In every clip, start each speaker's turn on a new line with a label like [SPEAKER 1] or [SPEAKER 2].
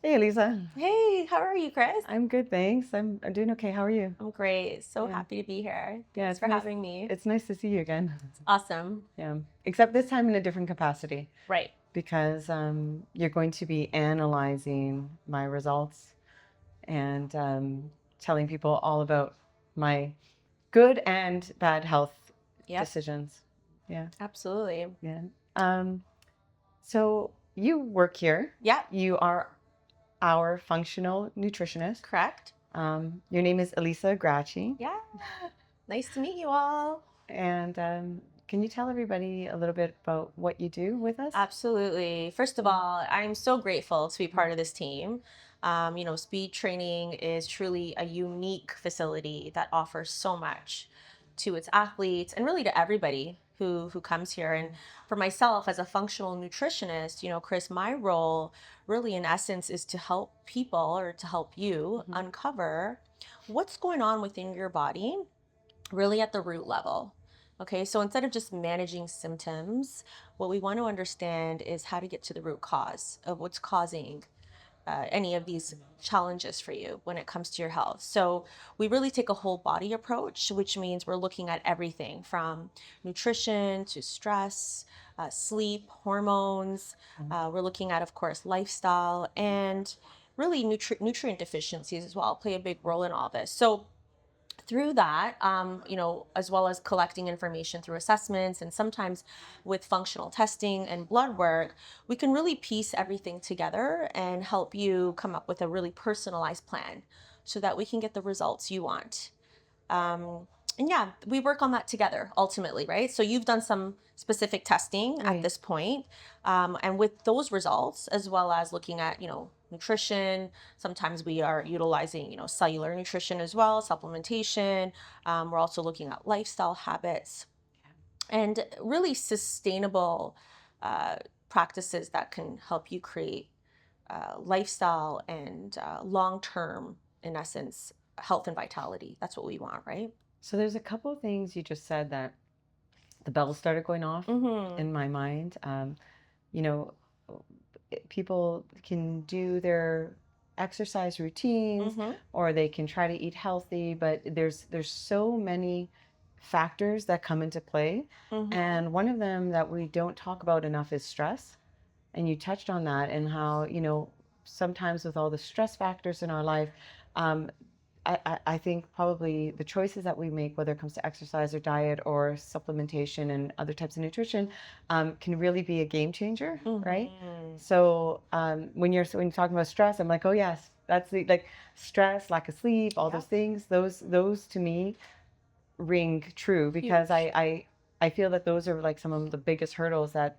[SPEAKER 1] Hey, Elisa.
[SPEAKER 2] Hey, how are you, Cris?
[SPEAKER 1] I'm good, thanks. I'm doing okay. How are you?
[SPEAKER 2] I'm great. So
[SPEAKER 1] Yeah.
[SPEAKER 2] happy to be here.
[SPEAKER 1] Yeah,
[SPEAKER 2] Thanks
[SPEAKER 1] it's
[SPEAKER 2] for
[SPEAKER 1] nice.
[SPEAKER 2] having me.
[SPEAKER 1] It's nice to see you again.
[SPEAKER 2] Awesome.
[SPEAKER 1] Yeah. Except this time in a different capacity
[SPEAKER 2] Right.
[SPEAKER 1] because you're going to be analyzing my results and telling people all about my good and bad health
[SPEAKER 2] Yep.
[SPEAKER 1] decisions. Yeah.
[SPEAKER 2] Absolutely.
[SPEAKER 1] Yeah. Um, so you work here.
[SPEAKER 2] Yep.
[SPEAKER 1] You are our functional nutritionist.
[SPEAKER 2] Correct.
[SPEAKER 1] Your name is Elisa Graci.
[SPEAKER 2] Yeah. Nice to meet you all.
[SPEAKER 1] And can you tell everybody a little bit about what you do with us?
[SPEAKER 2] Absolutely. First of all, I'm so grateful to be part of this team. Speed training is truly a unique facility that offers so much to its athletes and really to everybody who comes here. And for myself as a functional nutritionist, Chris, my role really in essence is to help people or to help you uncover what's going on within your body really at the root level. Okay, so instead of just managing symptoms, what we want to understand is how to get to the root cause of what's causing any of these challenges for you when it comes to your health. So we really take a whole body approach, which means we're looking at everything from nutrition to stress, sleep, hormones. We're looking at, of course, lifestyle and really nutrient deficiencies as well play a big role in all this. So through that, as well as collecting information through assessments and sometimes with functional testing and blood work, we can really piece everything together and help you come up with a really personalized plan so that we can get the results you want. And yeah, we work on that together ultimately, right? So you've done some specific testing at
[SPEAKER 1] Right.
[SPEAKER 2] this point, and with those results, as well as looking at, nutrition, sometimes we are utilizing, cellular nutrition as well, supplementation. We're also looking at lifestyle habits and really sustainable uh, practices that can help you create lifestyle and long-term, in essence, health and vitality. That's what we want, right?
[SPEAKER 1] So there's a couple of things you just said that the bells started going off
[SPEAKER 2] Mm-hmm.
[SPEAKER 1] in my mind. You know, People can do their exercise routines
[SPEAKER 2] Mm-hmm.
[SPEAKER 1] or they can try to eat healthy, but there's so many factors that come into play.
[SPEAKER 2] Mm-hmm.
[SPEAKER 1] And one of them that we don't talk about enough is stress. And you touched on that and how, sometimes with all the stress factors in our life, um, I think probably the choices that we make, whether it comes to exercise or diet or supplementation and other types of nutrition, can really be a game changer, right?
[SPEAKER 2] Mm-hmm.
[SPEAKER 1] So when you're talking about stress, I'm like, oh yes, that's the like stress, lack of sleep, all those
[SPEAKER 2] Yep.
[SPEAKER 1] things. Those to me ring true because
[SPEAKER 2] Huge.
[SPEAKER 1] I feel that those are like some of the biggest hurdles that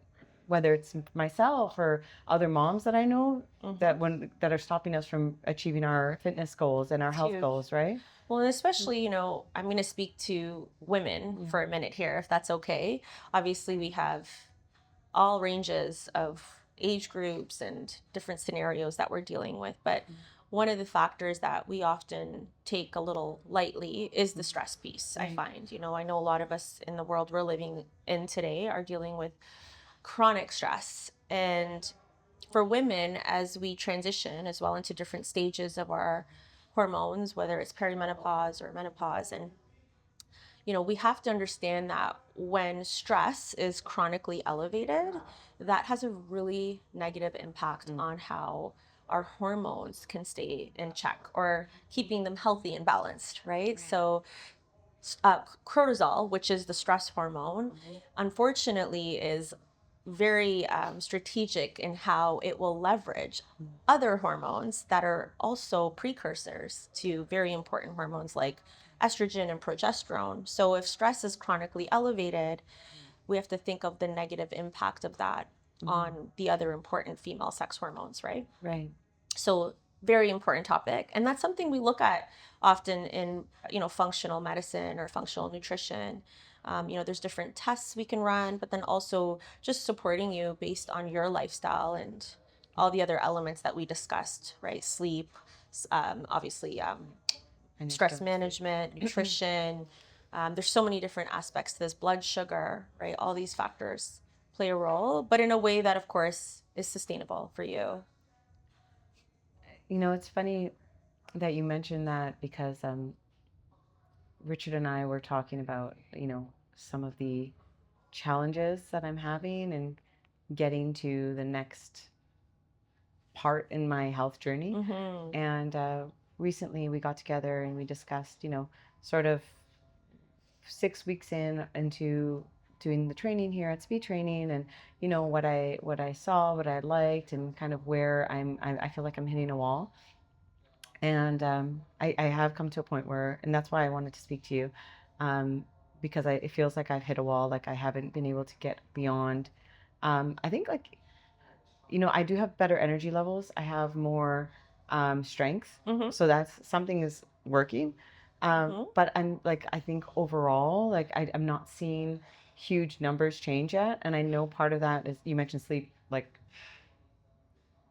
[SPEAKER 1] whether it's myself or other moms that I know
[SPEAKER 2] Mm-hmm.
[SPEAKER 1] that are stopping us from achieving our fitness goals and our
[SPEAKER 2] It's
[SPEAKER 1] health
[SPEAKER 2] huge.
[SPEAKER 1] goals, right?
[SPEAKER 2] Well, and especially, I'm going to speak to women
[SPEAKER 1] Mm.
[SPEAKER 2] for a minute here, if that's okay. Obviously, we have all ranges of age groups and different scenarios that we're dealing with. But one of the factors that we often take a little lightly is the stress piece, I
[SPEAKER 1] Right.
[SPEAKER 2] find. I know a lot of us in the world we're living in today are dealing with chronic stress. And for women, as we transition as well into different stages of our hormones, whether it's perimenopause or menopause, and we have to understand that when stress is chronically elevated, that has a really negative impact on how our hormones can stay in check or keeping them healthy and balanced, right? So, cortisol, which is the stress hormone, unfortunately, is very strategic in how it will leverage other hormones that are also precursors to very important hormones like estrogen and progesterone. So if stress is chronically elevated, we have to think of the negative impact of that on the other important female sex hormones, right?
[SPEAKER 1] Right.
[SPEAKER 2] So very important topic, and that's something we look at often in functional medicine or functional nutrition. There's different tests we can run, but then also just supporting you based on your lifestyle and all the other elements that we discussed, right? Sleep, obviously,
[SPEAKER 1] And your
[SPEAKER 2] stress management, nutrition. There's so many different aspects to this. Blood sugar, right? All these factors play a role, but in a way that, of course, is sustainable for you.
[SPEAKER 1] It's funny that you mentioned that because Richard and I were talking about, some of the challenges that I'm having and getting to the next part in my health journey.
[SPEAKER 2] Mm-hmm.
[SPEAKER 1] And recently we got together and we discussed, sort of 6 weeks into doing the training here at Speed Training, and what I saw, what I liked, and kind of where I feel like I'm hitting a wall. And I have come to a point where, and that's why I wanted to speak to you, because it feels like I've hit a wall, like I haven't been able to get beyond. I think, like, I do have better energy levels. I have more strength.
[SPEAKER 2] Mm-hmm.
[SPEAKER 1] So that's something is working.
[SPEAKER 2] Mm-hmm.
[SPEAKER 1] But I'm like, I think overall, like I'm not seeing huge numbers change yet. And I know part of that is, you mentioned sleep. Like,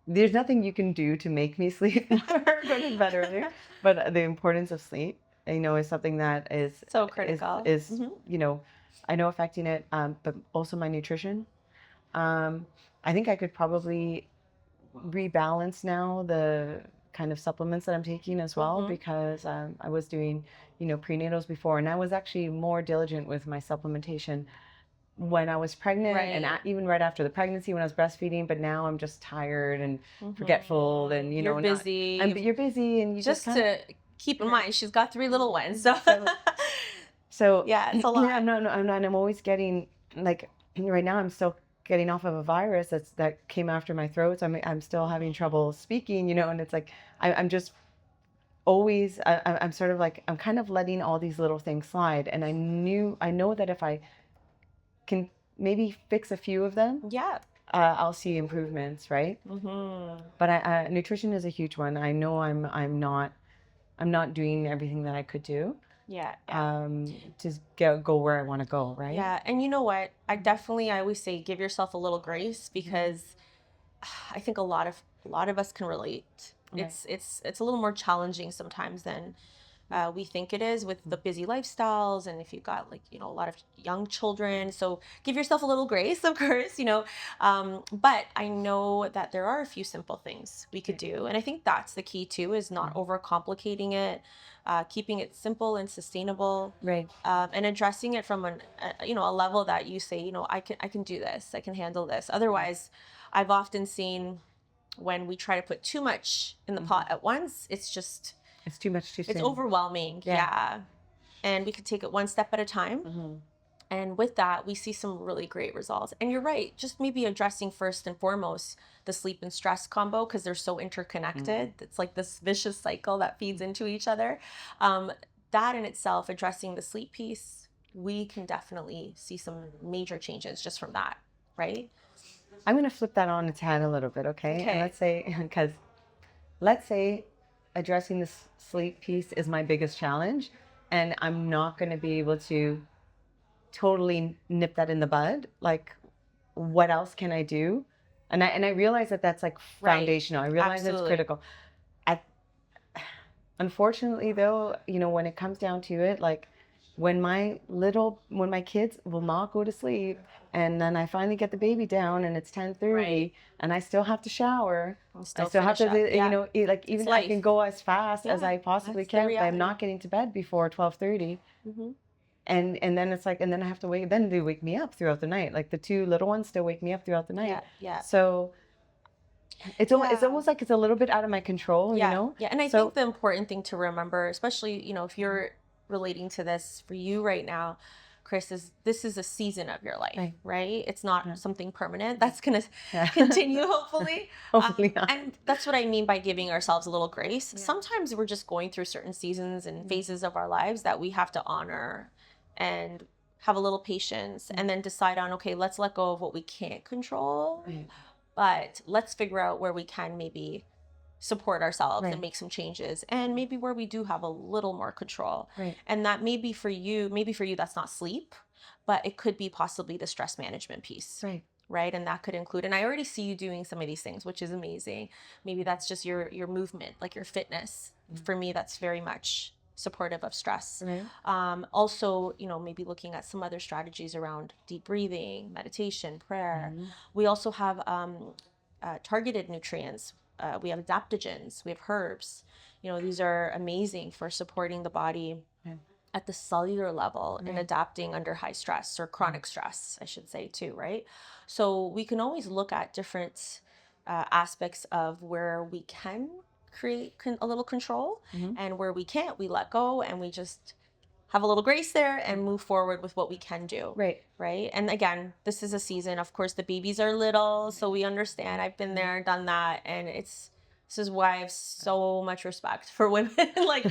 [SPEAKER 1] there's nothing you can do to make me sleep or go to bed earlier. But the importance of sleep, is something that is
[SPEAKER 2] So critical.
[SPEAKER 1] is
[SPEAKER 2] Mm-hmm.
[SPEAKER 1] I know affecting it. But also my nutrition. I think I could probably rebalance now the kind of supplements that I'm taking as well,
[SPEAKER 2] Mm-hmm.
[SPEAKER 1] because I was doing, prenatals before, and I was actually more diligent with my supplementation when I was pregnant and
[SPEAKER 2] Right.
[SPEAKER 1] even right after the pregnancy when I was breastfeeding. But now I'm just tired and forgetful,
[SPEAKER 2] Mm-hmm.
[SPEAKER 1] and
[SPEAKER 2] You're
[SPEAKER 1] not.
[SPEAKER 2] busy.
[SPEAKER 1] You're busy, and you just
[SPEAKER 2] Just
[SPEAKER 1] kind of.
[SPEAKER 2] to keep in mind, she's got 3 little ones. So,
[SPEAKER 1] So
[SPEAKER 2] yeah, it's a lot.
[SPEAKER 1] yeah, no, I'm not. I'm always getting, like, right now I'm still getting off of a virus that came after my throat. So I'm still having trouble speaking, and it's like I'm just always I'm sort of like, I'm kind of letting all these little things slide, and I know that if I can maybe fix a few of them,
[SPEAKER 2] Yeah.
[SPEAKER 1] I'll see improvements, right?
[SPEAKER 2] Mm-hmm.
[SPEAKER 1] But nutrition is a huge one. I know I'm not doing everything that I could do
[SPEAKER 2] Yeah.
[SPEAKER 1] to go where I want to go, right?
[SPEAKER 2] Yeah. And you know what? I always say, give yourself a little grace, because I think a lot of us can relate.
[SPEAKER 1] Right.
[SPEAKER 2] It's a little more challenging sometimes than we think it is, with the busy lifestyles, and if you've got, like, a lot of young children. So give yourself a little grace, of course. But I know that there are a few simple things we could do, and I think that's the key too, is not overcomplicating it, keeping it simple and sustainable,
[SPEAKER 1] Right.
[SPEAKER 2] and addressing it from a level that you say, I can do this, I can handle this. Otherwise, I've often seen, when we try to put too much in the pot at once,
[SPEAKER 1] It's too much too soon.
[SPEAKER 2] it's overwhelming. Yeah. And we could take it one step at a time. And with that, we see some really great results. And you're right, just maybe addressing first and foremost the sleep and stress combo, because they're so interconnected. It's like this vicious cycle that feeds into each other. That in itself, addressing the sleep piece, we can definitely see some major changes just from that, right?
[SPEAKER 1] I'm going to flip that on its head a little bit, okay?
[SPEAKER 2] Okay.
[SPEAKER 1] And let's say addressing this sleep piece is my biggest challenge, and I'm not going to be able to totally nip that in the bud. Like, what else can I do? And I realize that that's like
[SPEAKER 2] Right.
[SPEAKER 1] foundational. I realize it's
[SPEAKER 2] Absolutely.
[SPEAKER 1] critical. I, Unfortunately, though, when it comes down to it, like, when my kids will not go to sleep, and then I finally get the baby down and it's 10:30,
[SPEAKER 2] Right.
[SPEAKER 1] and I still have to shower.
[SPEAKER 2] And
[SPEAKER 1] I
[SPEAKER 2] still
[SPEAKER 1] still have
[SPEAKER 2] finish
[SPEAKER 1] to,
[SPEAKER 2] up. Yeah.
[SPEAKER 1] like,
[SPEAKER 2] It's
[SPEAKER 1] even I can
[SPEAKER 2] life.
[SPEAKER 1] go as fast as
[SPEAKER 2] Yeah,
[SPEAKER 1] I possibly
[SPEAKER 2] that's the
[SPEAKER 1] can, but I'm
[SPEAKER 2] reality.
[SPEAKER 1] not getting to bed before 12:30.
[SPEAKER 2] Mm-hmm.
[SPEAKER 1] And then it's like, and then I have to wait. Then they wake me up throughout the night. Like, the two little ones still wake me up throughout the night.
[SPEAKER 2] Yeah. Yeah.
[SPEAKER 1] So it's almost like it's a little bit out of my control,
[SPEAKER 2] Yeah. Yeah. And I
[SPEAKER 1] So
[SPEAKER 2] think the important thing to remember, especially, if you're relating to this for you right now, Cris, is this is a season of your life,
[SPEAKER 1] Right.
[SPEAKER 2] right? It's not something permanent that's going to
[SPEAKER 1] Yeah.
[SPEAKER 2] continue, hopefully.
[SPEAKER 1] Hopefully not.
[SPEAKER 2] And that's what I mean by giving ourselves a little grace. Sometimes we're just going through certain seasons and phases of our lives that we have to honor and have a little patience, and then decide on, okay, let's let go of what we can't control,
[SPEAKER 1] Right.
[SPEAKER 2] but let's figure out where we can maybe support ourselves
[SPEAKER 1] Right.
[SPEAKER 2] and make some changes, and maybe where we do have a little more control.
[SPEAKER 1] Right.
[SPEAKER 2] And that maybe for you that's not sleep, but it could be possibly the stress management piece. Right. And that could include, and I already see you doing some of these things, which is amazing. Maybe that's just your movement, like your fitness. For me, that's very much supportive of stress.
[SPEAKER 1] Right.
[SPEAKER 2] Also, maybe looking at some other strategies around deep breathing, meditation, prayer. We also have targeted nutrients we have adaptogens, we have herbs. You know, these are amazing for supporting the body at the cellular level and adapting under high stress or chronic stress, I should say too, right? So we can always look at different aspects of where we can create a little control, and where we can't, we let go and we just have a little grace there and move forward with what we can do. Right. And again, this is a season, of course, the babies are little, so we understand. I've been there, done that. And this is why I have so much respect for women. Like,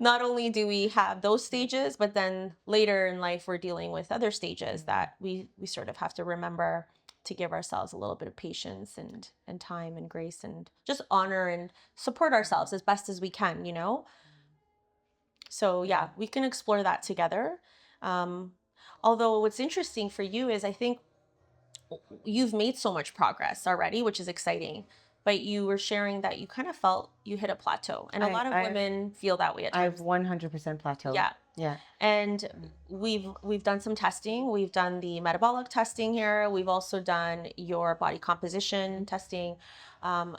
[SPEAKER 2] not only do we have those stages, but then later in life, we're dealing with other stages that we sort of have to remember to give ourselves a little bit of patience and time and grace, and just honor and support ourselves as best as we can, you know? So yeah, we can explore that together. Although what's interesting for you is I think you've made so much progress already, which is exciting. But you were sharing that you kind of felt you hit a plateau, and a lot of women feel that way at times.
[SPEAKER 1] I've 100% plateaued.
[SPEAKER 2] Yeah. And we've done some testing. We've done the metabolic testing here. We've also done your body composition testing. And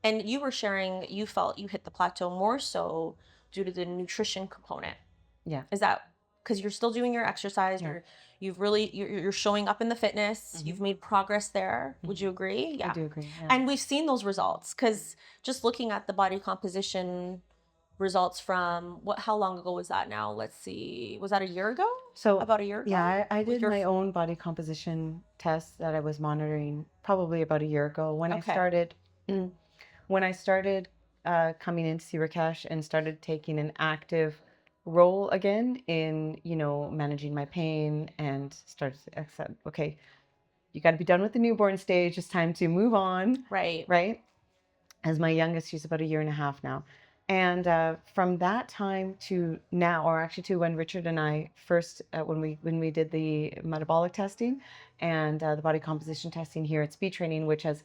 [SPEAKER 2] you were sharing you felt you hit the plateau more so due to the nutrition component.
[SPEAKER 1] Yeah.
[SPEAKER 2] Is that because you're still doing your exercise?
[SPEAKER 1] Yeah.
[SPEAKER 2] You're showing up in the fitness. You've made progress there. Would you agree?
[SPEAKER 1] I do agree. Yeah.
[SPEAKER 2] And we've seen those results, because just looking at the body composition results from how long ago was that now? Let's see. Was that a year ago?
[SPEAKER 1] So
[SPEAKER 2] about a year ago?
[SPEAKER 1] Yeah, I did my own body composition test that I was monitoring probably about a year ago when I started coming into see Rakesh and started taking an active role again in, managing my pain, and started to accept, okay, you got to be done with the newborn stage. It's time to move on. Right. As my youngest, she's about a year and a half now. And from that time to now, or actually to when Richard and I first, when we did the metabolic testing and the body composition testing here at Speed Training, which has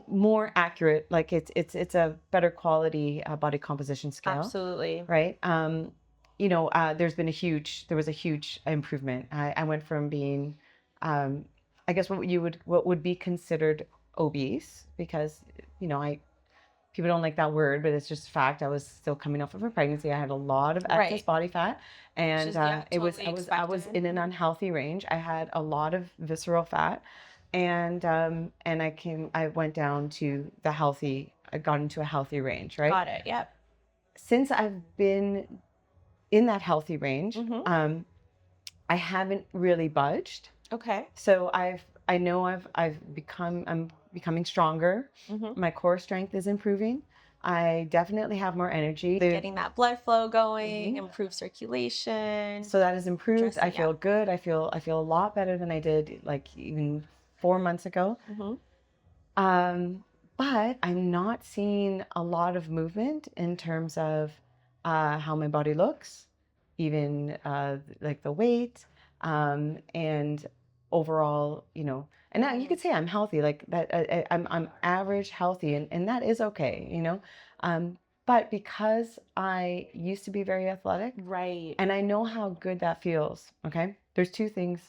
[SPEAKER 1] more accurate, like it's a better quality body composition scale.
[SPEAKER 2] Absolutely.
[SPEAKER 1] Right. There was a huge improvement. I went from being, I guess what would be considered obese, because, people don't like that word, but it's just a fact. I was still coming off of a pregnancy. I had a lot of excess body fat, and I was in an unhealthy range. I had a lot of visceral fat, and I went down to the healthy. I got into a healthy range, right?
[SPEAKER 2] Got it. Yep.
[SPEAKER 1] Since I've been in that healthy range, I haven't really budged.
[SPEAKER 2] Okay.
[SPEAKER 1] So I'm becoming stronger. My core strength is improving. I definitely have more energy.
[SPEAKER 2] Getting that blood flow going, improve circulation.
[SPEAKER 1] So that has improved. I feel good. I feel a lot better than I did like even 4 months ago. But I'm not seeing a lot of movement in terms of how my body looks, even like the weight, and overall, and now you could say I'm healthy, like that. I'm average healthy, and that is okay, But because I used to be very athletic,
[SPEAKER 2] right,
[SPEAKER 1] and I know how good that feels. Okay, there's two things,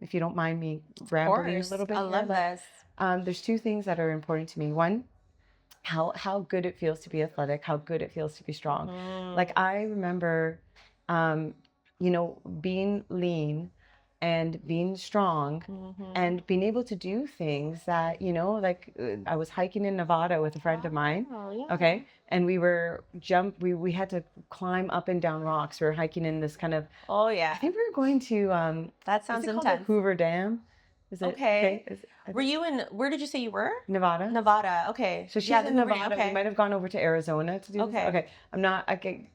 [SPEAKER 1] if you don't mind me rambling a little bit.
[SPEAKER 2] I love this.
[SPEAKER 1] There's two things that are important to me. One, how good it feels to be athletic, how good it feels to be strong. Like I remember, being lean and being strong and being able to do things that, like I was hiking in Nevada with a friend of mine. Okay. And we had to climb up and down rocks. We were hiking in this kind of, I think we were going to,
[SPEAKER 2] that sounds
[SPEAKER 1] is it
[SPEAKER 2] intense.
[SPEAKER 1] called the Hoover Dam? Is it
[SPEAKER 2] okay? Were you where did you say you were?
[SPEAKER 1] Nevada.
[SPEAKER 2] Nevada. Okay.
[SPEAKER 1] So she's in Nevada. Okay. We might have gone over to Arizona to do this. Okay. I'm not, okay.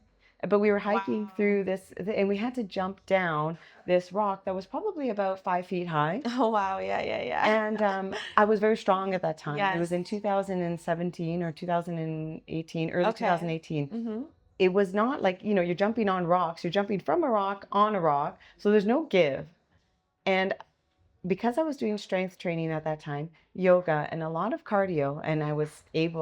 [SPEAKER 1] But we were hiking through this, and we had to jump down this rock that was probably about 5 feet high.
[SPEAKER 2] Oh, wow. Yeah.
[SPEAKER 1] And I was very strong at that time.
[SPEAKER 2] Yes.
[SPEAKER 1] It was in 2017 or 2018, early 2018. It was not like, you're jumping on rocks. You're jumping from a rock on a rock. So there's no give. And because I was doing strength training at that time, yoga, and a lot of cardio, and I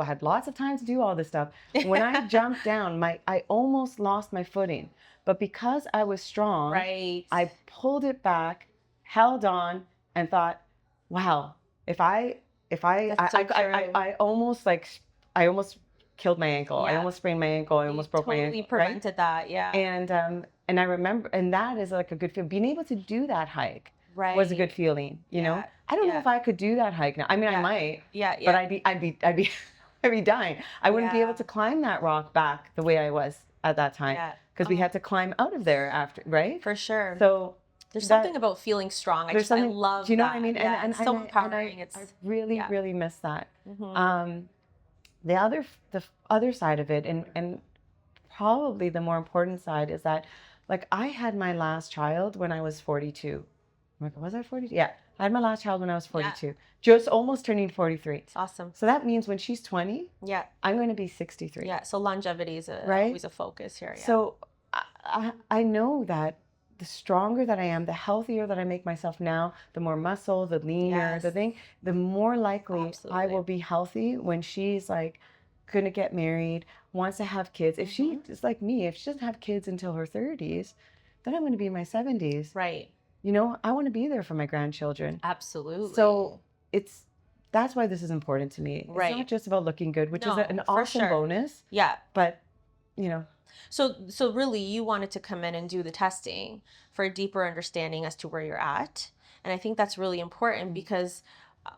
[SPEAKER 1] had lots of time to do all this stuff. When I jumped down, I almost lost my footing. But because I was strong, I pulled it back, held on, and thought, wow, if I if I
[SPEAKER 2] That's so true.
[SPEAKER 1] I almost like I almost killed my ankle. I
[SPEAKER 2] Yeah.
[SPEAKER 1] almost sprained my ankle. I
[SPEAKER 2] You
[SPEAKER 1] almost broke my
[SPEAKER 2] totally
[SPEAKER 1] ankle, right?
[SPEAKER 2] prevented that. Yeah.
[SPEAKER 1] And I remember, and that is like a good feel. Being able to do that hike was a good
[SPEAKER 2] Right.
[SPEAKER 1] feeling, you know?
[SPEAKER 2] Yeah.
[SPEAKER 1] I don't know
[SPEAKER 2] Yeah.
[SPEAKER 1] if I could do that hike now. I mean, I
[SPEAKER 2] Yeah.
[SPEAKER 1] might,
[SPEAKER 2] Yeah.
[SPEAKER 1] but
[SPEAKER 2] Yeah.
[SPEAKER 1] I'd be, I'd be dying. I wouldn't be able
[SPEAKER 2] Yeah.
[SPEAKER 1] to climb that rock back the way I was at that time
[SPEAKER 2] Yeah.
[SPEAKER 1] because we
[SPEAKER 2] Oh,
[SPEAKER 1] had to climb out of there after, right?
[SPEAKER 2] for sure.
[SPEAKER 1] So
[SPEAKER 2] There's something
[SPEAKER 1] that
[SPEAKER 2] about feeling strong.
[SPEAKER 1] there's
[SPEAKER 2] I
[SPEAKER 1] something, do
[SPEAKER 2] love
[SPEAKER 1] you know what I
[SPEAKER 2] that.
[SPEAKER 1] mean?
[SPEAKER 2] Yeah. It's so empowering.
[SPEAKER 1] I
[SPEAKER 2] It's,
[SPEAKER 1] really,
[SPEAKER 2] yeah.
[SPEAKER 1] really miss that.
[SPEAKER 2] Mm-hmm.
[SPEAKER 1] The other side of it, and probably the more important side is that, like, I had my last child when I was 42. Was I 42? Yeah, I had my last child when I was
[SPEAKER 2] Yeah.
[SPEAKER 1] 42, just almost turning 43.
[SPEAKER 2] It's awesome.
[SPEAKER 1] So that means when she's 20,
[SPEAKER 2] Yeah.
[SPEAKER 1] I'm going to be 63.
[SPEAKER 2] Yeah. So longevity is
[SPEAKER 1] Right?
[SPEAKER 2] always a focus here. Yeah.
[SPEAKER 1] So I know that the stronger that I am, the healthier that I make myself now, the more muscle, the leaner,
[SPEAKER 2] Yes.
[SPEAKER 1] the thing, the more likely I
[SPEAKER 2] Absolutely.
[SPEAKER 1] will be healthy when she's like going to get married, wants to have kids. If she is like me, if she doesn't have kids until her 30s, then I'm going to be in my 70s.
[SPEAKER 2] Right.
[SPEAKER 1] You know, I want to be there for my grandchildren.
[SPEAKER 2] Absolutely.
[SPEAKER 1] So that's why this is important to me.
[SPEAKER 2] Right.
[SPEAKER 1] It's not just about looking good, which is
[SPEAKER 2] No,
[SPEAKER 1] an
[SPEAKER 2] for
[SPEAKER 1] awesome
[SPEAKER 2] sure.
[SPEAKER 1] bonus,
[SPEAKER 2] Yeah.
[SPEAKER 1] but you know,
[SPEAKER 2] So really you wanted to come in and do the testing for a deeper understanding as to where you're at. And I think that's really important because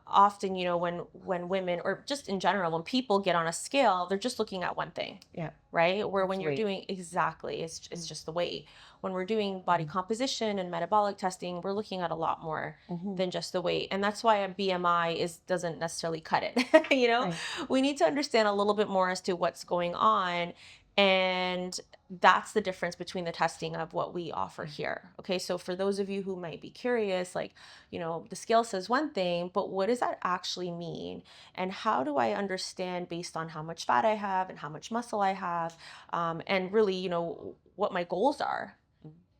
[SPEAKER 2] often, you know, when women, or just in general, when people get on a scale, they're just looking at one thing.
[SPEAKER 1] Yeah.
[SPEAKER 2] Right? Where when
[SPEAKER 1] That's
[SPEAKER 2] you're
[SPEAKER 1] weight.
[SPEAKER 2] doing, exactly, it's just the weight. When we're doing body composition and metabolic testing, we're looking at a lot more than just the weight. And that's why a BMI doesn't necessarily cut it. You know,
[SPEAKER 1] Right.
[SPEAKER 2] we need to understand a little bit more as to what's going on. And that's the difference between the testing of what we offer here. Okay, so for those of you who might be curious, like, you know, the scale says one thing, but what does that actually mean? And how do I understand based on how much fat I have and how much muscle I have, and really, you know, what my goals are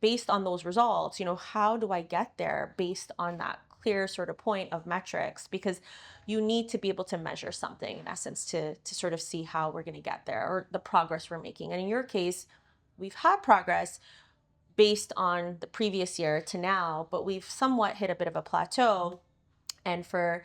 [SPEAKER 2] based on those results? You know, how do I get there based on that clear sort of point of metrics? Because you need to be able to measure something in essence to sort of see how we're going to get there or the progress we're making. And in your case, we've had progress based on the previous year to now, but we've somewhat hit a bit of a plateau. And for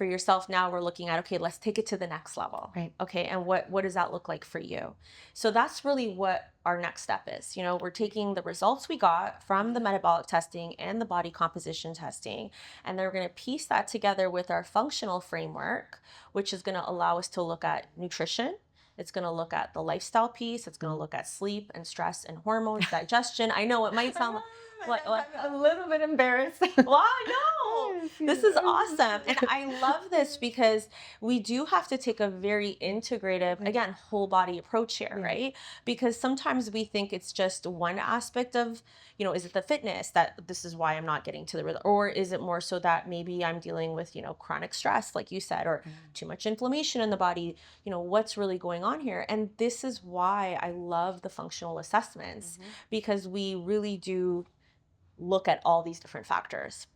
[SPEAKER 2] yourself now, we're looking at, okay, let's take it to the next level.
[SPEAKER 1] Right.
[SPEAKER 2] Okay, and what does that look like for you? So that's really what our next step is. You know, we're taking the results we got from the metabolic testing and the body composition testing, and then we're going to piece that together with our functional framework, which is going to allow us to look at nutrition. It's going to look at the lifestyle piece. It's going to look at sleep and stress and hormones, digestion. I know it might sound like
[SPEAKER 1] I'm a little bit embarrassed.
[SPEAKER 2] well, no, this is awesome. And I love this because we do have to take a very integrative, again, whole body approach here, right? Because sometimes we think it's just one aspect of, you know, is it the fitness that this is why I'm not getting to the result? Or is it more so that maybe I'm dealing with, you know, chronic stress, like you said, or too much inflammation in the body? You know, what's really going on here? And this is why I love the functional assessments, because we really do look at all these different factors.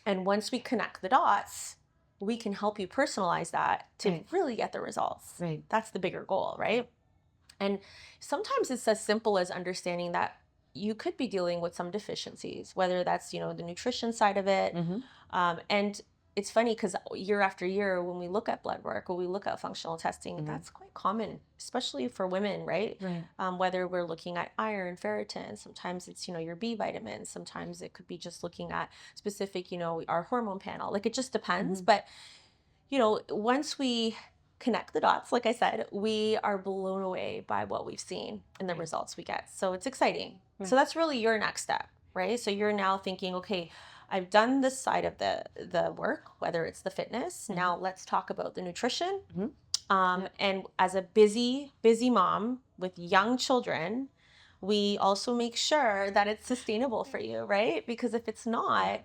[SPEAKER 2] And once we connect the dots, we can help you personalize that to really get the results.
[SPEAKER 1] Right.
[SPEAKER 2] That's the bigger goal, right? And sometimes it's as simple as understanding that you could be dealing with some deficiencies, whether that's, you know, the nutrition side of it. And it's funny because year after year, when we look at blood work or we look at functional testing, that's quite common, especially for women, right? Whether we're looking at iron, ferritin, sometimes it's, you know, your B vitamins, sometimes it could be just looking at specific, you know, our hormone panel. Like, it just depends. But, you know, once we connect the dots, like I said, we are blown away by what we've seen and the results we get. So it's exciting. So that's really your next step, right? So you're now thinking, okay, I've done this side of the work, whether it's the fitness. Now let's talk about the nutrition. And as a busy mom with young children, we also make sure that it's sustainable for you, right? Because if it's not,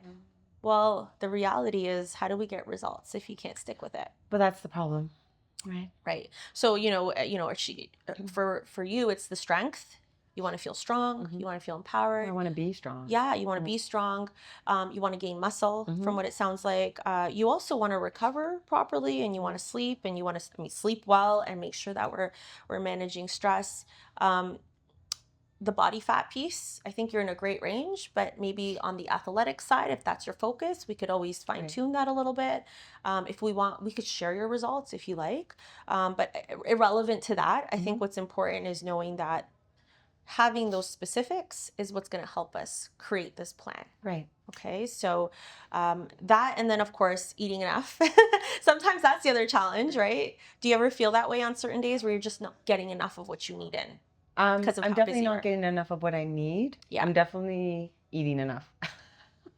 [SPEAKER 2] well, the reality is, how do we get results if you can't stick with it?
[SPEAKER 1] But that's the problem.
[SPEAKER 2] Right. So, you know, for you, it's the strength. You want to feel strong. You want to feel empowered.
[SPEAKER 1] I want to be strong.
[SPEAKER 2] Yeah, you want to be strong. You want to gain muscle, from what it sounds like. You also want to recover properly, and you want to sleep, and you want to sleep well, and make sure that we're managing stress. the body fat piece, I think you're in a great range, but maybe on the athletic side, if that's your focus, we could always fine
[SPEAKER 1] Right.
[SPEAKER 2] tune that a little bit. If we want, we could share your results if you like. But irrelevant to that, I think what's important is knowing that having those specifics is what's going to help us create this plan.
[SPEAKER 1] Right.
[SPEAKER 2] Okay, so that, and then of course, eating enough. Sometimes that's the other challenge, right? Do you ever feel that way on certain days where you're just not getting enough of what you need in because of
[SPEAKER 1] I'm
[SPEAKER 2] how
[SPEAKER 1] definitely
[SPEAKER 2] busy you
[SPEAKER 1] not
[SPEAKER 2] are?
[SPEAKER 1] getting enough of what I need.
[SPEAKER 2] Yeah.
[SPEAKER 1] I'm definitely eating enough.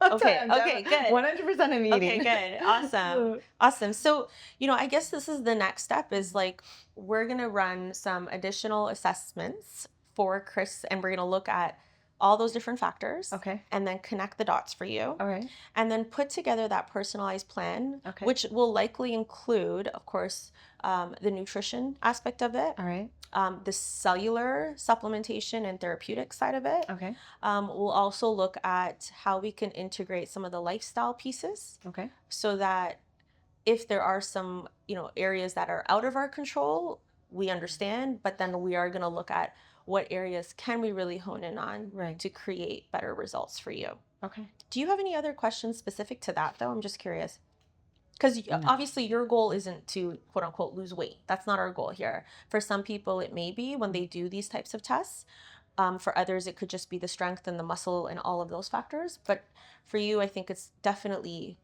[SPEAKER 2] Okay,
[SPEAKER 1] I'm
[SPEAKER 2] okay, good.
[SPEAKER 1] 100% I'm
[SPEAKER 2] Okay,
[SPEAKER 1] eating.
[SPEAKER 2] good. Awesome. Awesome. So, I guess this is the next step is like we're going to run some additional assessments for Chris and we're going to look at all those different factors
[SPEAKER 1] Okay.
[SPEAKER 2] and then connect the dots for you.
[SPEAKER 1] All right.
[SPEAKER 2] And then put together that personalized plan,
[SPEAKER 1] Okay.
[SPEAKER 2] which will likely include, of course, the nutrition aspect of it,
[SPEAKER 1] All right.
[SPEAKER 2] the cellular supplementation and therapeutic side of it.
[SPEAKER 1] Okay.
[SPEAKER 2] We'll also look at how we can integrate some of the lifestyle pieces
[SPEAKER 1] Okay.
[SPEAKER 2] so that if there are some, areas that are out of our control, we understand, but then we are going to look at what areas can we really hone in on
[SPEAKER 1] Right.
[SPEAKER 2] to create better results for you.
[SPEAKER 1] Okay.
[SPEAKER 2] Do you have any other questions specific to that, though? I'm just curious. Because
[SPEAKER 1] No.
[SPEAKER 2] obviously your goal isn't to quote unquote lose weight. That's not our goal here. For some people, it may be when they do these types of tests. For others, it could just be the strength and the muscle and all of those factors. But for you, I think it's definitely.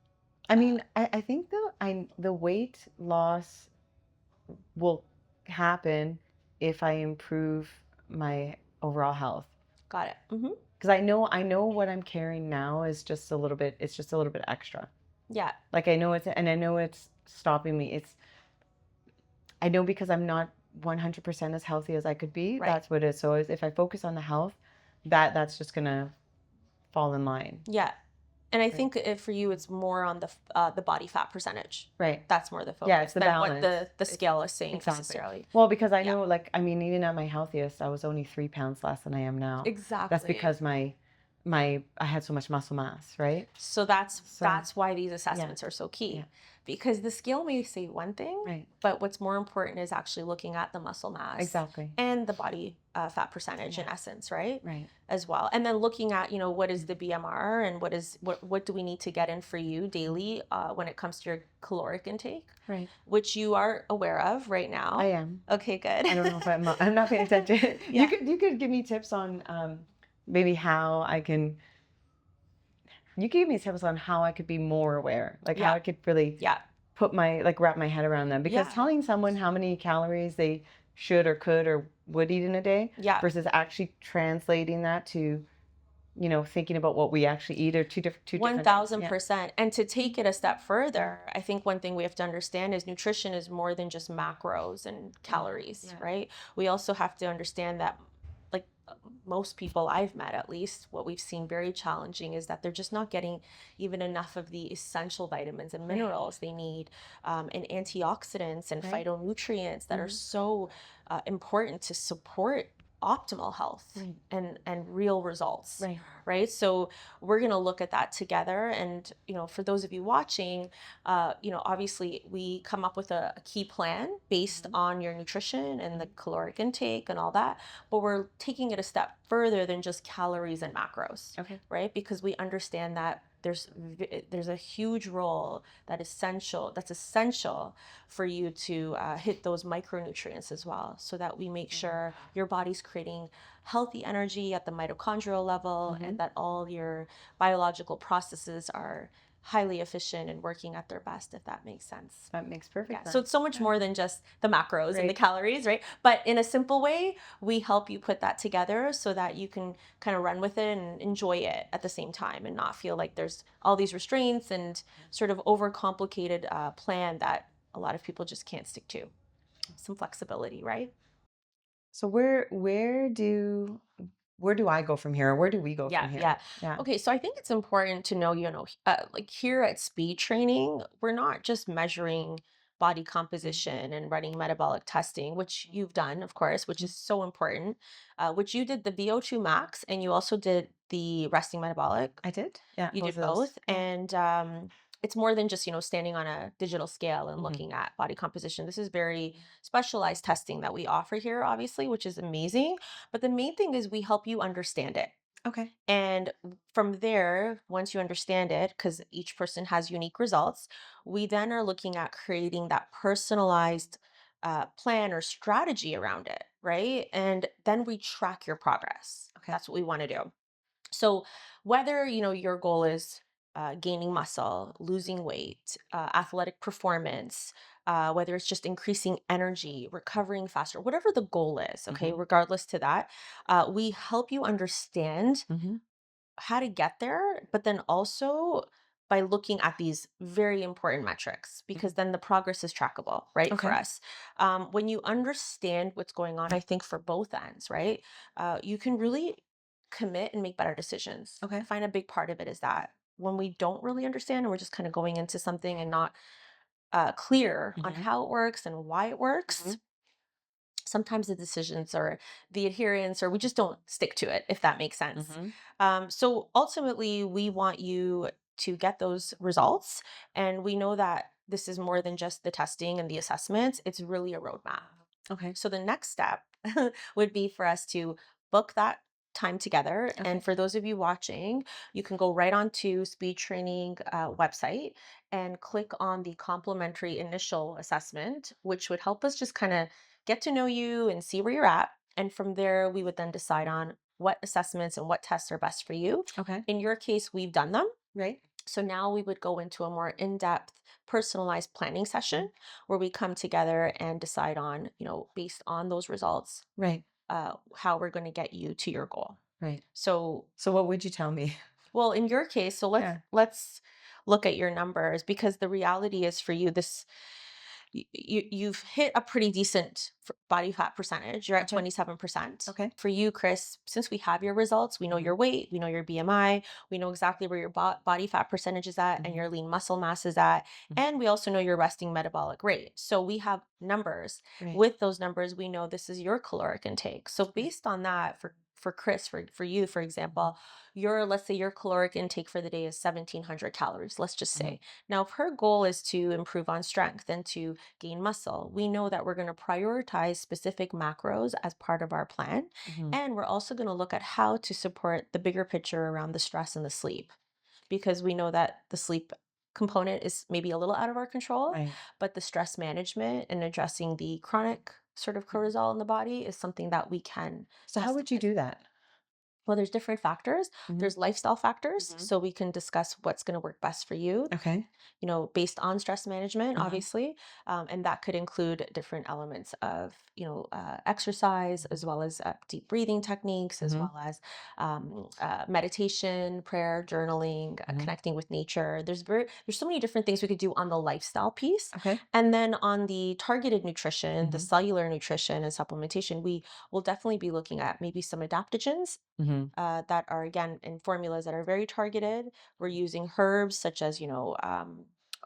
[SPEAKER 1] I mean, I think the weight loss will happen if I improve my overall health.
[SPEAKER 2] Got it. Mm-hmm.
[SPEAKER 1] Because I know what I'm carrying now is just a little bit, it's just a little bit extra.
[SPEAKER 2] Yeah.
[SPEAKER 1] Like I know it's stopping me. I know because I'm not 100% as healthy as I could be.
[SPEAKER 2] Right.
[SPEAKER 1] That's what it is. So if I focus on the health, that's just gonna fall in line.
[SPEAKER 2] Yeah. And I think for you, it's more on the body fat percentage.
[SPEAKER 1] Right.
[SPEAKER 2] That's more the focus.
[SPEAKER 1] Yeah, it's the
[SPEAKER 2] than
[SPEAKER 1] balance.
[SPEAKER 2] What the scale is saying
[SPEAKER 1] Exactly.
[SPEAKER 2] necessarily.
[SPEAKER 1] Well, because I know, like, I mean, even at my healthiest, I was only 3 pounds less than I am now.
[SPEAKER 2] Exactly.
[SPEAKER 1] That's because I had so much muscle mass, right?
[SPEAKER 2] So that's why these assessments are so key.
[SPEAKER 1] Yeah.
[SPEAKER 2] Because the scale may say one thing,
[SPEAKER 1] Right.
[SPEAKER 2] but what's more important is actually looking at the muscle mass.
[SPEAKER 1] Exactly.
[SPEAKER 2] And the body fat percentage in essence, right?
[SPEAKER 1] Right.
[SPEAKER 2] As well. And then looking at, what is the BMR and what do we need to get in for you daily when it comes to your caloric intake,
[SPEAKER 1] Right.
[SPEAKER 2] which you are aware of right now.
[SPEAKER 1] I am.
[SPEAKER 2] Okay, good.
[SPEAKER 1] I don't know if I'm not paying attention.
[SPEAKER 2] Yeah.
[SPEAKER 1] You could give me tips on maybe how I can. You gave me tips on how I could be more aware, like how I could really put wrap my head around them. Because telling someone how many calories they should or could or would eat in a day versus actually translating that to, thinking about what we actually eat are two different.
[SPEAKER 2] 1000%. And to take it a step further, I think one thing we have to understand is nutrition is more than just macros and calories, right? We also have to understand that, like most people I've met, at least what we've seen very challenging is that they're just not getting even enough of the essential vitamins and minerals they need, and antioxidants and phytonutrients that are so important to support optimal health and real results, right? So we're going to look at that together. And for those of you watching, obviously we come up with a key plan based on your nutrition and the caloric intake and all that, but we're taking it a step further than just calories and macros, right? Because we understand that there's a huge role that's essential for you to hit those micronutrients as well, so that we make sure your body's creating healthy energy at the mitochondrial level and that all your biological processes are highly efficient and working at their best, if that makes sense.
[SPEAKER 1] That makes perfect sense.
[SPEAKER 2] So it's so much more than just the macros and the calories, right? But in a simple way, we help you put that together so that you can kind of run with it and enjoy it at the same time and not feel like there's all these restraints and sort of overcomplicated plan that a lot of people just can't stick to. Some flexibility, right?
[SPEAKER 1] So where do I go from here? Or where do we go from here?
[SPEAKER 2] Yeah. Okay, so I think it's important to know, like here at speed training, we're not just measuring body composition and running metabolic testing, which you've done, of course, which is so important, which you did the VO2 max and you also did the resting metabolic.
[SPEAKER 1] I did. Yeah.
[SPEAKER 2] You did
[SPEAKER 1] of those.
[SPEAKER 2] both. And it's more than just, standing on a digital scale and
[SPEAKER 1] Hmm.
[SPEAKER 2] looking at body composition. This is very specialized testing that we offer here, obviously, which is amazing. But the main thing is we help you understand it.
[SPEAKER 1] Okay.
[SPEAKER 2] And from there, once you understand it, because each person has unique results, we then are looking at creating that personalized plan or strategy around it, right? And then we track your progress.
[SPEAKER 1] Okay.
[SPEAKER 2] That's what we want to do. So whether your goal is gaining muscle, losing weight, athletic performance, whether it's just increasing energy, recovering faster, whatever the goal is, okay,
[SPEAKER 1] Hmm.
[SPEAKER 2] regardless to that, we help you understand
[SPEAKER 1] Hmm.
[SPEAKER 2] how to get there, but then also by looking at these very important metrics, because then the progress is trackable, right? For
[SPEAKER 1] Okay.
[SPEAKER 2] us, when you understand what's going on, I think for both ends, right, you can really commit and make better decisions. I
[SPEAKER 1] Okay.
[SPEAKER 2] find a big part of it is that when we don't really understand and we're just kind of going into something and not clear on
[SPEAKER 1] Hmm.
[SPEAKER 2] how it works and why it
[SPEAKER 1] Hmm.
[SPEAKER 2] works, sometimes the decisions or the adherence, or we just don't stick to it, if that makes sense.
[SPEAKER 1] Hmm.
[SPEAKER 2] So ultimately, we want you to get those results. And we know that this is more than just the testing and the assessments, it's really a roadmap.
[SPEAKER 1] Okay.
[SPEAKER 2] So the next step would be for us to book that time together. And
[SPEAKER 1] Okay.
[SPEAKER 2] for those of you watching, you can go right onto Speed Training website and click on the complimentary initial assessment, which would help us just kind of get to know you and see where you're at. And from there, we would then decide on what assessments and what tests are best for you.
[SPEAKER 1] Okay.
[SPEAKER 2] In your case, we've done them.
[SPEAKER 1] Right.
[SPEAKER 2] So now we would go into a more in-depth personalized planning
[SPEAKER 1] Mhm.
[SPEAKER 2] session where we come together and decide on, based on those results,
[SPEAKER 1] Right.
[SPEAKER 2] how we're going to get you to your goal.
[SPEAKER 1] Right.
[SPEAKER 2] So,
[SPEAKER 1] So what would you tell me?
[SPEAKER 2] well, in your case, so let's
[SPEAKER 1] Yeah.
[SPEAKER 2] let's look at your numbers, because the reality is for you, this you've hit a pretty decent body fat percentage. You're at
[SPEAKER 1] Okay.
[SPEAKER 2] 27%.
[SPEAKER 1] Okay.
[SPEAKER 2] For you, Chris, since we have your results, we know
[SPEAKER 1] Hmm.
[SPEAKER 2] your weight, we know your BMI, we know exactly where your body fat percentage is at and
[SPEAKER 1] Hmm.
[SPEAKER 2] your lean muscle mass is at,
[SPEAKER 1] Hmm.
[SPEAKER 2] and we also know your resting metabolic rate. So we have numbers.
[SPEAKER 1] Right.
[SPEAKER 2] With those numbers, we know this is your caloric intake. So
[SPEAKER 1] Right.
[SPEAKER 2] based on that, for Chris, for you, for example, let's say your caloric intake for the day is 1,700 calories, let's just
[SPEAKER 1] Hmm.
[SPEAKER 2] say. Now, if her goal is to improve on strength and to gain muscle, we know that we're going to prioritize specific macros as part of our plan.
[SPEAKER 1] Hmm.
[SPEAKER 2] And we're also going to look at how to support the bigger picture around the stress and the sleep, because we know that the sleep component is maybe a little out of our control,
[SPEAKER 1] Right.
[SPEAKER 2] but the stress management and addressing the chronic sort of
[SPEAKER 1] Mhm.
[SPEAKER 2] cortisol in the body is something that we can
[SPEAKER 1] So how
[SPEAKER 2] test
[SPEAKER 1] would you
[SPEAKER 2] against.
[SPEAKER 1] do that?
[SPEAKER 2] Well, there's different factors.
[SPEAKER 1] Hmm.
[SPEAKER 2] There's lifestyle factors,
[SPEAKER 1] Hmm.
[SPEAKER 2] so we can discuss what's going to work best for you,
[SPEAKER 1] Okay.
[SPEAKER 2] based on stress management,
[SPEAKER 1] Hmm.
[SPEAKER 2] obviously. And that could include different elements of, exercise, as well as deep breathing techniques, as
[SPEAKER 1] Hmm.
[SPEAKER 2] well as meditation, prayer, journaling,
[SPEAKER 1] Hmm.
[SPEAKER 2] connecting with nature. There's so many different things we could do on the lifestyle piece.
[SPEAKER 1] Okay.
[SPEAKER 2] And then on the targeted nutrition, the
[SPEAKER 1] Hmm.
[SPEAKER 2] cellular nutrition and supplementation, we will definitely be looking at maybe some adaptogens
[SPEAKER 1] Hmm.
[SPEAKER 2] that are, again, in formulas that are very targeted. We're using herbs such as,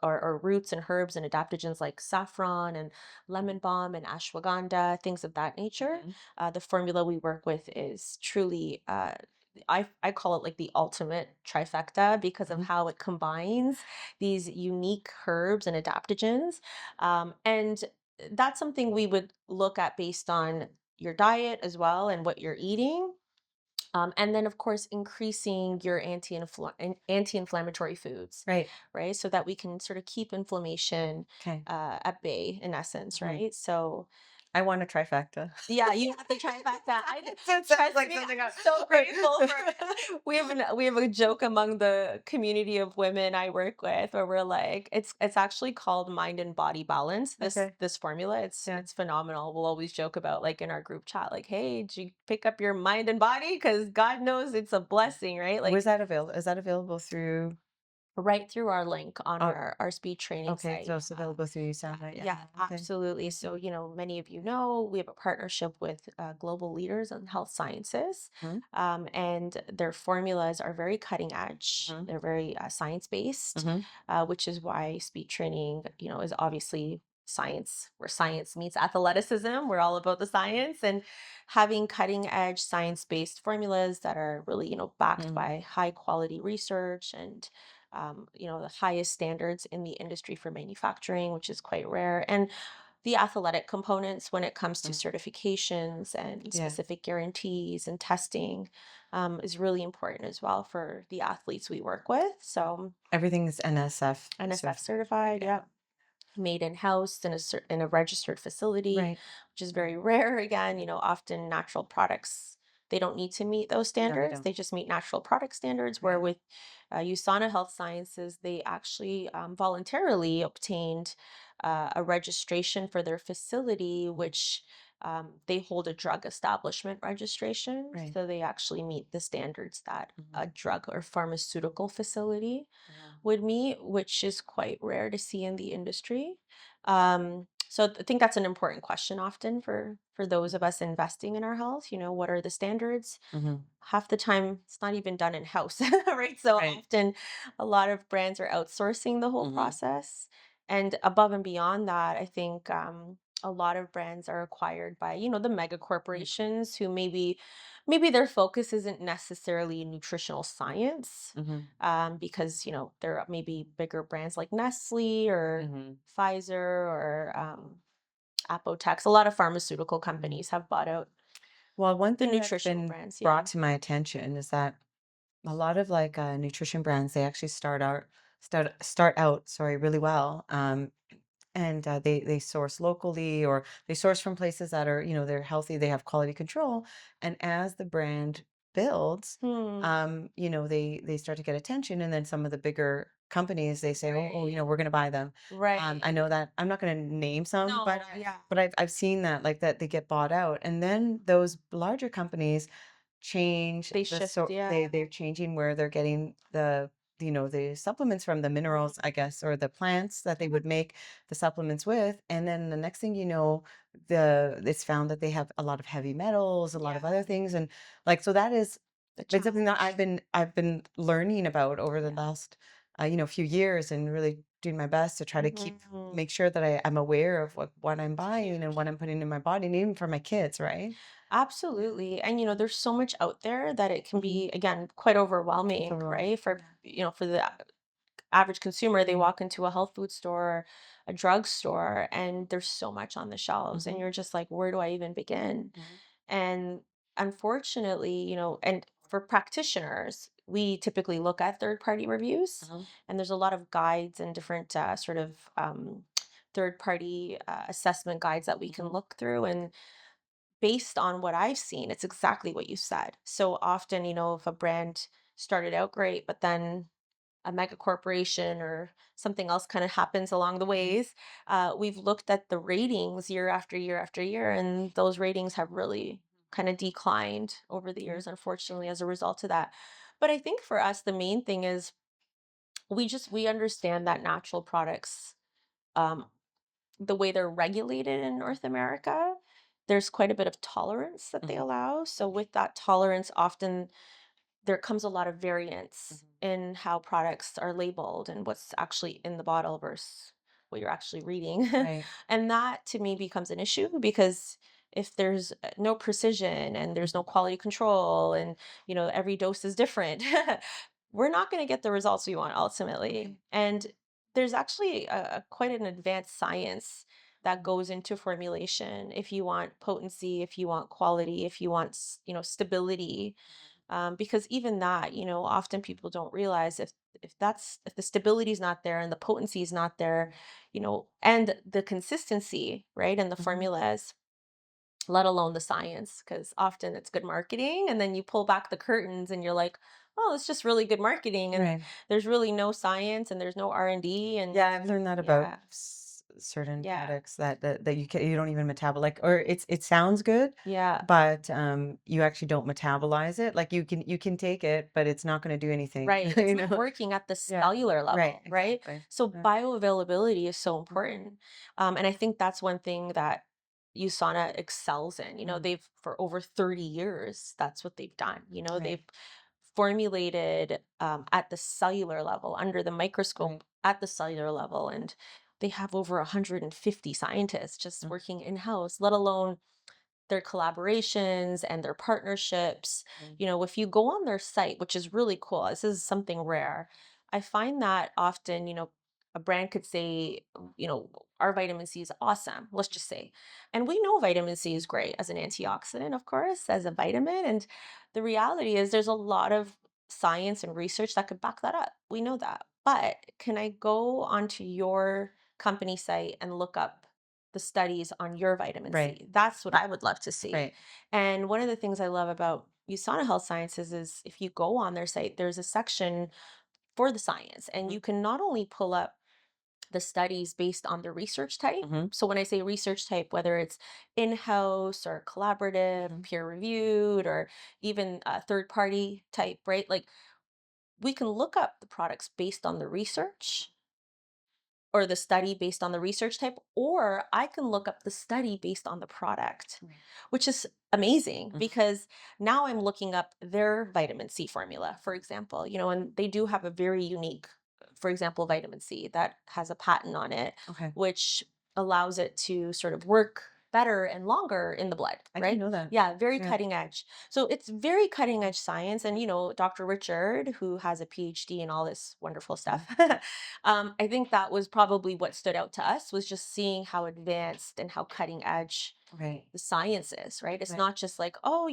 [SPEAKER 2] or roots and herbs and adaptogens like saffron and lemon balm and ashwagandha, things of that nature.
[SPEAKER 1] Hmm.
[SPEAKER 2] The formula we work with is truly, I call it like the ultimate trifecta, because of
[SPEAKER 1] Hmm.
[SPEAKER 2] how it combines these unique herbs and adaptogens. And that's something we would look at based on your diet as well and what you're eating, and then, of course, increasing your anti-inflammatory foods,
[SPEAKER 1] Right.
[SPEAKER 2] right? So that we can sort of keep inflammation
[SPEAKER 1] Okay.
[SPEAKER 2] at bay, in essence,
[SPEAKER 1] Right.
[SPEAKER 2] right? So,
[SPEAKER 1] I want a trifecta.
[SPEAKER 2] yeah, you have to try back that.
[SPEAKER 1] That sounds
[SPEAKER 2] Trust
[SPEAKER 1] like
[SPEAKER 2] me,
[SPEAKER 1] something
[SPEAKER 2] I'm
[SPEAKER 1] I.
[SPEAKER 2] so grateful for. We have a joke among the community of women I work with where we're like, it's actually called mind and body balance. This
[SPEAKER 1] Okay.
[SPEAKER 2] this formula, it's
[SPEAKER 1] Yeah.
[SPEAKER 2] it's phenomenal. We'll always joke about, like, in our group chat, like, hey, did you pick up your mind and body? Because God knows it's a blessing, right? Like,
[SPEAKER 1] Was that available? Is that available through?
[SPEAKER 2] right through our link on
[SPEAKER 1] Oh,
[SPEAKER 2] our speed training
[SPEAKER 1] okay. So
[SPEAKER 2] site.
[SPEAKER 1] it's available through you. Sound right? Yeah.
[SPEAKER 2] Yeah,
[SPEAKER 1] Okay.
[SPEAKER 2] absolutely. So, many of you know we have a partnership with global leaders in health sciences,
[SPEAKER 1] Hmm.
[SPEAKER 2] and their formulas are very cutting edge.
[SPEAKER 1] Hmm.
[SPEAKER 2] They're very science based,
[SPEAKER 1] Hmm.
[SPEAKER 2] which is why speed training, is obviously science, where science meets athleticism. We're all about the science, and having cutting edge science based formulas that are really, backed
[SPEAKER 1] Hmm.
[SPEAKER 2] by high quality research and the highest standards in the industry for manufacturing, which is quite rare. And the athletic components when it comes to
[SPEAKER 1] Mm.
[SPEAKER 2] certifications and
[SPEAKER 1] Yeah.
[SPEAKER 2] specific guarantees and testing is really important as well for the athletes we work with. So
[SPEAKER 1] Everything's NSF
[SPEAKER 2] NSF
[SPEAKER 1] certified.
[SPEAKER 2] certified,
[SPEAKER 1] Yeah.
[SPEAKER 2] yep, made in house in in a registered facility,
[SPEAKER 1] Right.
[SPEAKER 2] which is very rare. Again, often natural products, they don't need to meet those
[SPEAKER 1] No, they
[SPEAKER 2] standards.
[SPEAKER 1] don't.
[SPEAKER 2] They just meet natural product standards. Where
[SPEAKER 1] Right.
[SPEAKER 2] with USANA Health Sciences, they actually voluntarily obtained a registration for their facility, which they hold a drug establishment registration.
[SPEAKER 1] Right.
[SPEAKER 2] So they actually meet the standards that
[SPEAKER 1] Mhm.
[SPEAKER 2] a drug or pharmaceutical facility
[SPEAKER 1] Wow.
[SPEAKER 2] would meet, which is quite rare to see in the industry. So I think that's an important question often for those of us investing in our health. What are the standards?
[SPEAKER 1] Mhm.
[SPEAKER 2] Half the time, it's not even done in house, right? So
[SPEAKER 1] Right.
[SPEAKER 2] often, a lot of brands are outsourcing the whole
[SPEAKER 1] Mhm.
[SPEAKER 2] process, and above and beyond that, I think a lot of brands are acquired by the mega
[SPEAKER 1] Mhm.
[SPEAKER 2] corporations who maybe their focus isn't necessarily nutritional science,
[SPEAKER 1] Mhm.
[SPEAKER 2] because there are maybe bigger brands like Nestle or
[SPEAKER 1] Mhm.
[SPEAKER 2] Pfizer or Apotex. A lot of pharmaceutical
[SPEAKER 1] Mhm.
[SPEAKER 2] companies have bought out
[SPEAKER 1] Well, one
[SPEAKER 2] the
[SPEAKER 1] thing that's
[SPEAKER 2] nutritional
[SPEAKER 1] been
[SPEAKER 2] brands.
[SPEAKER 1] brought
[SPEAKER 2] Yeah.
[SPEAKER 1] to my attention is that a lot of like nutrition brands, they actually start out, sorry, really well. And they source locally, or they source from places that are, they're healthy, they have quality control. And as the brand builds,
[SPEAKER 2] Hmm.
[SPEAKER 1] they start to get attention, and then some of the bigger companies, they say, oh,
[SPEAKER 2] Right.
[SPEAKER 1] we're going to buy them. I
[SPEAKER 2] Right.
[SPEAKER 1] know that I'm not going to name some, but
[SPEAKER 2] No, yeah.
[SPEAKER 1] I've seen that, like, that they get bought out, and then those larger companies change
[SPEAKER 2] They
[SPEAKER 1] the,
[SPEAKER 2] shift,
[SPEAKER 1] so
[SPEAKER 2] yeah.
[SPEAKER 1] they're changing where they're getting the supplements from, the
[SPEAKER 2] Mhm.
[SPEAKER 1] minerals, I guess, or the plants that they would make the supplements with. And then the next thing you know, it's found that they have a lot of heavy metals, a lot of other
[SPEAKER 2] Yeah.
[SPEAKER 1] things. And like, so that is
[SPEAKER 2] The
[SPEAKER 1] been something that
[SPEAKER 2] challenge.
[SPEAKER 1] I've been learning about over the
[SPEAKER 2] Yeah.
[SPEAKER 1] last few years, and really doing my best to try to
[SPEAKER 2] Mhm.
[SPEAKER 1] make sure that I'm aware of what I'm buying and
[SPEAKER 2] Huge.
[SPEAKER 1] what I'm putting in my body, and even for my kids, right?
[SPEAKER 2] Absolutely. And there's so much out there that it can
[SPEAKER 1] Hmm.
[SPEAKER 2] be, again, quite
[SPEAKER 1] It's
[SPEAKER 2] overwhelming,
[SPEAKER 1] overall.
[SPEAKER 2] right? For
[SPEAKER 1] Yeah.
[SPEAKER 2] for the average consumer, they
[SPEAKER 1] Mhm.
[SPEAKER 2] walk into a health food store, a drugstore, and there's so much on the shelves, and
[SPEAKER 1] Mhm.
[SPEAKER 2] you're just like, where do I even begin?
[SPEAKER 1] Mhm.
[SPEAKER 2] And unfortunately, and for practitioners, we typically look at third party reviews,
[SPEAKER 1] Uh-huh.
[SPEAKER 2] and there's a lot of guides and different sort of third party assessment guides that we can
[SPEAKER 1] Mhm.
[SPEAKER 2] look through. And based on what I've seen, it's exactly what you said. So often, if a brand started out great, but then a mega corporation or something else kind of happens along the
[SPEAKER 1] Mhm.
[SPEAKER 2] ways, we've looked at the ratings year after year after year, and those ratings have really kind of declined over the
[SPEAKER 1] Mhm.
[SPEAKER 2] years, unfortunately, as a result of that. But I think for us, the main thing is we understand that natural products, um, the way they're regulated in North America, there's quite a bit of tolerance that they
[SPEAKER 1] Mhm.
[SPEAKER 2] allow. So with that tolerance, often there comes a lot of variance
[SPEAKER 1] Mhm.
[SPEAKER 2] in how products are labeled and what's actually in the bottle versus what you're actually reading.
[SPEAKER 1] Right.
[SPEAKER 2] And that to me becomes an issue because if there's no precision and there's no
[SPEAKER 1] Mhm.
[SPEAKER 2] quality control and every dose is different, we're not going to get the results we want ultimately.
[SPEAKER 1] Right.
[SPEAKER 2] And there's actually quite an advanced science that
[SPEAKER 1] Mhm.
[SPEAKER 2] goes into formulation if you want potency, if you want quality, if you want stability, because even that, often people don't realize if the stability is not there and the potency is not there, and the consistency, right, and the
[SPEAKER 1] Mhm.
[SPEAKER 2] formulas, let alone the science, because often it's good marketing, and then you pull back the curtains and you're like, oh, it's just really good marketing, and
[SPEAKER 1] Right.
[SPEAKER 2] there's really no science and there's no R&D, and
[SPEAKER 1] Yeah, I've learned that about
[SPEAKER 2] yeah,
[SPEAKER 1] certain
[SPEAKER 2] yeah,
[SPEAKER 1] products that you don't even metabolize, like, or it sounds good,
[SPEAKER 2] yeah.
[SPEAKER 1] but you actually don't metabolize it. Like, you can take it, but it's not going to do anything,
[SPEAKER 2] Right. It's
[SPEAKER 1] you
[SPEAKER 2] not
[SPEAKER 1] know?
[SPEAKER 2] working at the
[SPEAKER 1] Yeah.
[SPEAKER 2] cellular
[SPEAKER 1] Right.
[SPEAKER 2] level, right?
[SPEAKER 1] Exactly.
[SPEAKER 2] So
[SPEAKER 1] Yeah.
[SPEAKER 2] bioavailability is so
[SPEAKER 1] Mhm.
[SPEAKER 2] important. And I think that's one thing that USANA excels in.
[SPEAKER 1] Mhm.
[SPEAKER 2] They've for over 30 years, that's what they've done.
[SPEAKER 1] Right.
[SPEAKER 2] They've formulated at the cellular level, under the
[SPEAKER 1] Right.
[SPEAKER 2] microscope at the cellular level, and they have over 150 scientists just
[SPEAKER 1] Mhm.
[SPEAKER 2] working in-house, let alone their collaborations and their partnerships.
[SPEAKER 1] Mhm.
[SPEAKER 2] If you go on their site, which is really cool, this is something rare. I find that often, a brand could say, our vitamin C is awesome, let's just say. And we know vitamin C is great as an antioxidant, of course, as a vitamin. And the reality is there's a lot of science and research that could back that up. We know that. But can I go onto your company site and look up the studies on your vitamin
[SPEAKER 1] Right.
[SPEAKER 2] C? That's what I would love to see.
[SPEAKER 1] Right.
[SPEAKER 2] And one of the things I love about USANA Health Sciences is if you go on their site, there's a section for the science, and
[SPEAKER 1] Mhm.
[SPEAKER 2] you can not only pull up the studies based on the research type.
[SPEAKER 1] Mhm.
[SPEAKER 2] So when I say research type, whether it's in-house or collaborative,
[SPEAKER 1] Mhm.
[SPEAKER 2] peer-reviewed, or even a third-party type, right? Like we can look up the products based on the research or the study based on the research type, or I can look up the study based on the product,
[SPEAKER 1] Right.
[SPEAKER 2] which is amazing
[SPEAKER 1] Mhm.
[SPEAKER 2] because now I'm looking up their vitamin C formula, for example, and they do have a very unique, for example, vitamin C that has a patent on it,
[SPEAKER 1] Okay.
[SPEAKER 2] which allows it to sort of work better and longer in the blood,
[SPEAKER 1] I didn't
[SPEAKER 2] right?
[SPEAKER 1] know that.
[SPEAKER 2] Yeah, very
[SPEAKER 1] Yeah.
[SPEAKER 2] cutting edge. So it's very cutting edge science. And, Dr. Richard, who has a PhD in all this wonderful
[SPEAKER 1] Mhm.
[SPEAKER 2] stuff, I think that was probably what stood out to us was just seeing how advanced and how cutting edge
[SPEAKER 1] Right.
[SPEAKER 2] the science is, right? It's
[SPEAKER 1] Right.
[SPEAKER 2] not just like, oh,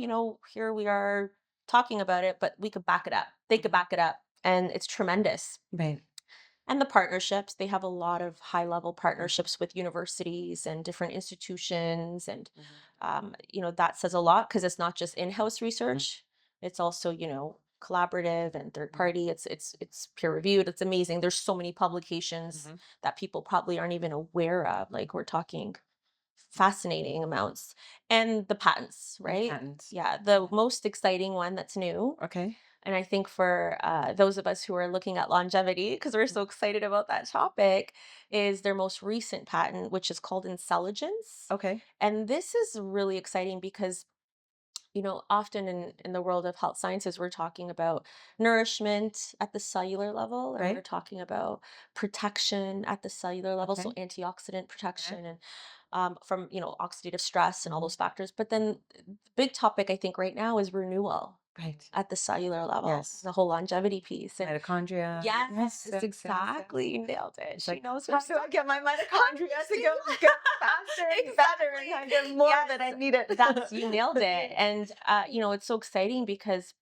[SPEAKER 2] here we are talking about it, but we could back it up. They could
[SPEAKER 1] Mhm.
[SPEAKER 2] back it up. And it's tremendous.
[SPEAKER 1] Right.
[SPEAKER 2] And the partnerships, they have a lot of high level
[SPEAKER 1] Mhm.
[SPEAKER 2] partnerships with universities and different institutions. And,
[SPEAKER 1] Mhm.
[SPEAKER 2] that says a lot because it's not just in house
[SPEAKER 1] Mhm.
[SPEAKER 2] research, it's also, collaborative and third
[SPEAKER 1] Mhm.
[SPEAKER 2] party. It's peer reviewed. It's amazing. There's so many publications
[SPEAKER 1] Mhm.
[SPEAKER 2] that people probably aren't even aware of. Like we're talking fascinating amounts. And the patents,
[SPEAKER 1] And
[SPEAKER 2] right?
[SPEAKER 1] patents.
[SPEAKER 2] Yeah. The
[SPEAKER 1] Yeah.
[SPEAKER 2] most exciting one that's new,
[SPEAKER 1] Okay.
[SPEAKER 2] and I think for those of us who are looking at longevity, because we're
[SPEAKER 1] Mhm.
[SPEAKER 2] so excited about that topic, is their most recent patent, which is called intelligence.
[SPEAKER 1] Okay.
[SPEAKER 2] And this is really exciting because, often in the world of health sciences, we're talking about nourishment at the cellular level, and we're
[SPEAKER 1] Right.
[SPEAKER 2] talking about protection at the cellular level, so
[SPEAKER 1] Okay.
[SPEAKER 2] antioxidant
[SPEAKER 1] Okay.
[SPEAKER 2] protection and from oxidative stress and all
[SPEAKER 1] Mhm.
[SPEAKER 2] those factors. But then the big topic I think right now is renewal
[SPEAKER 1] Right.
[SPEAKER 2] at the cellular level,
[SPEAKER 1] Yes.
[SPEAKER 2] the whole longevity piece. And
[SPEAKER 1] Mitochondria. Yes.
[SPEAKER 2] yes,
[SPEAKER 1] Yes. Yes. Yes.
[SPEAKER 2] exactly. You nailed it.
[SPEAKER 1] It's
[SPEAKER 2] She
[SPEAKER 1] like,
[SPEAKER 2] knows her
[SPEAKER 1] how do
[SPEAKER 2] stuff.
[SPEAKER 1] I get my
[SPEAKER 2] How do
[SPEAKER 1] mitochondria to
[SPEAKER 2] you
[SPEAKER 1] go faster and better and
[SPEAKER 2] exactly.
[SPEAKER 1] I get more than I
[SPEAKER 2] Yes.
[SPEAKER 1] need it?
[SPEAKER 2] That's you nailed it.
[SPEAKER 1] Yeah.
[SPEAKER 2] And it's so exciting because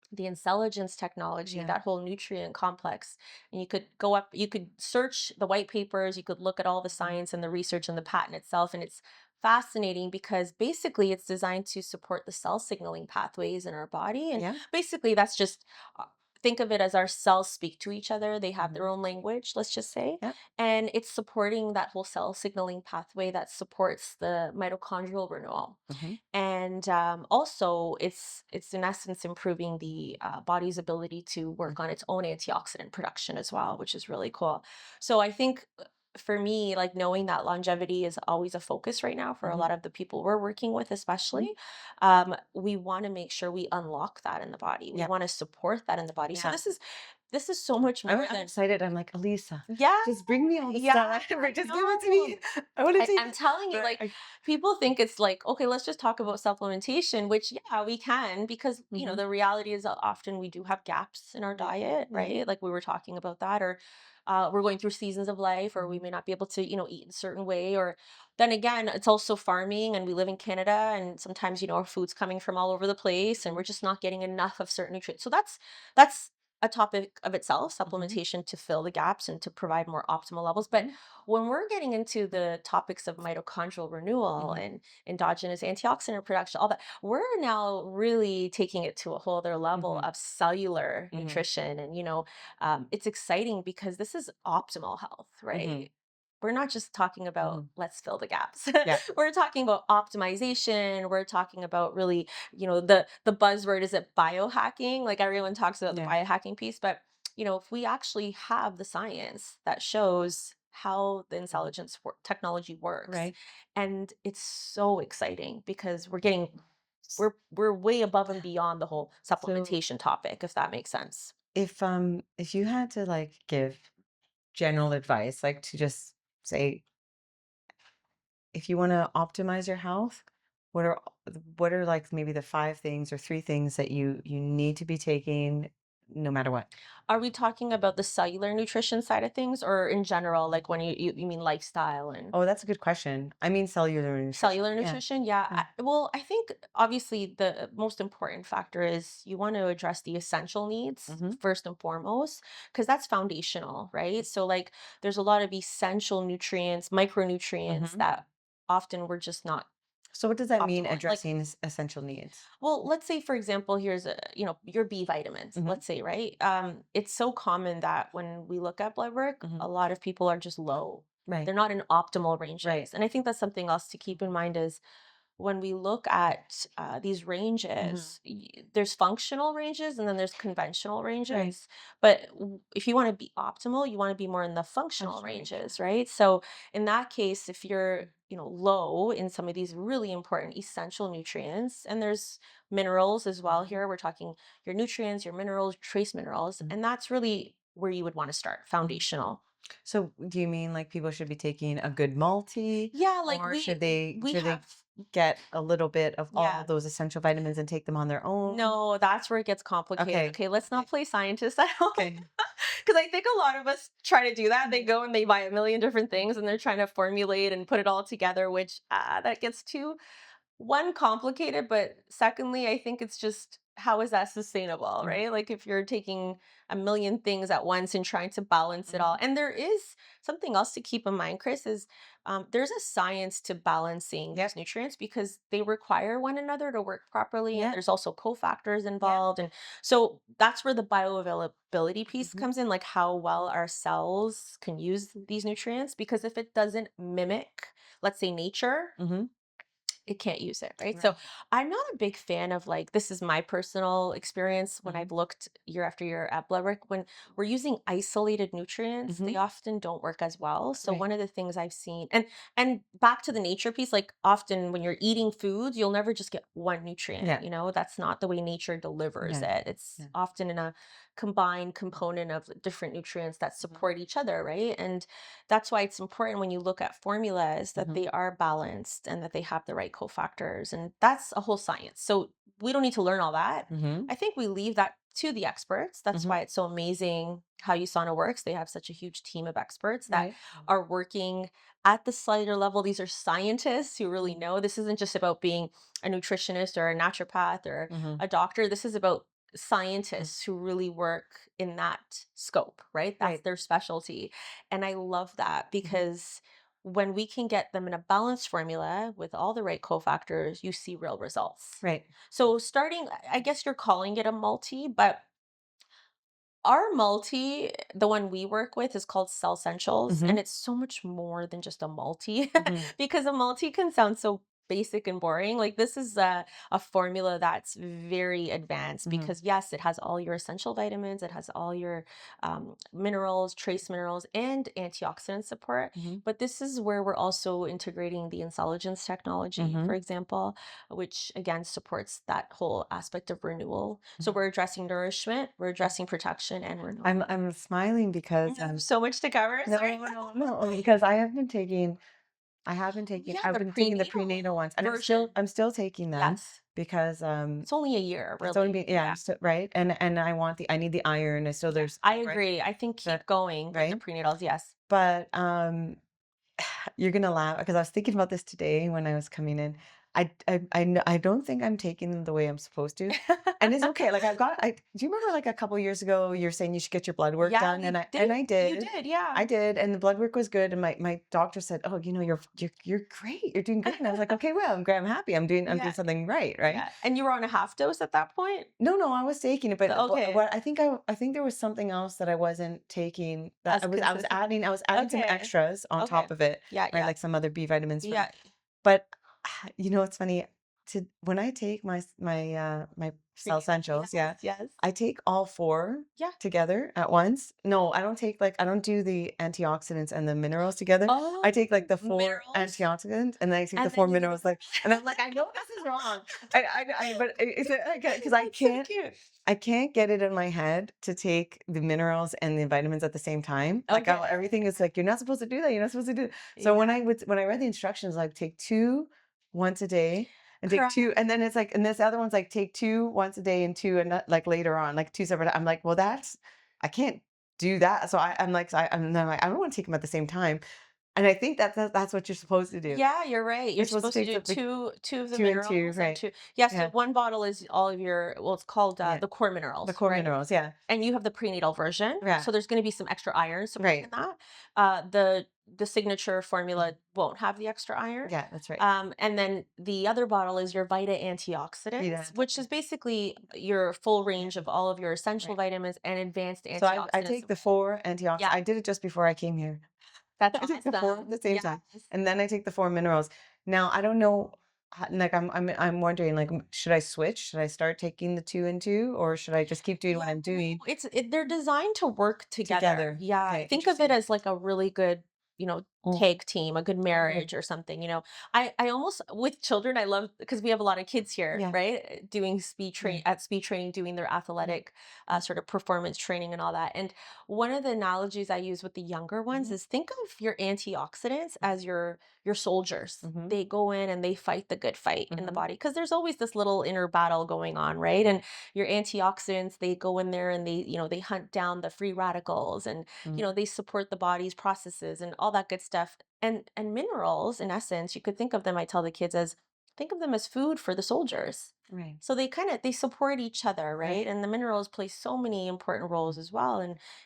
[SPEAKER 2] the intelligence technology,
[SPEAKER 1] Yeah.
[SPEAKER 2] that whole nutrient complex. And you could go up, you could search the white papers, you could look at all the
[SPEAKER 1] Mhm.
[SPEAKER 2] science and the research and the patent itself. And it's fascinating because basically it's designed to support the cell signaling pathways in our body. And
[SPEAKER 1] Yeah.
[SPEAKER 2] basically that's just uh, think of it as our cells speak to each other. They have
[SPEAKER 1] Mhm.
[SPEAKER 2] their own language, let's just say.
[SPEAKER 1] Yeah.
[SPEAKER 2] And it's supporting that whole cell signaling pathway that supports the mitochondrial renewal.
[SPEAKER 1] Mhm.
[SPEAKER 2] And also it's in essence improving the body's ability to work on
[SPEAKER 1] Mhm.
[SPEAKER 2] its own antioxidant production as well, which is really cool. So I think for me, like knowing that longevity is always a focus right now for a
[SPEAKER 1] Mhm.
[SPEAKER 2] lot of the people we're working with,
[SPEAKER 1] Mhm.
[SPEAKER 2] especially, we want to make sure we unlock that in the body. We
[SPEAKER 1] Yeah.
[SPEAKER 2] want to support that in the body. So
[SPEAKER 1] Yeah.
[SPEAKER 2] this is so much
[SPEAKER 1] I'm,
[SPEAKER 2] more
[SPEAKER 1] I'm
[SPEAKER 2] than
[SPEAKER 1] excited. I'm like, Elisa,
[SPEAKER 2] yeah,
[SPEAKER 1] just bring me all the
[SPEAKER 2] yeah,
[SPEAKER 1] stuff.
[SPEAKER 2] I
[SPEAKER 1] Just give it to
[SPEAKER 2] know.
[SPEAKER 1] me. I want to take
[SPEAKER 2] I'm
[SPEAKER 1] it.
[SPEAKER 2] telling you,
[SPEAKER 1] But
[SPEAKER 2] like, people think it's like, okay, let's just talk about supplementation, which, yeah, we can, because,
[SPEAKER 1] Mhm.
[SPEAKER 2] the reality is that often we do have gaps in our
[SPEAKER 1] Yeah.
[SPEAKER 2] diet,
[SPEAKER 1] Yeah.
[SPEAKER 2] right? Like we were talking about that, or we're going through seasons of life, or we
[SPEAKER 1] Mhm.
[SPEAKER 2] may not be able to, eat in a certain way. Or then again, it's also farming, and we live in Canada, and sometimes, our food's coming from all over the place, and we're
[SPEAKER 1] Mhm.
[SPEAKER 2] just not getting enough of certain nutrients. So that's a topic of itself,
[SPEAKER 1] Mhm.
[SPEAKER 2] supplementation to fill the gaps and to provide more optimal levels. But
[SPEAKER 1] Mhm.
[SPEAKER 2] when we're getting into the topics of mitochondrial renewal
[SPEAKER 1] Mhm.
[SPEAKER 2] and endogenous antioxidant production, all that, we're now really taking it to a whole other level
[SPEAKER 1] Mhm.
[SPEAKER 2] of cellular
[SPEAKER 1] Mhm.
[SPEAKER 2] nutrition. And, it's exciting because this is optimal health,
[SPEAKER 1] Mhm.
[SPEAKER 2] right? We're not just talking about
[SPEAKER 1] Mhm.
[SPEAKER 2] let's fill the gaps.
[SPEAKER 1] Yeah.
[SPEAKER 2] We're talking about optimization. We're talking about really, the buzzword is it biohacking. Like everyone talks about the
[SPEAKER 1] Yeah.
[SPEAKER 2] biohacking piece, but if we actually have the science that shows how the
[SPEAKER 1] Mhm.
[SPEAKER 2] technology works,
[SPEAKER 1] Right.
[SPEAKER 2] and it's so exciting because we're way above and beyond the whole
[SPEAKER 1] So
[SPEAKER 2] supplementation topic, if that makes sense.
[SPEAKER 1] if you had to like give general advice, like to just say, if you want to optimize your health, what are like maybe the five things or three things that you need to be taking no matter what.
[SPEAKER 2] Are we talking about the cellular nutrition side of things, or in general, like when you mean lifestyle and
[SPEAKER 1] Oh, that's a good question. I mean cellular nutrition.
[SPEAKER 2] cellular
[SPEAKER 1] Yeah.
[SPEAKER 2] nutrition? Yeah.
[SPEAKER 1] Yeah.
[SPEAKER 2] Well, I think obviously the most important factor is you want to address the essential needs
[SPEAKER 1] Mm-hmm.
[SPEAKER 2] first and foremost, because that's foundational, right? So, like, there's a lot of essential nutrients, micronutrients
[SPEAKER 1] Mm-hmm.
[SPEAKER 2] that often we're just not
[SPEAKER 1] So what does that mean,
[SPEAKER 2] optimal. Like,
[SPEAKER 1] addressing essential needs?
[SPEAKER 2] well, let's say for example, here's your B vitamins.
[SPEAKER 1] Mm-hmm.
[SPEAKER 2] Let's say, right? It's so common that when we look at blood work,
[SPEAKER 1] Mm-hmm.
[SPEAKER 2] a lot of people are just low.
[SPEAKER 1] Right.
[SPEAKER 2] They're not in optimal
[SPEAKER 1] Right.
[SPEAKER 2] ranges, and I think that's something else to keep in mind is when we look at these
[SPEAKER 1] Mm-hmm.
[SPEAKER 2] ranges, there's functional ranges and then there's conventional
[SPEAKER 1] Right.
[SPEAKER 2] ranges. But if you want to be optimal, you want to be more in the functional
[SPEAKER 1] Functional range.
[SPEAKER 2] ranges, right? So in that case, if you're low in some of these really important essential nutrients, and there's minerals as well
[SPEAKER 1] Mm-hmm.
[SPEAKER 2] here, we're talking your nutrients, your minerals, trace minerals, and that's really where you would want to start,
[SPEAKER 1] Mm-hmm.
[SPEAKER 2] foundational.
[SPEAKER 1] So do you mean like people should be taking a good multi,
[SPEAKER 2] Yeah, like
[SPEAKER 1] or
[SPEAKER 2] we we
[SPEAKER 1] should they
[SPEAKER 2] have.
[SPEAKER 1] get a little bit of all
[SPEAKER 2] Yeah.
[SPEAKER 1] those essential vitamins and take them on their own?
[SPEAKER 2] No, that's where it gets complicated.
[SPEAKER 1] Okay.
[SPEAKER 2] Okay, let's
[SPEAKER 1] Okay.
[SPEAKER 2] not play scientist at all.
[SPEAKER 1] Okay.
[SPEAKER 2] Because I think a lot of us try to do that. They
[SPEAKER 1] Mhm.
[SPEAKER 2] go and they buy a million different things and they're trying to formulate and put it all together, which that gets too one complicated, but secondly, I think it's just how is that sustainable,
[SPEAKER 1] Mhm.
[SPEAKER 2] right? Like if you're taking a million things at once and trying to balance it all.
[SPEAKER 1] Mhm.
[SPEAKER 2] And there is something else to keep in mind, Chris, is there's a science to balancing these
[SPEAKER 1] Yep.
[SPEAKER 2] nutrients because they require one another to work properly. And
[SPEAKER 1] Yeah.
[SPEAKER 2] there's also cofactors
[SPEAKER 1] Yeah.
[SPEAKER 2] involved. And so that's where the bioavailability piece
[SPEAKER 1] Mhm.
[SPEAKER 2] comes in, like how well our cells can use these nutrients. Because if it doesn't mimic, let's say, nature,
[SPEAKER 1] Mhm.
[SPEAKER 2] it can't use it, right? So
[SPEAKER 1] Right.
[SPEAKER 2] I'm not a big fan of like this is my personal experience when
[SPEAKER 1] Mhm.
[SPEAKER 2] I've looked year after year at blood work. When we're using isolated nutrients, they
[SPEAKER 1] Mhm.
[SPEAKER 2] often don't work as well. So
[SPEAKER 1] Right.
[SPEAKER 2] one of the things I've seen and back to the nature piece, like often when you're eating foods, you'll never just get one nutrient,
[SPEAKER 1] Yeah.
[SPEAKER 2] that's not the way nature delivers
[SPEAKER 1] Yeah.
[SPEAKER 2] it. It's
[SPEAKER 1] Yeah.
[SPEAKER 2] often in a combined component of different nutrients that
[SPEAKER 1] Mhm.
[SPEAKER 2] support each other, right? And that's why it's important when you look at formulas that
[SPEAKER 1] Mhm.
[SPEAKER 2] they are balanced and that they have the right cofactors. And that's a whole science. So we don't need to learn all that.
[SPEAKER 1] Mhm.
[SPEAKER 2] I think we leave that to the experts. That's
[SPEAKER 1] Mhm.
[SPEAKER 2] why it's so amazing how USANA works. They have such a huge team of experts that
[SPEAKER 1] Right.
[SPEAKER 2] are working at the cellular level. These are scientists who really
[SPEAKER 1] Mhm.
[SPEAKER 2] know. This isn't just about being a nutritionist or a naturopath or
[SPEAKER 1] Mhm.
[SPEAKER 2] a doctor. This is about
[SPEAKER 1] Mhm.
[SPEAKER 2] scientists who really work in that scope, right? That's
[SPEAKER 1] Right.
[SPEAKER 2] their specialty. And I love that
[SPEAKER 1] Mhm.
[SPEAKER 2] because when we can get them in a balanced formula with all the right cofactors, you see real results.
[SPEAKER 1] Right.
[SPEAKER 2] So starting, I guess you're calling it a multi, but our multi, the one we work with is called Cell Essentials,
[SPEAKER 1] Mhm.
[SPEAKER 2] and it's so much more than just a multi
[SPEAKER 1] Mhm.
[SPEAKER 2] because a multi can sound so basic and boring. Like this is a formula that's very advanced
[SPEAKER 1] Mhm.
[SPEAKER 2] because yes, it has all your essential vitamins, it has all your minerals, trace minerals, and antioxidant support.
[SPEAKER 1] Mhm.
[SPEAKER 2] But this is where we're also integrating the intelligence technology, for
[SPEAKER 1] Mhm.
[SPEAKER 2] example, which again supports that whole aspect of renewal. So
[SPEAKER 1] Mhm.
[SPEAKER 2] we're addressing nourishment, we're addressing protection and renewal.
[SPEAKER 1] I'm smiling because
[SPEAKER 2] So much to cover.
[SPEAKER 1] no,
[SPEAKER 2] Sorry.
[SPEAKER 1] no, because
[SPEAKER 2] Yeah,
[SPEAKER 1] I've
[SPEAKER 2] the
[SPEAKER 1] been taking the
[SPEAKER 2] prenatal
[SPEAKER 1] prenatal ones, and
[SPEAKER 2] version.
[SPEAKER 1] I'm still taking them
[SPEAKER 2] Yes.
[SPEAKER 1] because
[SPEAKER 2] It's only a year,
[SPEAKER 1] it's only
[SPEAKER 2] really.
[SPEAKER 1] been, yeah,
[SPEAKER 2] Yeah.
[SPEAKER 1] I'm still right, and I need the iron, and so
[SPEAKER 2] Yeah.
[SPEAKER 1] there's
[SPEAKER 2] I
[SPEAKER 1] right
[SPEAKER 2] agree. I think
[SPEAKER 1] that
[SPEAKER 2] keep going with the
[SPEAKER 1] right,
[SPEAKER 2] prenatals. Yes.
[SPEAKER 1] but you're gonna laugh because I was thinking about this today when I was coming in. I don't think I'm taking them the way I'm supposed to, and it's okay. Like do you remember like a couple years ago you're saying you should get your blood work
[SPEAKER 2] Yeah,
[SPEAKER 1] done,
[SPEAKER 2] we
[SPEAKER 1] and
[SPEAKER 2] did.
[SPEAKER 1] I
[SPEAKER 2] You
[SPEAKER 1] did.
[SPEAKER 2] did. Yeah.
[SPEAKER 1] I did, and the blood work was good, and my doctor said, "Oh, you're great. You're doing great." And I was like, "Okay, well, I'm great. I'm happy. I'm doing
[SPEAKER 2] Yeah.
[SPEAKER 1] something right, right?"
[SPEAKER 2] Yeah. And you were on a half dose at that point?
[SPEAKER 1] No, no, I was taking it, but
[SPEAKER 2] Okay.
[SPEAKER 1] what I think there was something else that I wasn't taking that
[SPEAKER 2] As consistent.
[SPEAKER 1] I was adding some
[SPEAKER 2] Okay.
[SPEAKER 1] extras on
[SPEAKER 2] Okay.
[SPEAKER 1] top of it,
[SPEAKER 2] Yeah.
[SPEAKER 1] right?
[SPEAKER 2] Yeah.
[SPEAKER 1] Like some other B vitamins from,
[SPEAKER 2] Yeah.
[SPEAKER 1] but it's funny when I take my cell
[SPEAKER 2] Prenatal.
[SPEAKER 1] essentials,
[SPEAKER 2] Yes.
[SPEAKER 1] yeah,
[SPEAKER 2] Yes.
[SPEAKER 1] I take all four
[SPEAKER 2] Yeah.
[SPEAKER 1] together at once. No, I don't do the antioxidants and the minerals together. I
[SPEAKER 2] Oh,
[SPEAKER 1] take like the four
[SPEAKER 2] minerals.
[SPEAKER 1] antioxidants and then I take the
[SPEAKER 2] And
[SPEAKER 1] four
[SPEAKER 2] then you do the
[SPEAKER 1] minerals, like, and I'm like, I know this is wrong. But it's because
[SPEAKER 2] That's so cute.
[SPEAKER 1] I can't get it in my head to take the minerals and the vitamins at the same time. Like
[SPEAKER 2] Okay.
[SPEAKER 1] everything is like, you're not supposed to do that. You're not supposed to do. So
[SPEAKER 2] Yeah.
[SPEAKER 1] when I read the instructions, like take two once a day, and take
[SPEAKER 2] Correct.
[SPEAKER 1] two, and then it's like, and this other one's like take two once a day and two, and like later on, like two separate. I'm like, well, that's I can't do that. So I'm like, I'm like, I don't want to take them at the same time. And I think that's what you're supposed to do.
[SPEAKER 2] Yeah, you're right.
[SPEAKER 1] You're
[SPEAKER 2] You're
[SPEAKER 1] supposed to
[SPEAKER 2] supposed to
[SPEAKER 1] take
[SPEAKER 2] do
[SPEAKER 1] the
[SPEAKER 2] two of the
[SPEAKER 1] two and two,
[SPEAKER 2] minerals and
[SPEAKER 1] right?
[SPEAKER 2] two. Yeah, so
[SPEAKER 1] Yeah,
[SPEAKER 2] one bottle is all of your, well, it's called
[SPEAKER 1] yeah.
[SPEAKER 2] the core
[SPEAKER 1] The
[SPEAKER 2] minerals,
[SPEAKER 1] core
[SPEAKER 2] right?
[SPEAKER 1] minerals, yeah,
[SPEAKER 2] And you have the prenatal version,
[SPEAKER 1] yeah,
[SPEAKER 2] so there's going to be some extra iron support in
[SPEAKER 1] right.
[SPEAKER 2] that. The signature formula
[SPEAKER 1] Mhm.
[SPEAKER 2] won't have the extra iron.
[SPEAKER 1] Yeah, that's right.
[SPEAKER 2] And then the other bottle is your Vita
[SPEAKER 1] Read
[SPEAKER 2] antioxidants,
[SPEAKER 1] that.
[SPEAKER 2] which is basically your full
[SPEAKER 1] Yeah,
[SPEAKER 2] range of all of your essential
[SPEAKER 1] right.
[SPEAKER 2] vitamins and advanced
[SPEAKER 1] So I
[SPEAKER 2] antioxidants.
[SPEAKER 1] take the 4 antioxidants.
[SPEAKER 2] Yeah,
[SPEAKER 1] I did it just before I came here.
[SPEAKER 2] that's
[SPEAKER 1] I take the 4 at
[SPEAKER 2] awesome.
[SPEAKER 1] the same
[SPEAKER 2] Yes.
[SPEAKER 1] time, and then I take the 4 minerals. Now, I don't know, like, I'm wondering, like, should I switch? Should I start taking the 2 and 2, or should I just keep doing what
[SPEAKER 2] Yeah,
[SPEAKER 1] I'm
[SPEAKER 2] no,
[SPEAKER 1] doing
[SPEAKER 2] they're designed to work together.
[SPEAKER 1] together?
[SPEAKER 2] Yeah,
[SPEAKER 1] Okay,
[SPEAKER 2] think of it
[SPEAKER 1] interesting.
[SPEAKER 2] as like a really good,
[SPEAKER 1] Mm,
[SPEAKER 2] tag team, a good
[SPEAKER 1] mhm,
[SPEAKER 2] marriage or something. I almost with children, I love because we have a lot of kids here,
[SPEAKER 1] yeah,
[SPEAKER 2] right? Doing
[SPEAKER 1] yeah,
[SPEAKER 2] speed training, doing their
[SPEAKER 1] mm,
[SPEAKER 2] athletic sort of performance training and all that. And one of the analogies I use with the younger ones
[SPEAKER 1] mhm,
[SPEAKER 2] is think of your antioxidants
[SPEAKER 1] mhm,
[SPEAKER 2] as your soldiers.
[SPEAKER 1] mhm,
[SPEAKER 2] They go in and they fight the good fight in the
[SPEAKER 1] mhm,
[SPEAKER 2] body because there's always this little inner battle going on, right? And your antioxidants, they go in there and they hunt down the free radicals, and
[SPEAKER 1] mhm,
[SPEAKER 2] they support the body's processes and all that good stuff. And minerals, in essence, you could think of them, I tell the kids, as think of them as food for the soldiers.
[SPEAKER 1] right,
[SPEAKER 2] So they support each other, right?
[SPEAKER 1] right,
[SPEAKER 2] And the minerals play so many important roles as well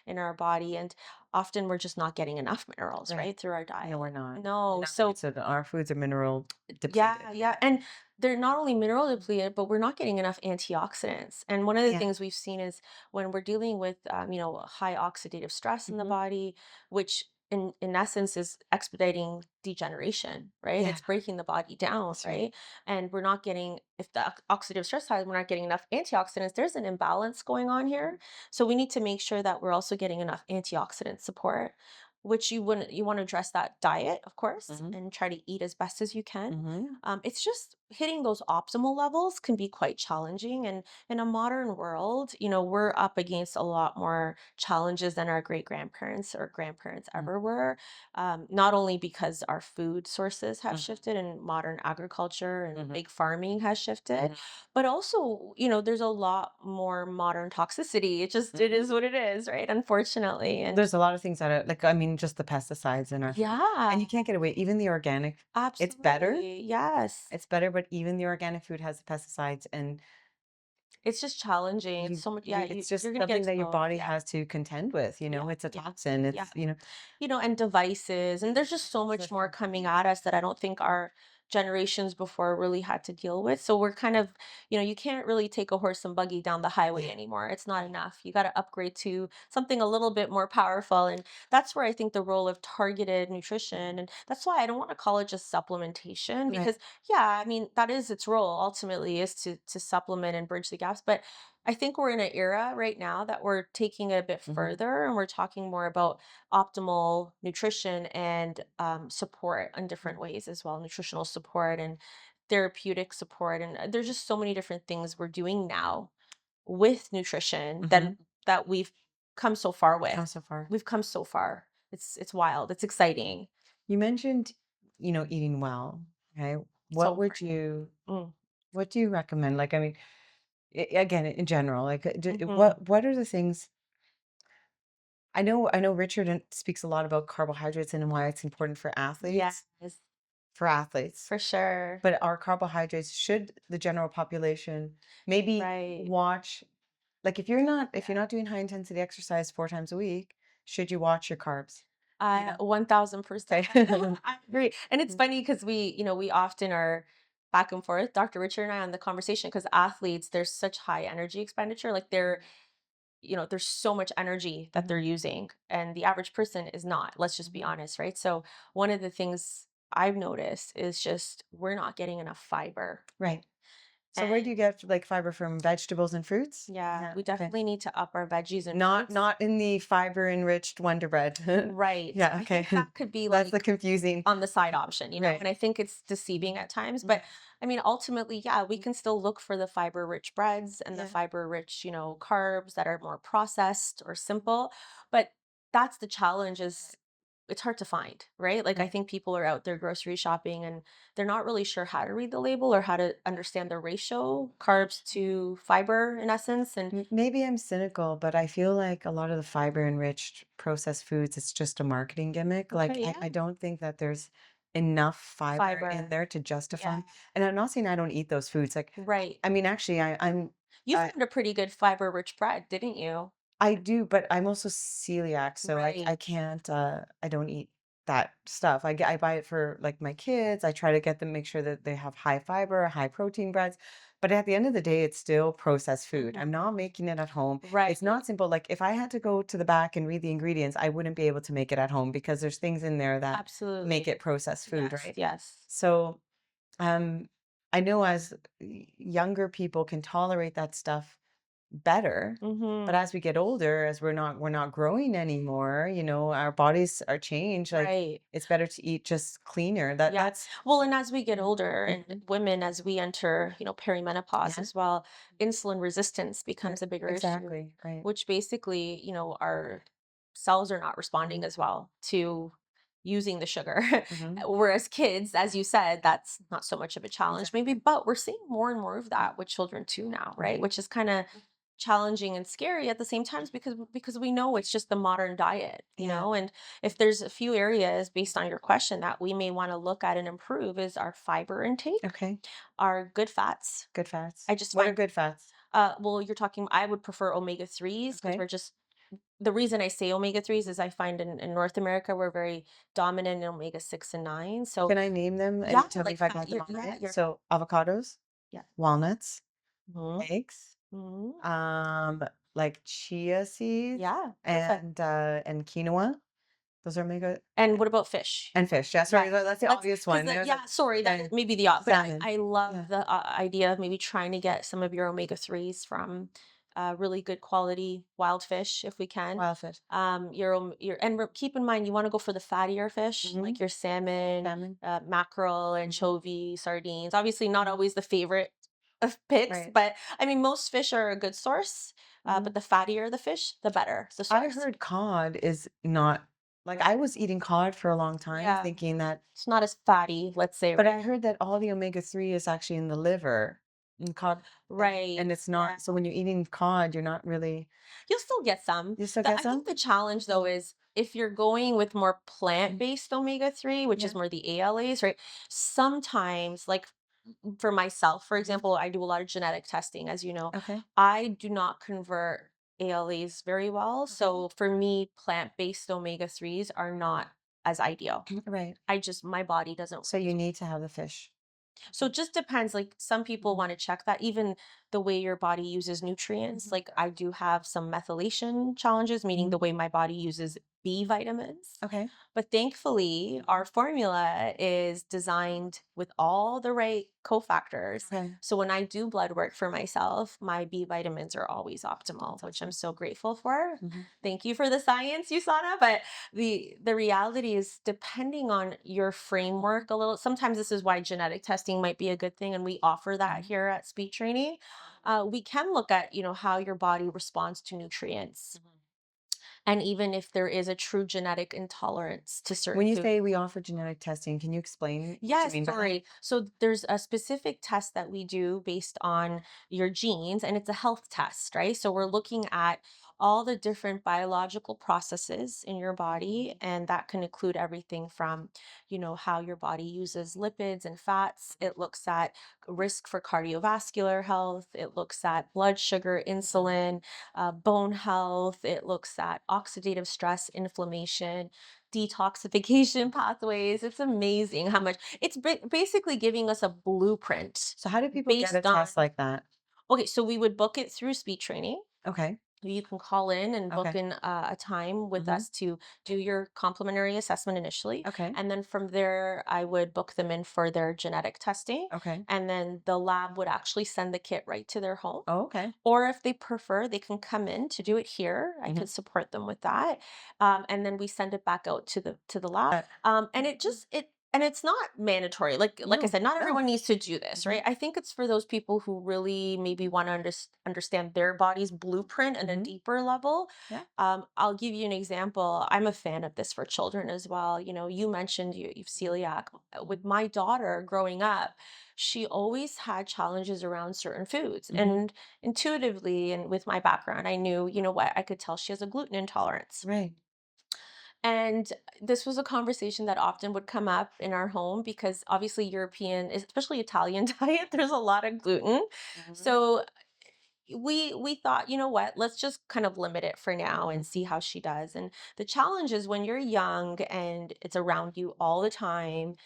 [SPEAKER 2] in our body. And often we're just not getting enough minerals,
[SPEAKER 1] right.
[SPEAKER 2] right, through our
[SPEAKER 1] No,
[SPEAKER 2] diet.
[SPEAKER 1] we're not.
[SPEAKER 2] No.
[SPEAKER 1] And our
[SPEAKER 2] So
[SPEAKER 1] foods our foods are mineral
[SPEAKER 2] yeah,
[SPEAKER 1] depleted.
[SPEAKER 2] yeah. And they're not only mineral depleted, but we're not getting enough antioxidants. And one of the
[SPEAKER 1] Yeah,
[SPEAKER 2] things we've seen is when we're dealing with, high oxidative stress in the
[SPEAKER 1] mhm,
[SPEAKER 2] body, which in essence is expediting degeneration, right?
[SPEAKER 1] yeah,
[SPEAKER 2] It's breaking the body down,
[SPEAKER 1] that's right.
[SPEAKER 2] right? And we're not getting, if the oxidative stress high, we're not getting enough antioxidants. There's an imbalance going on here. So we need to make sure that we're also getting enough antioxidant support, which you want to address that diet, of course,
[SPEAKER 1] Mhm,
[SPEAKER 2] and try to eat as best as you can.
[SPEAKER 1] mhm,
[SPEAKER 2] It's just hitting those optimal levels can be quite challenging. And in a modern world, we're up against a lot more challenges than our great grandparents or grandparents
[SPEAKER 1] mm,
[SPEAKER 2] ever were. Not only because our food sources have
[SPEAKER 1] mhm,
[SPEAKER 2] shifted and modern agriculture and
[SPEAKER 1] mhm,
[SPEAKER 2] big farming has shifted,
[SPEAKER 1] mhm,
[SPEAKER 2] but also, there's a lot more modern toxicity. It
[SPEAKER 1] mhm.
[SPEAKER 2] is what it is, right? Unfortunately. And
[SPEAKER 1] There's a lot of things that are like, I mean, just the pesticides in our food, and
[SPEAKER 2] yeah,
[SPEAKER 1] you can't get away. Even the organic, it's better.
[SPEAKER 2] absolutely. Yes.
[SPEAKER 1] It's better, but even the organic food has the pesticides, and
[SPEAKER 2] It's just challenging. It's so much. Yeah,
[SPEAKER 1] it's
[SPEAKER 2] you're
[SPEAKER 1] just
[SPEAKER 2] gonna get
[SPEAKER 1] something that your
[SPEAKER 2] exposed.
[SPEAKER 1] body
[SPEAKER 2] Yeah,
[SPEAKER 1] has to contend with.
[SPEAKER 2] yeah,
[SPEAKER 1] It's a
[SPEAKER 2] yeah,
[SPEAKER 1] toxin.
[SPEAKER 2] yeah.
[SPEAKER 1] It's.
[SPEAKER 2] And devices, and there's just so much more coming at us that I don't think our generations before really had to deal with. So we're kind of, you can't really take a horse and buggy down the highway
[SPEAKER 1] Yeah.
[SPEAKER 2] anymore. It's not enough. You got to upgrade to something a little bit more powerful. And that's where I think the role of targeted nutrition, and that's why I don't want to call it just supplementation,
[SPEAKER 1] Right.
[SPEAKER 2] because yeah, I mean, that is its role ultimately, is to supplement and bridge the gaps. But I think we're in an era right now that we're taking it a bit
[SPEAKER 1] Hmm.
[SPEAKER 2] further, and we're talking more about optimal nutrition and support in different ways as well, nutritional support and therapeutic support. And there's just so many different things we're doing now with nutrition that
[SPEAKER 1] Hmm.
[SPEAKER 2] we've come so far
[SPEAKER 1] Come
[SPEAKER 2] with.
[SPEAKER 1] so far.
[SPEAKER 2] We've come so far. It's wild. It's exciting.
[SPEAKER 1] You mentioned, eating well. Okay.
[SPEAKER 2] So
[SPEAKER 1] What would
[SPEAKER 2] important.
[SPEAKER 1] you
[SPEAKER 2] Mm.
[SPEAKER 1] What do you recommend? Like, I mean, again, in general, like,
[SPEAKER 2] Mhm.
[SPEAKER 1] what are the things? I know Richard speaks a lot about carbohydrates and why it's important for
[SPEAKER 2] Yes,
[SPEAKER 1] athletes, for athletes.
[SPEAKER 2] for sure.
[SPEAKER 1] But our carbohydrates, should the general population maybe
[SPEAKER 2] Right.
[SPEAKER 1] watch, like, if you're
[SPEAKER 2] Yeah.
[SPEAKER 1] not doing high intensity exercise 4 times a week, should you watch your carbs? You
[SPEAKER 2] I
[SPEAKER 1] know?
[SPEAKER 2] 1000%.
[SPEAKER 1] Okay.
[SPEAKER 2] I agree. And it's
[SPEAKER 1] Mm,
[SPEAKER 2] funny because we often are back and forth, Dr. Richard and I, on the conversation, because athletes, there's such high energy expenditure. Like there's so much energy that they're
[SPEAKER 1] mhm,
[SPEAKER 2] using, and the average person is not. Let's just be
[SPEAKER 1] mhm.
[SPEAKER 2] honest, right? So one of the things I've noticed is just we're not getting enough fiber.
[SPEAKER 1] Right. So where do you
[SPEAKER 2] And
[SPEAKER 1] get, like, fiber from? Vegetables and fruits?
[SPEAKER 2] yeah,
[SPEAKER 1] Yeah.
[SPEAKER 2] we
[SPEAKER 1] Okay.
[SPEAKER 2] definitely need to up our veggies and
[SPEAKER 1] Not
[SPEAKER 2] fruits.
[SPEAKER 1] not in the fiber enriched Wonder Bread.
[SPEAKER 2] Right.
[SPEAKER 1] Yeah.
[SPEAKER 2] I
[SPEAKER 1] Okay.
[SPEAKER 2] think that could be
[SPEAKER 1] That's the
[SPEAKER 2] like
[SPEAKER 1] confusing.
[SPEAKER 2] on the side option,
[SPEAKER 1] Right.
[SPEAKER 2] and I think it's deceiving at times.
[SPEAKER 1] Mhm.
[SPEAKER 2] But I mean, ultimately, yeah, we can still look for the fiber rich breads and the
[SPEAKER 1] Yeah.
[SPEAKER 2] fiber rich, carbs that are more processed or simple. But that's the challenge, is it's hard to find, right? Like I
[SPEAKER 1] Right.
[SPEAKER 2] think people are out there grocery shopping and they're not really sure how to read the label or how to understand the ratio, carbs to fiber in essence. And
[SPEAKER 1] Maybe I'm cynical, but I feel like a lot of the fiber enriched processed foods, it's just a marketing gimmick. Like,
[SPEAKER 2] okay, yeah,
[SPEAKER 1] I don't think that there's enough fiber in
[SPEAKER 2] fiber.
[SPEAKER 1] there to justify.
[SPEAKER 2] Yeah,
[SPEAKER 1] And I'm not saying I don't eat those foods. Like,
[SPEAKER 2] right.
[SPEAKER 1] I mean, actually,
[SPEAKER 2] You
[SPEAKER 1] I,
[SPEAKER 2] found a pretty good fiber rich bread, didn't you?
[SPEAKER 1] I do, but I'm also celiac, so I
[SPEAKER 2] Right.
[SPEAKER 1] can't I don't eat that stuff. I buy it for like my kids. I try to get them make sure that they have high fiber, high protein breads. But at the end of the day, it's still processed food. I'm
[SPEAKER 2] Mhm.
[SPEAKER 1] not making it at home. It's
[SPEAKER 2] Right.
[SPEAKER 1] not simple. Like if I had to go to the back and read the ingredients, I wouldn't be able to make it at home because there's things in there that make
[SPEAKER 2] Absolutely.
[SPEAKER 1] it processed food,
[SPEAKER 2] Yes.
[SPEAKER 1] right?
[SPEAKER 2] Yes.
[SPEAKER 1] So um I know as younger people can tolerate that stuff better. But
[SPEAKER 2] Mm-hmm.
[SPEAKER 1] as we get older, as we're not growing anymore, our bodies are changed. Like
[SPEAKER 2] Right.
[SPEAKER 1] it's better to eat just cleaner. That
[SPEAKER 2] Yeah.
[SPEAKER 1] that's
[SPEAKER 2] Well, and as we get older and
[SPEAKER 1] Mhm.
[SPEAKER 2] women, as we enter, perimenopause
[SPEAKER 1] Yeah,
[SPEAKER 2] as well, insulin resistance becomes a bigger issue,
[SPEAKER 1] exactly. Right.
[SPEAKER 2] which basically, our cells are not responding as well to using the sugar.
[SPEAKER 1] Hmm.
[SPEAKER 2] Whereas kids, as you said, that's not so much of a challenge, maybe,
[SPEAKER 1] Exactly.
[SPEAKER 2] but we're seeing more and more of that with children too now, right?
[SPEAKER 1] Right.
[SPEAKER 2] Which is kind of challenging and scary at the same time because we know it's just the modern diet,
[SPEAKER 1] Yeah.
[SPEAKER 2] and if there's a few areas based on your question that we may want to look at and improve is our fiber intake,
[SPEAKER 1] Okay.
[SPEAKER 2] our good fats.
[SPEAKER 1] Good fats.
[SPEAKER 2] I just
[SPEAKER 1] What are
[SPEAKER 2] find
[SPEAKER 1] good fats?
[SPEAKER 2] well, you're talking, I would prefer omega 3s because
[SPEAKER 1] Okay.
[SPEAKER 2] we're just, the reason I say omega 3s is I find in North America we're very dominant in omega 6 and 9. So
[SPEAKER 1] Can I name them and
[SPEAKER 2] yeah,
[SPEAKER 1] you tell me
[SPEAKER 2] like
[SPEAKER 1] if I got them
[SPEAKER 2] you're,
[SPEAKER 1] all
[SPEAKER 2] yeah,
[SPEAKER 1] right?
[SPEAKER 2] you're,
[SPEAKER 1] So avocados,
[SPEAKER 2] yeah.
[SPEAKER 1] walnuts,
[SPEAKER 2] Hmm.
[SPEAKER 1] eggs,
[SPEAKER 2] Hmm.
[SPEAKER 1] um, like chia seeds
[SPEAKER 2] Yeah, perfect.
[SPEAKER 1] and quinoa. Those are omega.
[SPEAKER 2] And what about fish?
[SPEAKER 1] And fish, yeah,
[SPEAKER 2] Yeah.
[SPEAKER 1] sorry, that's the
[SPEAKER 2] Let's,
[SPEAKER 1] obvious
[SPEAKER 2] because
[SPEAKER 1] one. There's a
[SPEAKER 2] yeah, sorry,
[SPEAKER 1] yeah,
[SPEAKER 2] that
[SPEAKER 1] yeah.
[SPEAKER 2] may be the but
[SPEAKER 1] Salmon.
[SPEAKER 2] I love
[SPEAKER 1] Yeah,
[SPEAKER 2] the idea of maybe trying to get some of your omega 3s from really good quality wild fish if we can.
[SPEAKER 1] wild fish.
[SPEAKER 2] Your and keep in mind you want to go for the fattier fish
[SPEAKER 1] Mhm,
[SPEAKER 2] like your salmon,
[SPEAKER 1] salmon.
[SPEAKER 2] mackerel,
[SPEAKER 1] Mhm,
[SPEAKER 2] anchovy, sardines. Obviously, not
[SPEAKER 1] mhm,
[SPEAKER 2] always the favorite of picks,
[SPEAKER 1] right.
[SPEAKER 2] but I mean most fish are a good source. But
[SPEAKER 1] Mhm.
[SPEAKER 2] the fattier the fish, the better the
[SPEAKER 1] I
[SPEAKER 2] source.
[SPEAKER 1] heard cod is not like, I was eating cod for a long time
[SPEAKER 2] Yeah,
[SPEAKER 1] thinking that
[SPEAKER 2] it's not as fatty, let's say,
[SPEAKER 1] but
[SPEAKER 2] right?
[SPEAKER 1] I heard that all the omega-3 is actually in the liver, in cod,
[SPEAKER 2] Right.
[SPEAKER 1] and it's
[SPEAKER 2] Yeah.
[SPEAKER 1] not so when you're eating cod, you're not really
[SPEAKER 2] You'll still get some.
[SPEAKER 1] you still get
[SPEAKER 2] I think
[SPEAKER 1] some?
[SPEAKER 2] the challenge though is if you're going with more plant-based omega 3, which is
[SPEAKER 1] Yeah.
[SPEAKER 2] more the ALAs, right? Sometimes, like for myself, for
[SPEAKER 1] Mhm.
[SPEAKER 2] example, I do a lot of genetic testing, as you know.
[SPEAKER 1] Okay.
[SPEAKER 2] I do not convert ALAs very well.
[SPEAKER 1] Okay.
[SPEAKER 2] So for me, plant-based omega 3s are not as ideal.
[SPEAKER 1] Right.
[SPEAKER 2] My body doesn't.
[SPEAKER 1] So you need to have the fish.
[SPEAKER 2] So it just depends. Like some people
[SPEAKER 1] Mhm,
[SPEAKER 2] want to check that, even the way your body uses nutrients.
[SPEAKER 1] mhm,
[SPEAKER 2] Like I do have some methylation challenges, meaning the
[SPEAKER 1] mhm.
[SPEAKER 2] way my body uses B vitamins.
[SPEAKER 1] Okay.
[SPEAKER 2] But thankfully, our formula is designed with all the right cofactors.
[SPEAKER 1] Okay.
[SPEAKER 2] So when I do blood work for myself, my B vitamins are always optimal,
[SPEAKER 1] That's
[SPEAKER 2] which I'm
[SPEAKER 1] awesome.
[SPEAKER 2] so grateful for.
[SPEAKER 1] Mhm.
[SPEAKER 2] Thank you for the science, Usana. But the reality is depending on your framework a little, sometimes this is why genetic testing might be a good thing, and we offer that
[SPEAKER 1] Mhm.
[SPEAKER 2] here at Speed Training. We can look at how your body responds to nutrients,
[SPEAKER 1] Mhm.
[SPEAKER 2] and even if there is a true genetic intolerance to
[SPEAKER 1] When
[SPEAKER 2] certain
[SPEAKER 1] you
[SPEAKER 2] foods.
[SPEAKER 1] say we offer genetic testing, can you explain what you
[SPEAKER 2] Yes,
[SPEAKER 1] mean by that?
[SPEAKER 2] sorry. So there's a specific test that we do based on your genes, and it's a health test, right? So we're looking at all the different biological processes in your body, and that can include everything from, how your body uses lipids and fats. It looks at risk for cardiovascular health. It looks at blood sugar, insulin, bone health. It looks at oxidative stress, inflammation, detoxification pathways. It's amazing how much it's basically giving us a blueprint
[SPEAKER 1] So how do people get a
[SPEAKER 2] based on.
[SPEAKER 1] test like that?
[SPEAKER 2] Okay, so we would book it through speed training.
[SPEAKER 1] Okay.
[SPEAKER 2] You can call in and book
[SPEAKER 1] Okay.
[SPEAKER 2] in a time with
[SPEAKER 1] Mhm.
[SPEAKER 2] us to do your complimentary assessment initially.
[SPEAKER 1] Okay.
[SPEAKER 2] And then from there, I would book them in for their genetic testing.
[SPEAKER 1] Okay.
[SPEAKER 2] And then the lab would actually send the kit right to their home.
[SPEAKER 1] Oh, okay.
[SPEAKER 2] Or if they prefer, they can come in to do it here. I
[SPEAKER 1] Mhm.
[SPEAKER 2] could support them with that. And then we send it back out to the lab.
[SPEAKER 1] Uh,
[SPEAKER 2] And it And it's not mandatory. Like I
[SPEAKER 1] No,
[SPEAKER 2] said, not
[SPEAKER 1] no.
[SPEAKER 2] everyone needs to do this,
[SPEAKER 1] Mm-hmm.
[SPEAKER 2] right? I think it's for those people who really maybe want to understand their body's blueprint at a
[SPEAKER 1] Mm-hmm.
[SPEAKER 2] deeper level.
[SPEAKER 1] Yeah.
[SPEAKER 2] I'll give you an example. I'm a fan of this for children as well. You mentioned you've celiac. With my daughter growing up, she always had challenges around certain foods,
[SPEAKER 1] Mm-hmm.
[SPEAKER 2] and intuitively, and with my background, I knew, what, I could tell she has a gluten intolerance.
[SPEAKER 1] Right.
[SPEAKER 2] And this was a conversation that often would come up in our home because obviously European, especially Italian diet, there's a lot of gluten.
[SPEAKER 1] Mm-hmm.
[SPEAKER 2] So we thought, you know what, let's just kind of limit it for now and see
[SPEAKER 1] Mm-hmm.
[SPEAKER 2] how she does. And the challenge is when you're young and it's around you all the time,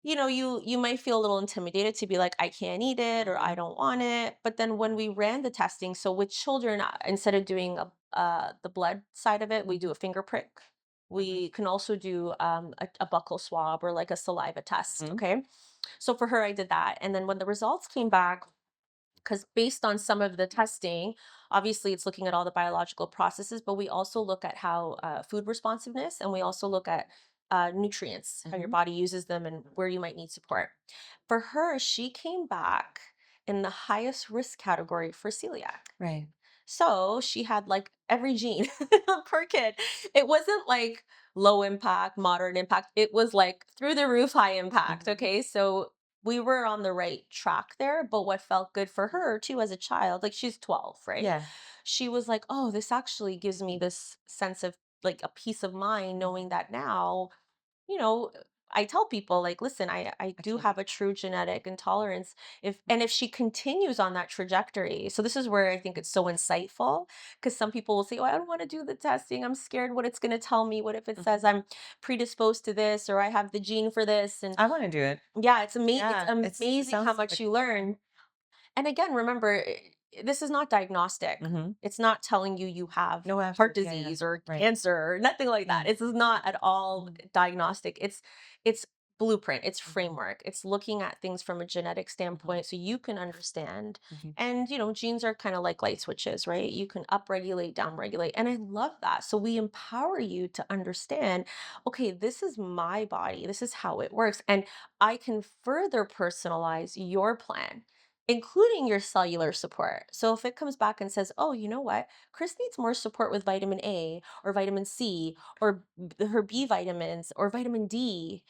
[SPEAKER 2] you might feel a little intimidated to be like, I can't eat it or I
[SPEAKER 1] Mm-hmm.
[SPEAKER 2] don't want it. But then when we ran the testing, so with children, instead of doing the blood side of it, we do a finger prick.
[SPEAKER 1] Mm-hmm.
[SPEAKER 2] We can also do a buccal swab or like a saliva test.
[SPEAKER 1] Mm-hmm.
[SPEAKER 2] Okay. So for her, I did that. And then when the results came back, because based on some of the testing, obviously it's looking at all the biological processes, but we also look at how food responsiveness, and we also look at nutrients, how your
[SPEAKER 1] Mm-hmm.
[SPEAKER 2] body uses them and where you might need support. For her, she came back in the highest risk category for celiac.
[SPEAKER 1] Right.
[SPEAKER 2] So she had like every gene per kid. It wasn't like low impact, moderate impact. It was like through the roof high impact.
[SPEAKER 1] Mm-hmm.
[SPEAKER 2] Okay. So we were on the right track there. But what felt good for her too as a child, like she's 12, right?
[SPEAKER 1] Yeah.
[SPEAKER 2] She was like, oh, this actually gives me this sense of like a peace of mind knowing that now, you know I tell people like, listen, I
[SPEAKER 1] I
[SPEAKER 2] do
[SPEAKER 1] can eat
[SPEAKER 2] have a true genetic intolerance. If
[SPEAKER 1] that.
[SPEAKER 2] and if she continues on that trajectory, so this is where I think it's so insightful, because some people will say, oh, I don't want to do the testing, I'm scared what it's going to tell me, what if it says
[SPEAKER 1] Mhm.
[SPEAKER 2] I'm predisposed to this or I have the gene for this. And
[SPEAKER 1] I want to do it.
[SPEAKER 2] yeah, it's
[SPEAKER 1] Yeah. It
[SPEAKER 2] amazing how
[SPEAKER 1] sounds
[SPEAKER 2] much
[SPEAKER 1] like.
[SPEAKER 2] you learn. And again, remember, this is not diagnostic.
[SPEAKER 1] Mm-hmm.
[SPEAKER 2] It's not telling you you have
[SPEAKER 1] No,
[SPEAKER 2] heart
[SPEAKER 1] absolutely. Yeah. Yeah.
[SPEAKER 2] disease or
[SPEAKER 1] Right.
[SPEAKER 2] cancer or nothing like
[SPEAKER 1] Yeah.
[SPEAKER 2] that. This is not at all
[SPEAKER 1] Mm-hmm.
[SPEAKER 2] diagnostic. It's blueprint, it's
[SPEAKER 1] Mm-hmm.
[SPEAKER 2] framework. It's looking at things from a genetic
[SPEAKER 1] Mm-hmm.
[SPEAKER 2] standpoint so you can understand.
[SPEAKER 1] Mm-hmm.
[SPEAKER 2] And genes are kind of like light switches, right? You can upregulate, downregulate. And I love that. So we empower you to understand, okay, this is my body. This is how it works. And I can further personalize your plan, including your cellular support. So if it comes back and says, oh, you know what? Chris needs more support with vitamin A or vitamin C or her B vitamins or vitamin D.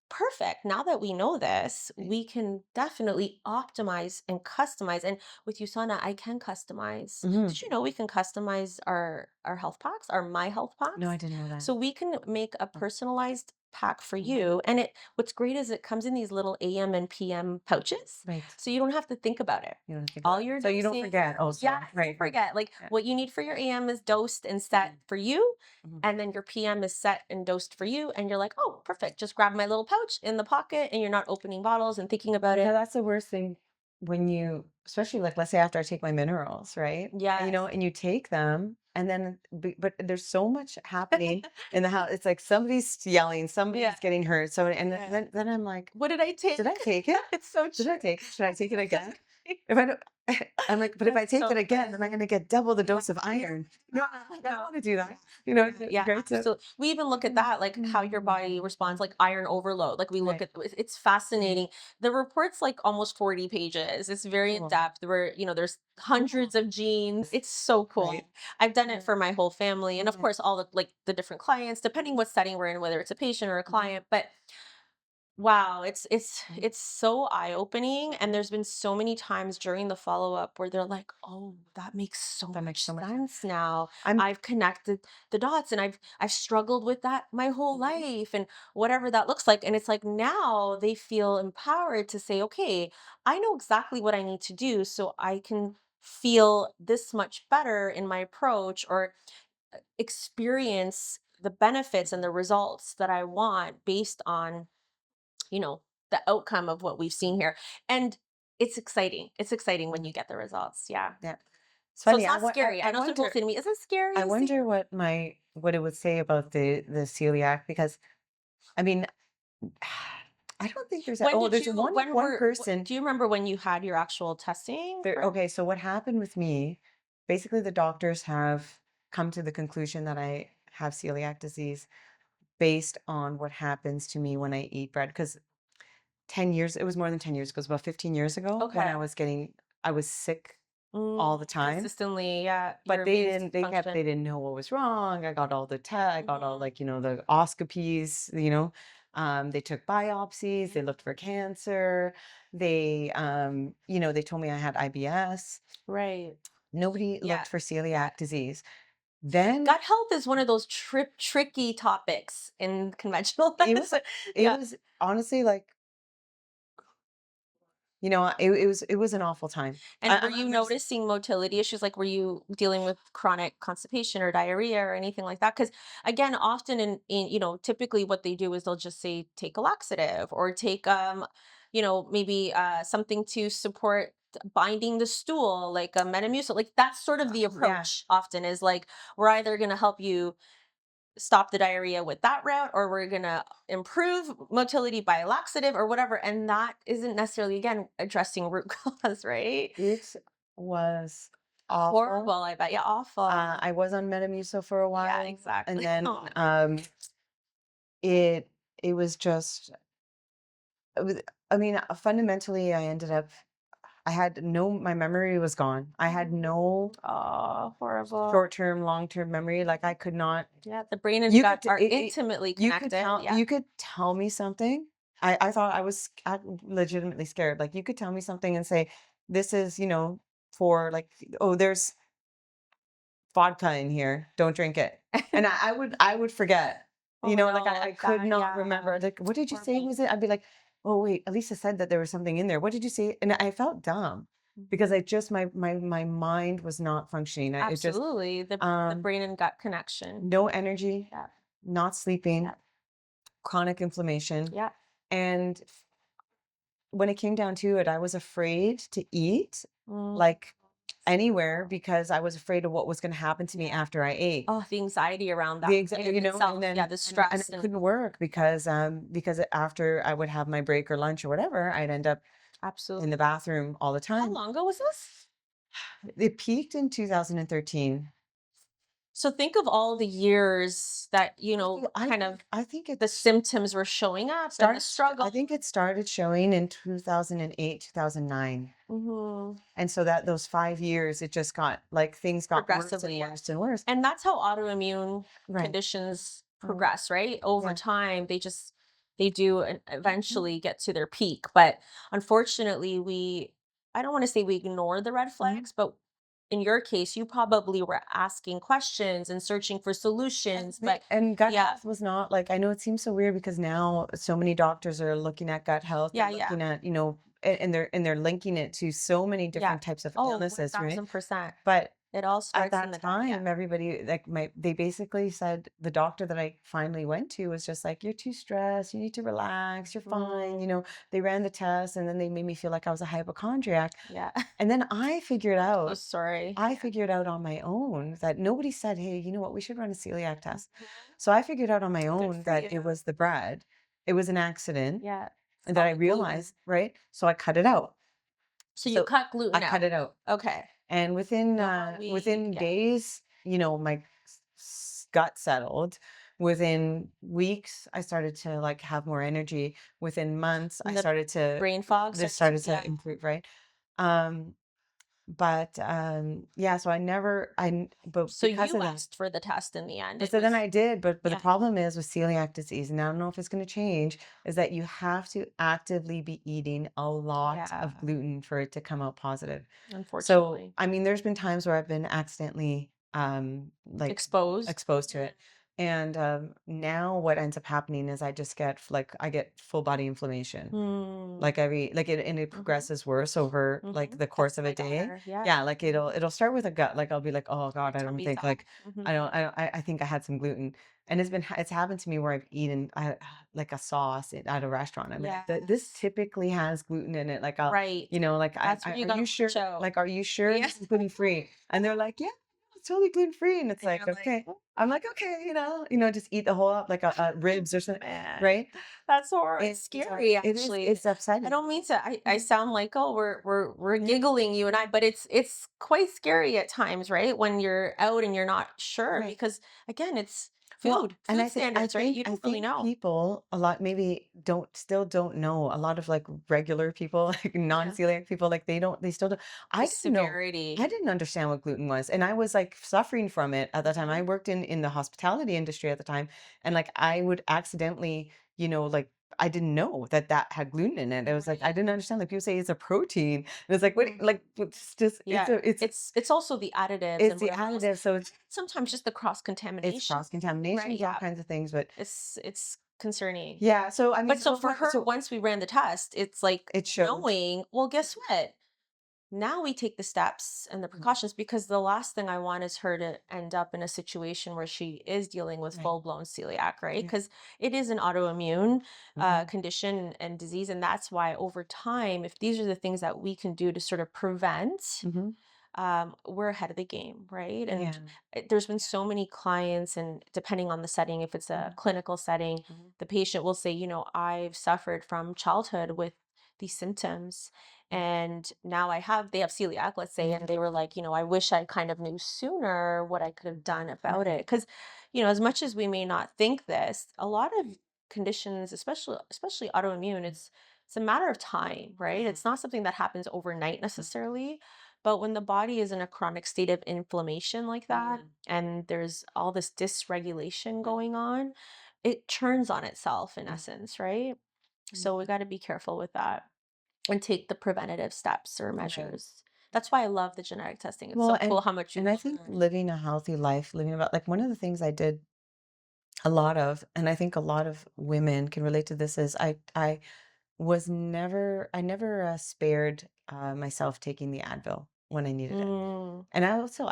[SPEAKER 2] Perfect. Now that we know this,
[SPEAKER 1] Right.
[SPEAKER 2] we can definitely optimize and customize. And with USANA, I can customize.
[SPEAKER 1] Mm-hmm.
[SPEAKER 2] Did you know we can customize our health packs, our My Health
[SPEAKER 1] No, I
[SPEAKER 2] packs?
[SPEAKER 1] didn't know that.
[SPEAKER 2] So we can make a
[SPEAKER 1] Oh.
[SPEAKER 2] personalized pack for
[SPEAKER 1] Mm-hmm.
[SPEAKER 2] you. And what's great is it comes in these little AM and PM pouches.
[SPEAKER 1] Right.
[SPEAKER 2] So you don't have to think about it.
[SPEAKER 1] You don't think
[SPEAKER 2] All
[SPEAKER 1] about it.
[SPEAKER 2] your
[SPEAKER 1] So you don't
[SPEAKER 2] dosing,
[SPEAKER 1] forget also.
[SPEAKER 2] yeah, don't
[SPEAKER 1] Right. Right.
[SPEAKER 2] forget. Like
[SPEAKER 1] Yeah.
[SPEAKER 2] what you need for your AM is dosed and set
[SPEAKER 1] Mm-hmm.
[SPEAKER 2] for you.
[SPEAKER 1] Mm-hmm.
[SPEAKER 2] And then your PM is set and dosed for you. And you're like, oh, perfect. Just grab my little pouch in the pocket and you're not opening bottles and thinking about
[SPEAKER 1] Yeah,
[SPEAKER 2] it.
[SPEAKER 1] that's the worst thing when you, especially like, let's say after I take my minerals, right? And,
[SPEAKER 2] Yes.
[SPEAKER 1] and you take them, and then, but there's so much happening in the house. It's like somebody's yelling,
[SPEAKER 2] Yeah.
[SPEAKER 1] somebody's getting hurt. So, and
[SPEAKER 2] Yeah.
[SPEAKER 1] then I'm like,
[SPEAKER 2] What did I
[SPEAKER 1] did I
[SPEAKER 2] take?
[SPEAKER 1] take it?
[SPEAKER 2] It's so
[SPEAKER 1] Should I
[SPEAKER 2] true.
[SPEAKER 1] take it? Should I take it again? If I don't, I'm like, but if I
[SPEAKER 2] That's
[SPEAKER 1] take it
[SPEAKER 2] so
[SPEAKER 1] again, then I'm going to get double the
[SPEAKER 2] funny.
[SPEAKER 1] dose of iron. No, I don't
[SPEAKER 2] No.
[SPEAKER 1] want to do that. You know, it's
[SPEAKER 2] Yeah,
[SPEAKER 1] great to.
[SPEAKER 2] absolutely. We even look at that, like how your body responds, like iron overload. Like we look
[SPEAKER 1] Right.
[SPEAKER 2] at it's fascinating. The report's like almost 40 pages. It's very in
[SPEAKER 1] Cool.
[SPEAKER 2] depth. Where there's
[SPEAKER 1] Cool.
[SPEAKER 2] hundreds of genes. It's so
[SPEAKER 1] Right.
[SPEAKER 2] cool. I've done it for my whole family, and of
[SPEAKER 1] Right.
[SPEAKER 2] course, all the different clients, depending what setting we're in, whether it's a patient or a client. But wow, it's so eye-opening, and there's been so many times during the follow-up where they're like, "Oh, that makes so
[SPEAKER 1] That makes
[SPEAKER 2] much
[SPEAKER 1] so much sense.
[SPEAKER 2] sense now.
[SPEAKER 1] I'm.
[SPEAKER 2] I've connected the dots, and I've struggled with that my whole
[SPEAKER 1] Mhm.
[SPEAKER 2] life and whatever that looks like." And it's like now they feel empowered to say, "Okay, I know exactly what I need to do so I can feel this much better in my approach or experience the benefits and the results that I want based on you know, the outcome of what we've seen here." And it's exciting. It's exciting when you
[SPEAKER 1] Mhm.
[SPEAKER 2] get the results. Yeah.
[SPEAKER 1] Yeah. It's
[SPEAKER 2] So it's
[SPEAKER 1] funny.
[SPEAKER 2] not scary. I know some people
[SPEAKER 1] Wonder.
[SPEAKER 2] say to me, "Isn't it
[SPEAKER 1] I
[SPEAKER 2] scary,
[SPEAKER 1] wonder
[SPEAKER 2] Steve?"
[SPEAKER 1] what it would say about the celiac, because I mean, I don't think there's
[SPEAKER 2] When did
[SPEAKER 1] there's
[SPEAKER 2] you, when
[SPEAKER 1] one
[SPEAKER 2] were,
[SPEAKER 1] person
[SPEAKER 2] do you remember when you had your actual testing
[SPEAKER 1] there.
[SPEAKER 2] for?
[SPEAKER 1] Okay, so what happened with me? Basically, the doctors have come to the conclusion that I have celiac disease based on what happens to me when I eat bread. Because 10 years, it was more than 10 years ago, it was about 15 years ago when
[SPEAKER 2] Okay.
[SPEAKER 1] I was sick
[SPEAKER 2] Mm,
[SPEAKER 1] all the time.
[SPEAKER 2] consistently, yeah. Your
[SPEAKER 1] But
[SPEAKER 2] immune function.
[SPEAKER 1] they didn't know what was wrong. I got all the I got all
[SPEAKER 2] Mhm.
[SPEAKER 1] like, the oscopies, they took biopsies, they looked for cancer. They told me I had IBS.
[SPEAKER 2] Right.
[SPEAKER 1] Nobody
[SPEAKER 2] Yeah.
[SPEAKER 1] looked for
[SPEAKER 2] Yeah.
[SPEAKER 1] celiac disease. Then
[SPEAKER 2] Gut health is one of those tricky topics in conventional
[SPEAKER 1] it was
[SPEAKER 2] medicine.
[SPEAKER 1] it
[SPEAKER 2] Yeah.
[SPEAKER 1] was honestly like, it was an awful time.
[SPEAKER 2] And were
[SPEAKER 1] I'm
[SPEAKER 2] you
[SPEAKER 1] gonna
[SPEAKER 2] noticing motility issues? Like, were you dealing with chronic constipation or diarrhea or anything like that? Because again, often typically what they do is they'll just say take a laxative or take maybe something to support binding the stool, like a metamucil. Like that's sort of the
[SPEAKER 1] yeah.
[SPEAKER 2] approach often is like we're either going to help you stop the diarrhea with that route or we're going to improve motility by laxative or whatever, and that isn't necessarily again addressing root cause, right?
[SPEAKER 1] It was awful.
[SPEAKER 2] Horrible, I bet. Yeah, awful.
[SPEAKER 1] I was on Metamucil for a
[SPEAKER 2] Yeah,
[SPEAKER 1] while, and
[SPEAKER 2] exactly.
[SPEAKER 1] then
[SPEAKER 2] Oh,
[SPEAKER 1] it it was just. I mean, fundamentally, I had no, my memory was gone. I had no
[SPEAKER 2] oh, horrible.
[SPEAKER 1] short-term, long-term memory. Like I could not.
[SPEAKER 2] Yeah, the brain and
[SPEAKER 1] You
[SPEAKER 2] gut
[SPEAKER 1] could
[SPEAKER 2] are intimately connected. Yeah.
[SPEAKER 1] you could tell me something. I thought I was legitimately scared. Like you could tell me something and say, this is, for like, oh, there's vodka in here. Don't drink it. And I would forget.
[SPEAKER 2] Oh
[SPEAKER 1] Like
[SPEAKER 2] no,
[SPEAKER 1] I
[SPEAKER 2] like
[SPEAKER 1] could
[SPEAKER 2] that.
[SPEAKER 1] not
[SPEAKER 2] Yeah.
[SPEAKER 1] remember. Like, what did you
[SPEAKER 2] For
[SPEAKER 1] say
[SPEAKER 2] me.
[SPEAKER 1] was it? I'd be like, oh wait, Elisa said that there was something in there. What did you say? And I felt dumb because
[SPEAKER 2] Mhm.
[SPEAKER 1] I just my mind was not functioning. It just
[SPEAKER 2] Absolutely. The
[SPEAKER 1] um
[SPEAKER 2] brain and gut connection.
[SPEAKER 1] no energy,
[SPEAKER 2] Yeah.
[SPEAKER 1] not sleeping,
[SPEAKER 2] Yeah.
[SPEAKER 1] chronic inflammation.
[SPEAKER 2] Yeah.
[SPEAKER 1] And when it came down to it, I was afraid to eat
[SPEAKER 2] Mm,
[SPEAKER 1] like anywhere because I was afraid of what was going to happen to me
[SPEAKER 2] yeah.
[SPEAKER 1] after I ate.
[SPEAKER 2] Oh, the anxiety around
[SPEAKER 1] The
[SPEAKER 2] that
[SPEAKER 1] exact,
[SPEAKER 2] in of
[SPEAKER 1] and
[SPEAKER 2] itself. Yeah,
[SPEAKER 1] then
[SPEAKER 2] the
[SPEAKER 1] and
[SPEAKER 2] stress
[SPEAKER 1] it
[SPEAKER 2] and
[SPEAKER 1] couldn't work because after I would have my break or lunch or whatever, I'd end up in
[SPEAKER 2] absolutely.
[SPEAKER 1] the bathroom all the
[SPEAKER 2] How
[SPEAKER 1] time.
[SPEAKER 2] long ago was this?
[SPEAKER 1] It peaked in 2013.
[SPEAKER 2] So think of all the years that, kind of
[SPEAKER 1] I think
[SPEAKER 2] the
[SPEAKER 1] it's
[SPEAKER 2] symptoms were showing up and the
[SPEAKER 1] I
[SPEAKER 2] struggle.
[SPEAKER 1] think it started showing in 2008, 2009.
[SPEAKER 2] Hmm.
[SPEAKER 1] And so that those 5 years, it just got like things got worse and
[SPEAKER 2] Progressively, yeah.
[SPEAKER 1] worse and worse.
[SPEAKER 2] And that's how autoimmune
[SPEAKER 1] Right.
[SPEAKER 2] conditions
[SPEAKER 1] Mm,
[SPEAKER 2] progress, right? Over
[SPEAKER 1] yeah.
[SPEAKER 2] time, they do
[SPEAKER 1] Mhm.
[SPEAKER 2] eventually get to their peak. But unfortunately, I don't want to say we ignore the red
[SPEAKER 1] Mhm.
[SPEAKER 2] flags, but in your case, you probably were asking questions and searching for solutions. But
[SPEAKER 1] And gut
[SPEAKER 2] yeah,
[SPEAKER 1] health was not like, I know it seems so weird because now so many doctors are looking at gut health. They're
[SPEAKER 2] yeah, yeah,
[SPEAKER 1] looking at, and they're linking it to so many
[SPEAKER 2] yeah.
[SPEAKER 1] different types of
[SPEAKER 2] Oh,
[SPEAKER 1] illnesses, right?
[SPEAKER 2] 1000%.
[SPEAKER 1] But
[SPEAKER 2] It all
[SPEAKER 1] at
[SPEAKER 2] starts in
[SPEAKER 1] that
[SPEAKER 2] the gut. Yeah.
[SPEAKER 1] time, everybody like they basically said the doctor that I finally went to was just like, you're too stressed, you need to relax, you're fine.
[SPEAKER 2] Mm,
[SPEAKER 1] They ran the test and then they made me feel like I was a hypochondriac.
[SPEAKER 2] yeah.
[SPEAKER 1] And then
[SPEAKER 2] So sorry.
[SPEAKER 1] I
[SPEAKER 2] Yeah.
[SPEAKER 1] figured out on my own that nobody said, hey, you know what, we should run a celiac test.
[SPEAKER 2] Mhm.
[SPEAKER 1] So I figured out on my
[SPEAKER 2] Good
[SPEAKER 1] own
[SPEAKER 2] for
[SPEAKER 1] that
[SPEAKER 2] you.
[SPEAKER 1] it was the bread. It was an accident
[SPEAKER 2] Yeah.
[SPEAKER 1] and
[SPEAKER 2] It's
[SPEAKER 1] that
[SPEAKER 2] all
[SPEAKER 1] I
[SPEAKER 2] the gluten.
[SPEAKER 1] realized, right? So I cut it out.
[SPEAKER 2] So you
[SPEAKER 1] So
[SPEAKER 2] cut
[SPEAKER 1] I
[SPEAKER 2] gluten
[SPEAKER 1] cut
[SPEAKER 2] out.
[SPEAKER 1] it out.
[SPEAKER 2] Okay.
[SPEAKER 1] And
[SPEAKER 2] No more wheat.
[SPEAKER 1] within
[SPEAKER 2] Yeah.
[SPEAKER 1] days, my gut settled. Within weeks, I started to like have more energy. Within months,
[SPEAKER 2] And the brain fog
[SPEAKER 1] this
[SPEAKER 2] started to,
[SPEAKER 1] started to
[SPEAKER 2] yeah.
[SPEAKER 1] improve, right? Um, but yeah, so but
[SPEAKER 2] So
[SPEAKER 1] because
[SPEAKER 2] you
[SPEAKER 1] of that,
[SPEAKER 2] asked for the test in the end.
[SPEAKER 1] but
[SPEAKER 2] It
[SPEAKER 1] so then
[SPEAKER 2] was,
[SPEAKER 1] I did, but the
[SPEAKER 2] yeah.
[SPEAKER 1] problem is with celiac disease, and I don't know if it's going to change, is that you have to actively be eating a lot
[SPEAKER 2] Yeah.
[SPEAKER 1] of gluten for it to come out positive. So,
[SPEAKER 2] Unfortunately.
[SPEAKER 1] I mean, there's been times where I've been accidentally like
[SPEAKER 2] Exposed.
[SPEAKER 1] exposed to it. And now what ends up happening is I get full body inflammation.
[SPEAKER 2] Hmm.
[SPEAKER 1] Like and it
[SPEAKER 2] Mm-hmm.
[SPEAKER 1] progresses worse over like
[SPEAKER 2] Mm-hmm.
[SPEAKER 1] the course
[SPEAKER 2] That's
[SPEAKER 1] of a
[SPEAKER 2] my
[SPEAKER 1] day.
[SPEAKER 2] daughter. Yeah.
[SPEAKER 1] Yeah, like
[SPEAKER 2] Hmm.
[SPEAKER 1] it'll start with a gut. Like I'll be like, oh God,
[SPEAKER 2] Tummy tuck. Hmm.
[SPEAKER 1] I think I had some gluten. And it's happened to me where I've eaten like a sauce at a restaurant. I mean, like, this
[SPEAKER 2] Yes.
[SPEAKER 1] typically has gluten in it. Like
[SPEAKER 2] Right.
[SPEAKER 1] like
[SPEAKER 2] That's where you
[SPEAKER 1] are
[SPEAKER 2] gotta
[SPEAKER 1] you
[SPEAKER 2] watch
[SPEAKER 1] sure?
[SPEAKER 2] out.
[SPEAKER 1] Like, are you sure
[SPEAKER 2] Yeah.
[SPEAKER 1] this is gluten free? And they're like, yeah, it's totally gluten free. And it's
[SPEAKER 2] And
[SPEAKER 1] like,
[SPEAKER 2] you're like,
[SPEAKER 1] okay.
[SPEAKER 2] oh,
[SPEAKER 1] I'm like, okay, just eat the whole up like a ribs or something,
[SPEAKER 2] man.
[SPEAKER 1] right?
[SPEAKER 2] That's horrible.
[SPEAKER 1] And
[SPEAKER 2] It's scary, actually.
[SPEAKER 1] it's
[SPEAKER 2] I
[SPEAKER 1] upsetting.
[SPEAKER 2] don't mean to. I
[SPEAKER 1] Mhm.
[SPEAKER 2] sound like, oh, we're
[SPEAKER 1] Yeah,
[SPEAKER 2] giggling, you and I, but it's quite scary at times, right? When you're out and you're not sure,
[SPEAKER 1] right.
[SPEAKER 2] because again, it's
[SPEAKER 1] Well, and
[SPEAKER 2] food standards, right? You
[SPEAKER 1] I
[SPEAKER 2] don't really
[SPEAKER 1] think
[SPEAKER 2] know.
[SPEAKER 1] people a lot maybe don't know. A lot of like regular people, like
[SPEAKER 2] Yeah.
[SPEAKER 1] non-celiac people, like they still don't.
[SPEAKER 2] The
[SPEAKER 1] I didn't know. I
[SPEAKER 2] severity.
[SPEAKER 1] didn't understand what gluten was, and I was like suffering from it at the time. I
[SPEAKER 2] Mhm.
[SPEAKER 1] worked in the hospitality industry at the time, and like I would accidentally, like I didn't know that that had gluten in it. It was like I
[SPEAKER 2] Right.
[SPEAKER 1] didn't understand. Like people say it's a protein, and it's like what?
[SPEAKER 2] Mhm.
[SPEAKER 1] Like it's just
[SPEAKER 2] Yeah.
[SPEAKER 1] it's
[SPEAKER 2] It's also the additives
[SPEAKER 1] it's
[SPEAKER 2] and
[SPEAKER 1] the
[SPEAKER 2] whatever else.
[SPEAKER 1] additive, so
[SPEAKER 2] Sometimes just the cross
[SPEAKER 1] it's
[SPEAKER 2] contamination,
[SPEAKER 1] cross contamination,
[SPEAKER 2] right?
[SPEAKER 1] there's all
[SPEAKER 2] Yeah.
[SPEAKER 1] kinds of things, but
[SPEAKER 2] It's concerning.
[SPEAKER 1] yeah. So I mean,
[SPEAKER 2] But so
[SPEAKER 1] so
[SPEAKER 2] for
[SPEAKER 1] what?
[SPEAKER 2] her,
[SPEAKER 1] So
[SPEAKER 2] once we ran the test, it's like
[SPEAKER 1] it showed.
[SPEAKER 2] knowing, well, guess what? Now we take the steps and the
[SPEAKER 1] Mm,
[SPEAKER 2] precautions because the last thing I want is her to end up in a situation where she is dealing with
[SPEAKER 1] right.
[SPEAKER 2] full-blown celiac, right?
[SPEAKER 1] Yeah.
[SPEAKER 2] Because it is an autoimmune
[SPEAKER 1] Hmm.
[SPEAKER 2] condition and disease. And that's why over time, if these are the things that we can do to sort of prevent,
[SPEAKER 1] Hmm.
[SPEAKER 2] we're ahead of the game, right? And
[SPEAKER 1] Yeah.
[SPEAKER 2] there's been so many clients, and depending on the setting, if it's a
[SPEAKER 1] Hmm.
[SPEAKER 2] clinical setting,
[SPEAKER 1] Hmm.
[SPEAKER 2] the patient will say, I've suffered from childhood with these symptoms.
[SPEAKER 1] Yeah.
[SPEAKER 2] And now they have celiac, let's say,
[SPEAKER 1] Hmm.
[SPEAKER 2] and they were like, I wish I kind of knew sooner what I could have done about it.
[SPEAKER 1] Right.
[SPEAKER 2] Because, as much as we may not think this, a lot of conditions, especially autoimmune, it's a matter of time, right?
[SPEAKER 1] Hmm.
[SPEAKER 2] It's not something that happens overnight
[SPEAKER 1] Hmm.
[SPEAKER 2] necessarily, but when the body is in a chronic state of inflammation like that,
[SPEAKER 1] Hmm.
[SPEAKER 2] and there's all this dysregulation going on, it turns on itself in
[SPEAKER 1] Hmm.
[SPEAKER 2] essence, right? So we
[SPEAKER 1] Yeah.
[SPEAKER 2] got to be careful with that and take the preventative steps or
[SPEAKER 1] Right.
[SPEAKER 2] measures. That's why I love the genetic testing. It's
[SPEAKER 1] Well,
[SPEAKER 2] so cool how much you
[SPEAKER 1] and I think
[SPEAKER 2] learn.
[SPEAKER 1] living a healthy life, living about like one of the things I did a lot of, and I think a lot of women can relate to this, is I never spared myself taking the Advil when I needed it.
[SPEAKER 2] Mm,
[SPEAKER 1] And I still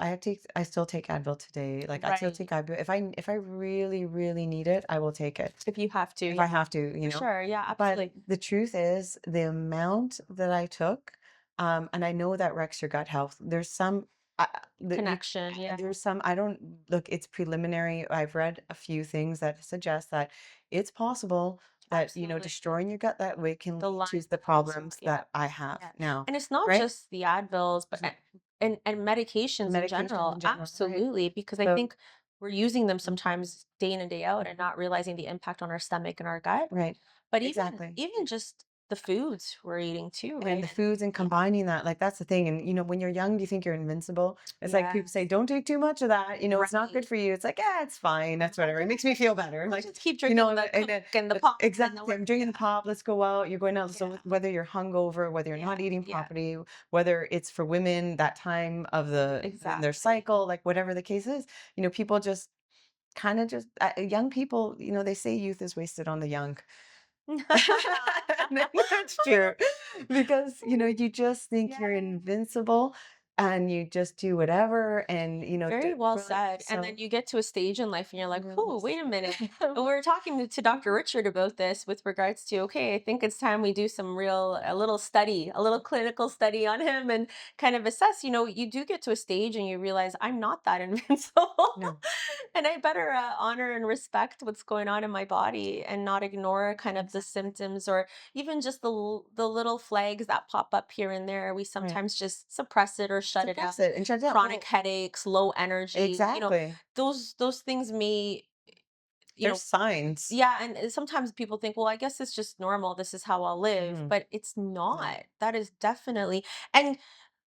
[SPEAKER 1] take Advil today. Like I still take
[SPEAKER 2] right.
[SPEAKER 1] Advil. If I really, really need it, I will take it.
[SPEAKER 2] If you have to,
[SPEAKER 1] If I
[SPEAKER 2] yeah,
[SPEAKER 1] have to,
[SPEAKER 2] for sure. Yeah,
[SPEAKER 1] But
[SPEAKER 2] absolutely.
[SPEAKER 1] the truth is the amount that I took, and I know that wrecks your gut health. There's some that you
[SPEAKER 2] Connection. Yeah,
[SPEAKER 1] there's some I don't look, it's preliminary. I've read a few things that suggest that it's possible that,
[SPEAKER 2] absolutely.
[SPEAKER 1] destroying your gut that way can
[SPEAKER 2] The
[SPEAKER 1] lead to
[SPEAKER 2] Lyme
[SPEAKER 1] the
[SPEAKER 2] also.
[SPEAKER 1] problems
[SPEAKER 2] Yeah.
[SPEAKER 1] that I have
[SPEAKER 2] Yeah.
[SPEAKER 1] now,
[SPEAKER 2] And it's not
[SPEAKER 1] right?
[SPEAKER 2] just the Advils, but
[SPEAKER 1] It's not
[SPEAKER 2] and medications in
[SPEAKER 1] medications
[SPEAKER 2] general.
[SPEAKER 1] in general, right?
[SPEAKER 2] Absolutely. Because I
[SPEAKER 1] So,
[SPEAKER 2] think we're using them
[SPEAKER 1] mhm,
[SPEAKER 2] sometimes day in and day out and
[SPEAKER 1] mhm,
[SPEAKER 2] not realizing the impact on our stomach and our gut.
[SPEAKER 1] right.
[SPEAKER 2] But even
[SPEAKER 1] Exactly.
[SPEAKER 2] even just the foods we're eating too,
[SPEAKER 1] And
[SPEAKER 2] right?
[SPEAKER 1] the foods and combining that, like that's the thing. And when you're young, you think you're invincible. It's like people say,
[SPEAKER 2] Yes.
[SPEAKER 1] don't take too much of that. It's not good
[SPEAKER 2] Right.
[SPEAKER 1] for you. It's like, yeah, it's fine. That's whatever. It makes me feel better.
[SPEAKER 2] We'll
[SPEAKER 1] Like,
[SPEAKER 2] just keep drinking the
[SPEAKER 1] and
[SPEAKER 2] Coke
[SPEAKER 1] then
[SPEAKER 2] and the pop and the
[SPEAKER 1] exactly.
[SPEAKER 2] what.
[SPEAKER 1] I'm
[SPEAKER 2] Yeah.
[SPEAKER 1] drinking the pop. Let's go out. You're going out.
[SPEAKER 2] Yeah.
[SPEAKER 1] So whether you're hungover, whether you're
[SPEAKER 2] Yeah.
[SPEAKER 1] not eating
[SPEAKER 2] Yeah.
[SPEAKER 1] properly, whether it's for women that time of in their
[SPEAKER 2] Exactly.
[SPEAKER 1] cycle, like whatever the case is, people just kind of just young people. They say youth is wasted on the young. And that's true because you just think you're
[SPEAKER 2] Yeah.
[SPEAKER 1] invincible and you just do whatever and
[SPEAKER 2] Very well
[SPEAKER 1] really
[SPEAKER 2] said. And then
[SPEAKER 1] so
[SPEAKER 2] you get to a stage in life and you're like,
[SPEAKER 1] really
[SPEAKER 2] whoa, wait a minute. And we were talking to Dr. Richard about this with regards to, okay, I think it's time we do a little study, a little clinical study on him and kind of assess. You do get to a stage and you realize I'm not that invincible.
[SPEAKER 1] no.
[SPEAKER 2] And I better honor and respect what's going on in my body and not ignore kind of the
[SPEAKER 1] Exactly.
[SPEAKER 2] symptoms or even just the little flags that pop up here and there. We
[SPEAKER 1] Right.
[SPEAKER 2] sometimes just suppress it or shut it out.
[SPEAKER 1] Suppress it and shut it down.
[SPEAKER 2] Chronic
[SPEAKER 1] Well,
[SPEAKER 2] headaches, low energy,
[SPEAKER 1] exactly.
[SPEAKER 2] those things may, you
[SPEAKER 1] There's
[SPEAKER 2] know,
[SPEAKER 1] signs.
[SPEAKER 2] yeah, and sometimes people think, well, I guess it's just normal. This is how I'll live,
[SPEAKER 1] Mhm.
[SPEAKER 2] but it's
[SPEAKER 1] No.
[SPEAKER 2] not. That is definitely, and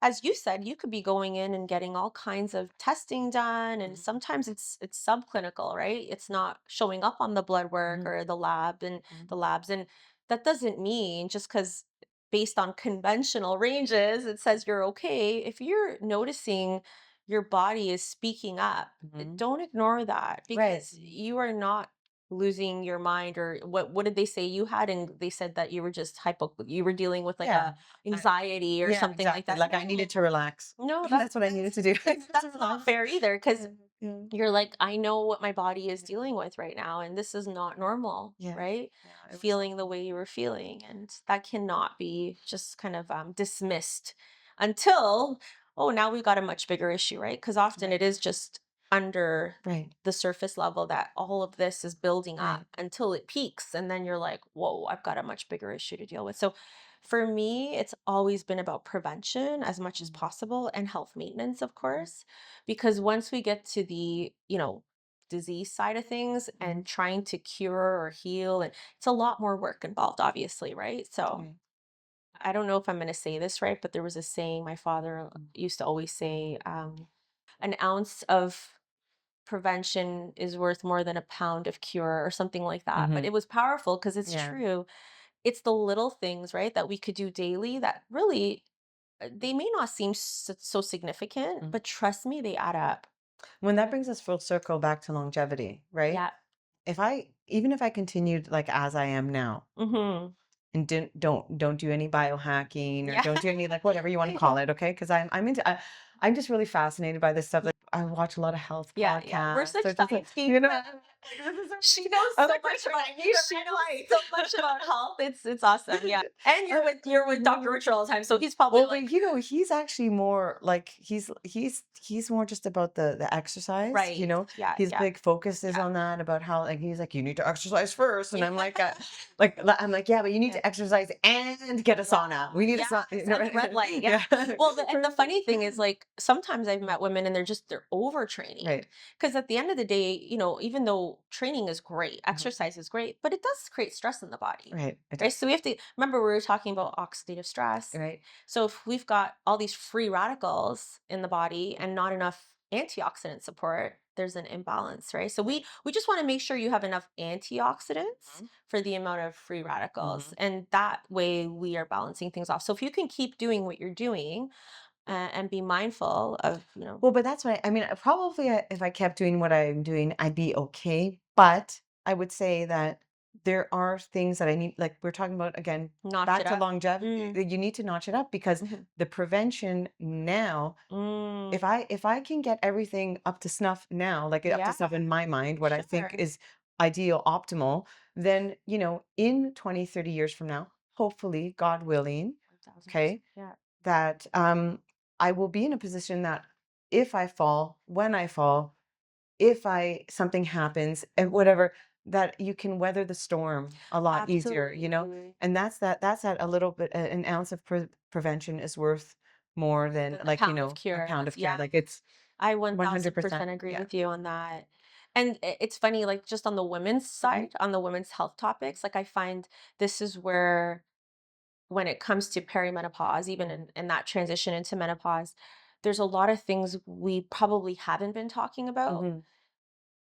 [SPEAKER 2] as you said, you could be going in and getting all kinds of testing done, and
[SPEAKER 1] Mhm.
[SPEAKER 2] sometimes it's subclinical, right? It's not showing up on the blood work
[SPEAKER 1] Mhm.
[SPEAKER 2] or the lab and
[SPEAKER 1] Mhm.
[SPEAKER 2] the labs, and that doesn't mean just because based on conventional ranges it says you're okay. If you're noticing your body is speaking up,
[SPEAKER 1] Mhm.
[SPEAKER 2] don't ignore that
[SPEAKER 1] Right.
[SPEAKER 2] because you are not losing your mind. Or what did they say you had? And they said that you were just you were dealing with like
[SPEAKER 1] Yeah.
[SPEAKER 2] a anxiety or
[SPEAKER 1] Yeah,
[SPEAKER 2] something like
[SPEAKER 1] exactly.
[SPEAKER 2] that.
[SPEAKER 1] Like I needed
[SPEAKER 2] No,
[SPEAKER 1] to relax.
[SPEAKER 2] no,
[SPEAKER 1] That's what I needed to do. I needed to
[SPEAKER 2] that's not
[SPEAKER 1] relax.
[SPEAKER 2] fair either. Because
[SPEAKER 1] Yeah. Yeah.
[SPEAKER 2] you're like, I know what my body is dealing with right now, and this is not normal,
[SPEAKER 1] Yeah.
[SPEAKER 2] right?
[SPEAKER 1] Yeah. It was.
[SPEAKER 2] Feeling the way you were feeling, and that cannot be just kind of dismissed until, oh, now we've got a much bigger issue, right? Because often
[SPEAKER 1] Right.
[SPEAKER 2] it is just under
[SPEAKER 1] Right.
[SPEAKER 2] the surface level that all of this is building up
[SPEAKER 1] Right.
[SPEAKER 2] until it peaks, and then you're like, whoa, I've got a much bigger issue to deal with. So for me, it's always been about prevention as much as
[SPEAKER 1] Mhm.
[SPEAKER 2] possible and health maintenance, of
[SPEAKER 1] Mhm.
[SPEAKER 2] course, because once we get to the, disease side of things
[SPEAKER 1] Mhm.
[SPEAKER 2] and trying to cure or heal. And it's a lot more work involved, obviously, right? So
[SPEAKER 1] Right.
[SPEAKER 2] I don't know if I'm going to say this right, but there was a saying my father
[SPEAKER 1] Mm.
[SPEAKER 2] used to always say, an ounce of prevention is worth more than a pound of cure or something like that. But
[SPEAKER 1] Mhm.
[SPEAKER 2] it was powerful because it's
[SPEAKER 1] Yeah.
[SPEAKER 2] true. It's the little things, right, that we could do daily that really they may not seem so significant,
[SPEAKER 1] Mm.
[SPEAKER 2] but trust me, they add up.
[SPEAKER 1] When that brings us full circle back to longevity, right?
[SPEAKER 2] Yeah.
[SPEAKER 1] Even if I continued like as I am now,
[SPEAKER 2] Mhm.
[SPEAKER 1] and don't do any biohacking or
[SPEAKER 2] Yeah.
[SPEAKER 1] don't do any like whatever you want to call
[SPEAKER 2] Yeah.
[SPEAKER 1] it, okay? Because I'm just really fascinated by this stuff. Like I watch a lot of health
[SPEAKER 2] Yeah, yeah. We're
[SPEAKER 1] podcasts
[SPEAKER 2] such
[SPEAKER 1] or just like
[SPEAKER 2] science geeks.
[SPEAKER 1] like, this is
[SPEAKER 2] She knows
[SPEAKER 1] I'm
[SPEAKER 2] so
[SPEAKER 1] like,
[SPEAKER 2] much
[SPEAKER 1] Rachel,
[SPEAKER 2] about
[SPEAKER 1] I need
[SPEAKER 2] she
[SPEAKER 1] a red
[SPEAKER 2] knows
[SPEAKER 1] light.
[SPEAKER 2] so much about health. It's awesome. Yeah. And you're with Dr. Richard all the time. So he's probably
[SPEAKER 1] Well,
[SPEAKER 2] like,
[SPEAKER 1] but he's actually more like he's more just about the exercise,
[SPEAKER 2] right. Yeah,
[SPEAKER 1] his
[SPEAKER 2] yeah,
[SPEAKER 1] big focus is
[SPEAKER 2] yeah.
[SPEAKER 1] on that about how like he's like you need to exercise first, and
[SPEAKER 2] Yeah.
[SPEAKER 1] I'm like I'm like yeah, but you need
[SPEAKER 2] Yeah.
[SPEAKER 1] to exercise and get a sauna. We need a
[SPEAKER 2] Yes,
[SPEAKER 1] sauna,
[SPEAKER 2] and the red light, yeah.
[SPEAKER 1] yeah,
[SPEAKER 2] Well, and the funny thing is, like, sometimes I've met women and they're overtraining.
[SPEAKER 1] right,
[SPEAKER 2] Because at the end of the day, even though training is great,
[SPEAKER 1] mhm,
[SPEAKER 2] exercise is great, but it does create stress in the body,
[SPEAKER 1] right, it
[SPEAKER 2] right?
[SPEAKER 1] does,
[SPEAKER 2] So we have to remember we were talking about oxidative stress.
[SPEAKER 1] right,
[SPEAKER 2] So if we've got all these free radicals in the body and not enough antioxidant support, there's an imbalance, right? So we just want to make sure you have enough antioxidants
[SPEAKER 1] mhm,
[SPEAKER 2] for the amount of free radicals,
[SPEAKER 1] mhm.
[SPEAKER 2] and that way we are balancing things off. So if you can keep doing what you're doing, and be mindful of,
[SPEAKER 1] Well, but that's why I mean, probably if I kept doing what I'm doing, I'd be okay. But I would say that there are things that I need, like we're talking about again,
[SPEAKER 2] notch
[SPEAKER 1] back
[SPEAKER 2] it
[SPEAKER 1] to
[SPEAKER 2] up.
[SPEAKER 1] longevity.
[SPEAKER 2] Mm,
[SPEAKER 1] You need to notch it up because
[SPEAKER 2] mhm,
[SPEAKER 1] the prevention now,
[SPEAKER 2] mm,
[SPEAKER 1] if I can get everything up to snuff now, like up to
[SPEAKER 2] yeah,
[SPEAKER 1] snuff in my mind, what I think
[SPEAKER 2] sure.
[SPEAKER 1] is ideal, optimal, then in 20, 30 years from now, hopefully, God willing,
[SPEAKER 2] 1000%.
[SPEAKER 1] okay,
[SPEAKER 2] Yeah.
[SPEAKER 1] that I will be in a position that if I fall, when I fall, if I something happens and whatever, that you can weather the storm a lot easier.
[SPEAKER 2] Absolutely.
[SPEAKER 1] And that's that a little bit an ounce of prevention is worth more than
[SPEAKER 2] Than a
[SPEAKER 1] like,
[SPEAKER 2] pound of
[SPEAKER 1] a
[SPEAKER 2] cure.
[SPEAKER 1] pound
[SPEAKER 2] That's
[SPEAKER 1] of care.
[SPEAKER 2] yeah.
[SPEAKER 1] Like it's
[SPEAKER 2] I
[SPEAKER 1] 100%.
[SPEAKER 2] 1000% agree
[SPEAKER 1] Yeah.
[SPEAKER 2] with you on that. And it's funny, like just on the women's
[SPEAKER 1] Mhm.
[SPEAKER 2] side, on the women's health topics, like I find this is where when it comes to perimenopause, even in that transition into menopause, there's a lot of things we probably haven't been talking about
[SPEAKER 1] Mhm.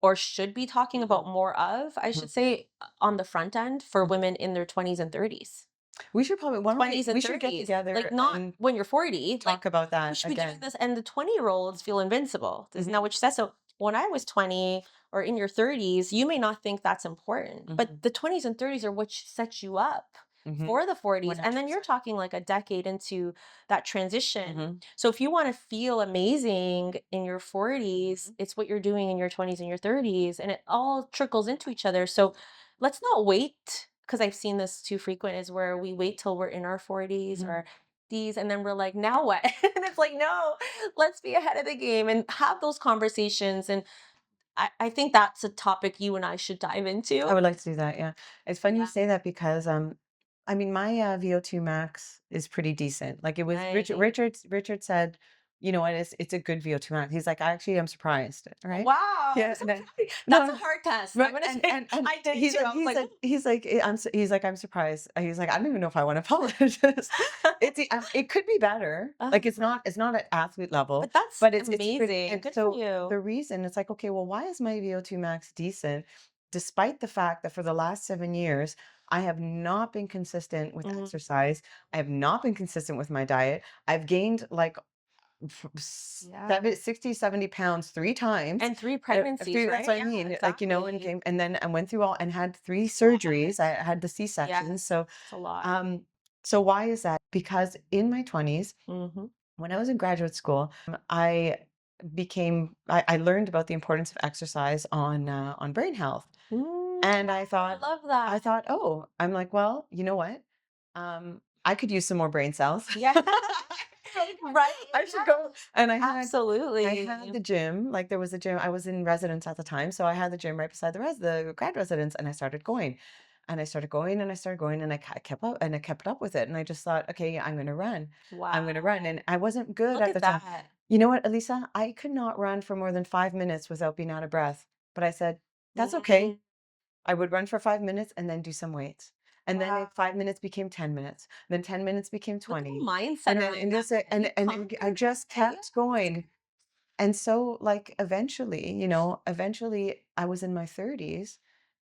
[SPEAKER 2] or should be talking about more of, I
[SPEAKER 1] Mhm.
[SPEAKER 2] should say, on the front end for
[SPEAKER 1] Mhm.
[SPEAKER 2] women in their 20s and 30s.
[SPEAKER 1] We should probably why don't
[SPEAKER 2] 20s
[SPEAKER 1] we
[SPEAKER 2] and
[SPEAKER 1] should get
[SPEAKER 2] 30s, like
[SPEAKER 1] together
[SPEAKER 2] not
[SPEAKER 1] and
[SPEAKER 2] when you're 40, like
[SPEAKER 1] talk about
[SPEAKER 2] we
[SPEAKER 1] that
[SPEAKER 2] should be doing
[SPEAKER 1] again.
[SPEAKER 2] this. And the 20-year-olds feel invincible. Isn't that
[SPEAKER 1] Mhm.
[SPEAKER 2] what you said? So when I was 20 or in your 30s, you may not think that's important, but
[SPEAKER 1] Mhm.
[SPEAKER 2] the 20s and 30s are what sets you up
[SPEAKER 1] Mhm.
[SPEAKER 2] for the 40s. And then you're
[SPEAKER 1] 100%.
[SPEAKER 2] talking like a decade into that transition.
[SPEAKER 1] Mhm.
[SPEAKER 2] So if you want to feel amazing in your 40s,
[SPEAKER 1] Mhm.
[SPEAKER 2] it's what you're doing in your 20s and your 30s, and it all trickles into each other. So let's not wait, because I've seen this too frequent, is where we wait till we're in our 40s
[SPEAKER 1] Mhm.
[SPEAKER 2] or these, and then we're like, now what? And it's like, no, let's be ahead of the game and have those conversations. And I think that's a topic you and I should dive
[SPEAKER 1] I
[SPEAKER 2] into.
[SPEAKER 1] would like to do that, yeah. It's funny you
[SPEAKER 2] Yeah.
[SPEAKER 1] say that because, I mean, my, VO2 max is pretty decent. Like it was
[SPEAKER 2] Nice.
[SPEAKER 1] Richard said, "You know what? It's a good VO2 max." He's like, "I actually am surprised." Right?
[SPEAKER 2] Wow, I'm
[SPEAKER 1] Yeah,
[SPEAKER 2] so
[SPEAKER 1] and then
[SPEAKER 2] proud. That's a
[SPEAKER 1] no,
[SPEAKER 2] hard test. I'm
[SPEAKER 1] but
[SPEAKER 2] gonna say
[SPEAKER 1] and
[SPEAKER 2] I did too. I was like,
[SPEAKER 1] he's like, "I'm surprised." He's like, "I don't even know if I want to publish this." It could be better. Like
[SPEAKER 2] uh-huh.
[SPEAKER 1] it's not at athlete level,
[SPEAKER 2] But that's
[SPEAKER 1] but it's pretty.
[SPEAKER 2] amazing.
[SPEAKER 1] And
[SPEAKER 2] Good for
[SPEAKER 1] so
[SPEAKER 2] you.
[SPEAKER 1] the reason it's like, okay, well, why is my VO2 max decent? Despite the fact that for the last 7 years, I have not been consistent with
[SPEAKER 2] Mhm.
[SPEAKER 1] exercise. I have not been consistent with my diet. I've gained like
[SPEAKER 2] Yeah.
[SPEAKER 1] 60, 70 pounds 3 times.
[SPEAKER 2] And 3
[SPEAKER 1] Three,
[SPEAKER 2] pregnancies,
[SPEAKER 1] that's
[SPEAKER 2] right?
[SPEAKER 1] what I
[SPEAKER 2] Yeah,
[SPEAKER 1] mean. Like, and
[SPEAKER 2] exactly.
[SPEAKER 1] came, and then I went through all and had three
[SPEAKER 2] It's a lot.
[SPEAKER 1] surgeries. I had the C-sections.
[SPEAKER 2] Yes,
[SPEAKER 1] So,
[SPEAKER 2] it's a lot.
[SPEAKER 1] um, so why is that? Because in my 20s,
[SPEAKER 2] Mhm.
[SPEAKER 1] when I was in graduate school, I learned about the importance of exercise on brain health.
[SPEAKER 2] Mm,
[SPEAKER 1] And
[SPEAKER 2] I love that.
[SPEAKER 1] oh, I'm like, well, you know what? I could use some more brain cells.
[SPEAKER 2] Yeah. Right?
[SPEAKER 1] I should
[SPEAKER 2] Yeah.
[SPEAKER 1] go. And I had
[SPEAKER 2] Absolutely.
[SPEAKER 1] the gym, like there was a gym. I was in residence at the time, so I had the gym right beside the grad residence, and I started going. And I started going and I started going and I kept up and I kept up with it. And I just thought, okay, yeah, I'm gonna run. I'm gonna run.
[SPEAKER 2] Wow.
[SPEAKER 1] And I wasn't good
[SPEAKER 2] Look
[SPEAKER 1] at
[SPEAKER 2] at
[SPEAKER 1] the time.
[SPEAKER 2] that.
[SPEAKER 1] You know what, Elisa? I could not run for more than 5 minutes without being out of breath. But I said, that's okay.
[SPEAKER 2] Mm,
[SPEAKER 1] I would run for 5 minutes and then do some weights. And then
[SPEAKER 2] wow.
[SPEAKER 1] 5 minutes became 10 minutes. Then 10 minutes became
[SPEAKER 2] Look at the
[SPEAKER 1] 20.
[SPEAKER 2] mindset
[SPEAKER 1] And then
[SPEAKER 2] around
[SPEAKER 1] and
[SPEAKER 2] that.
[SPEAKER 1] just
[SPEAKER 2] You
[SPEAKER 1] and I
[SPEAKER 2] conquered
[SPEAKER 1] just
[SPEAKER 2] it.
[SPEAKER 1] kept going. And so like eventually I was in my 30s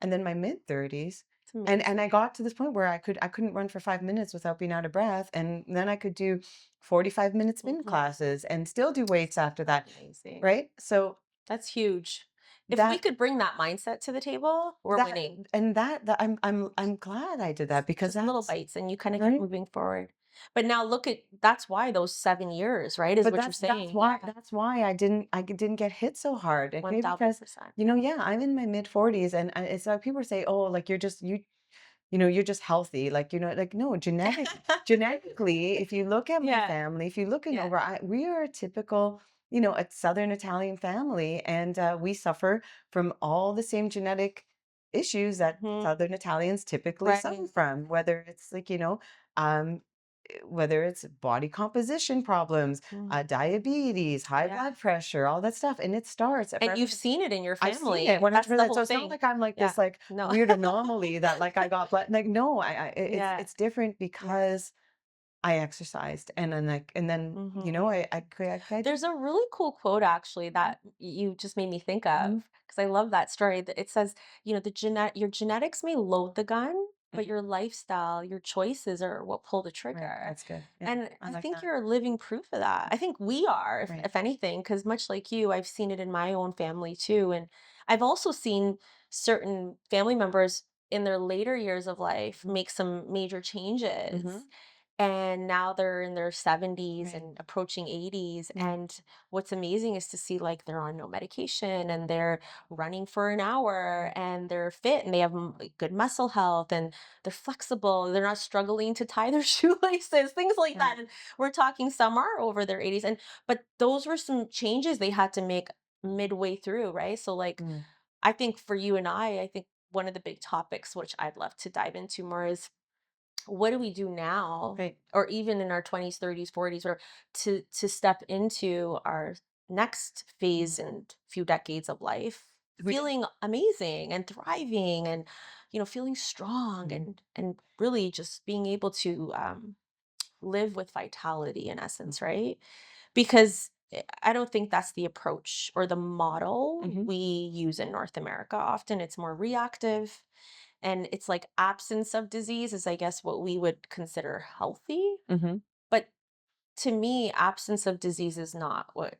[SPEAKER 1] and then my mid 30s.
[SPEAKER 2] It's
[SPEAKER 1] And I
[SPEAKER 2] amazing.
[SPEAKER 1] got to this point where I couldn't run for 5 minutes without being out of breath. And then I could do 45-minute spin
[SPEAKER 2] Mhm.
[SPEAKER 1] classes and still do weights after that.
[SPEAKER 2] Amazing.
[SPEAKER 1] Right. So
[SPEAKER 2] That's huge. If we
[SPEAKER 1] that
[SPEAKER 2] could bring that mindset to the table, we're
[SPEAKER 1] that
[SPEAKER 2] winning.
[SPEAKER 1] and that I'm glad I did that because
[SPEAKER 2] Just little
[SPEAKER 1] that's
[SPEAKER 2] bites and you kind of keep
[SPEAKER 1] right.
[SPEAKER 2] moving forward. But now look at that's why those 7 years, right? Is
[SPEAKER 1] But
[SPEAKER 2] what you're
[SPEAKER 1] that's
[SPEAKER 2] saying.
[SPEAKER 1] why
[SPEAKER 2] Yeah.
[SPEAKER 1] didn't get hit so hard. Okay, because
[SPEAKER 2] 1000%.
[SPEAKER 1] yeah, I'm in my mid 40s, and it's like people say, oh, like you're just healthy, like like no, genetically, if you look at my
[SPEAKER 2] Yeah.
[SPEAKER 1] family, if you look in
[SPEAKER 2] Yeah.
[SPEAKER 1] over, we are a typical a Southern Italian family, and we suffer from all the same genetic issues that
[SPEAKER 2] Mhm.
[SPEAKER 1] Southern Italians typically suffer
[SPEAKER 2] Right.
[SPEAKER 1] from, whether it's like um whether it's body composition problems,
[SPEAKER 2] Mm.
[SPEAKER 1] diabetes, high
[SPEAKER 2] Yeah.
[SPEAKER 1] blood pressure, all that stuff, and it starts
[SPEAKER 2] And you've
[SPEAKER 1] forever.
[SPEAKER 2] seen it in your
[SPEAKER 1] I've seen it
[SPEAKER 2] family. That's the
[SPEAKER 1] 100%.
[SPEAKER 2] whole
[SPEAKER 1] So it's not
[SPEAKER 2] thing.
[SPEAKER 1] like I'm like
[SPEAKER 2] Yeah.
[SPEAKER 1] this like
[SPEAKER 2] No.
[SPEAKER 1] weird anomaly that like I got blood. Like no,
[SPEAKER 2] Yeah.
[SPEAKER 1] it's different
[SPEAKER 2] Yeah.
[SPEAKER 1] because I exercised and then
[SPEAKER 2] Mhm.
[SPEAKER 1] I
[SPEAKER 2] There's
[SPEAKER 1] just
[SPEAKER 2] a really cool quote actually that you just made me think
[SPEAKER 1] mhm,
[SPEAKER 2] of because I love that story. That it says, your genetics may load the gun, but
[SPEAKER 1] mhm.
[SPEAKER 2] your lifestyle, your choices are what pull the
[SPEAKER 1] Right.
[SPEAKER 2] trigger.
[SPEAKER 1] That's good. Yeah,
[SPEAKER 2] And
[SPEAKER 1] I
[SPEAKER 2] I
[SPEAKER 1] like
[SPEAKER 2] think
[SPEAKER 1] that.
[SPEAKER 2] you're living proof of that. I think we are,
[SPEAKER 1] Right.
[SPEAKER 2] if anything, because much like you, I've seen it in my own family too. And I've also seen certain family members in their later years of life
[SPEAKER 1] Mhm.
[SPEAKER 2] make some major changes,
[SPEAKER 1] Mhm.
[SPEAKER 2] and now they're in their 70s
[SPEAKER 1] Right.
[SPEAKER 2] and approaching 80s,
[SPEAKER 1] Yeah.
[SPEAKER 2] and what's amazing is to see like they're on no medication and they're running for an hour
[SPEAKER 1] Right.
[SPEAKER 2] and they're fit and they have like, good muscle health and they're flexible, they're not struggling to tie their shoelaces, things like
[SPEAKER 1] Yeah.
[SPEAKER 2] that. And we're talking some are over their 80s, and but those were some changes they had to make midway through, right? So like
[SPEAKER 1] Mm.
[SPEAKER 2] I think for you and I think one of the big topics which I'd love to dive into more is what do we do now,
[SPEAKER 1] Right.
[SPEAKER 2] or even in our 20s, 30s, 40s, or to step into our next phase
[SPEAKER 1] Mhm.
[SPEAKER 2] and few decades of life
[SPEAKER 1] We just
[SPEAKER 2] feeling amazing and thriving and feeling strong
[SPEAKER 1] mhm.
[SPEAKER 2] and really just being able to live with vitality in essence,
[SPEAKER 1] Mhm.
[SPEAKER 2] right? Because I don't think that's the approach or the model
[SPEAKER 1] Mhm.
[SPEAKER 2] we use in North America. Often it's more reactive, and it's like absence of disease is, I guess, what we would consider healthy.
[SPEAKER 1] Mhm.
[SPEAKER 2] But to me, absence of disease is not what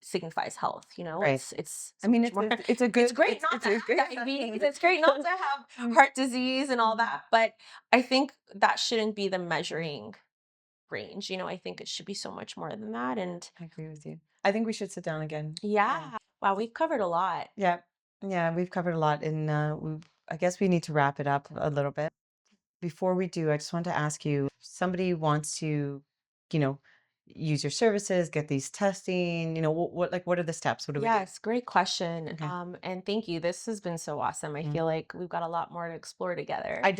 [SPEAKER 2] signifies health.
[SPEAKER 1] Right.
[SPEAKER 2] It's
[SPEAKER 1] I
[SPEAKER 2] so
[SPEAKER 1] mean,
[SPEAKER 2] much more.
[SPEAKER 1] it's a
[SPEAKER 2] It's
[SPEAKER 1] good
[SPEAKER 2] great not
[SPEAKER 1] it's
[SPEAKER 2] to
[SPEAKER 1] a
[SPEAKER 2] have
[SPEAKER 1] good
[SPEAKER 2] diabetes. It's great not to have heart disease and all
[SPEAKER 1] Mhm.
[SPEAKER 2] that. But I think that shouldn't be the measuring range. I think it should be so much more than that. And
[SPEAKER 1] I agree with you. I think we should sit down again. Yeah.
[SPEAKER 2] yeah, wow, we've covered a lot.
[SPEAKER 1] Yeah. Yeah, we've covered a lot and I guess we need to wrap it up a little bit. Before we do, I just want to ask you, if somebody wants to, you know, use your services, get these testing, what are the steps? What do we do?
[SPEAKER 2] Yes, great question.
[SPEAKER 1] Okay.
[SPEAKER 2] And thank you. This has been so awesome. I
[SPEAKER 1] Mm.
[SPEAKER 2] feel like we've got a lot more to explore together.
[SPEAKER 1] We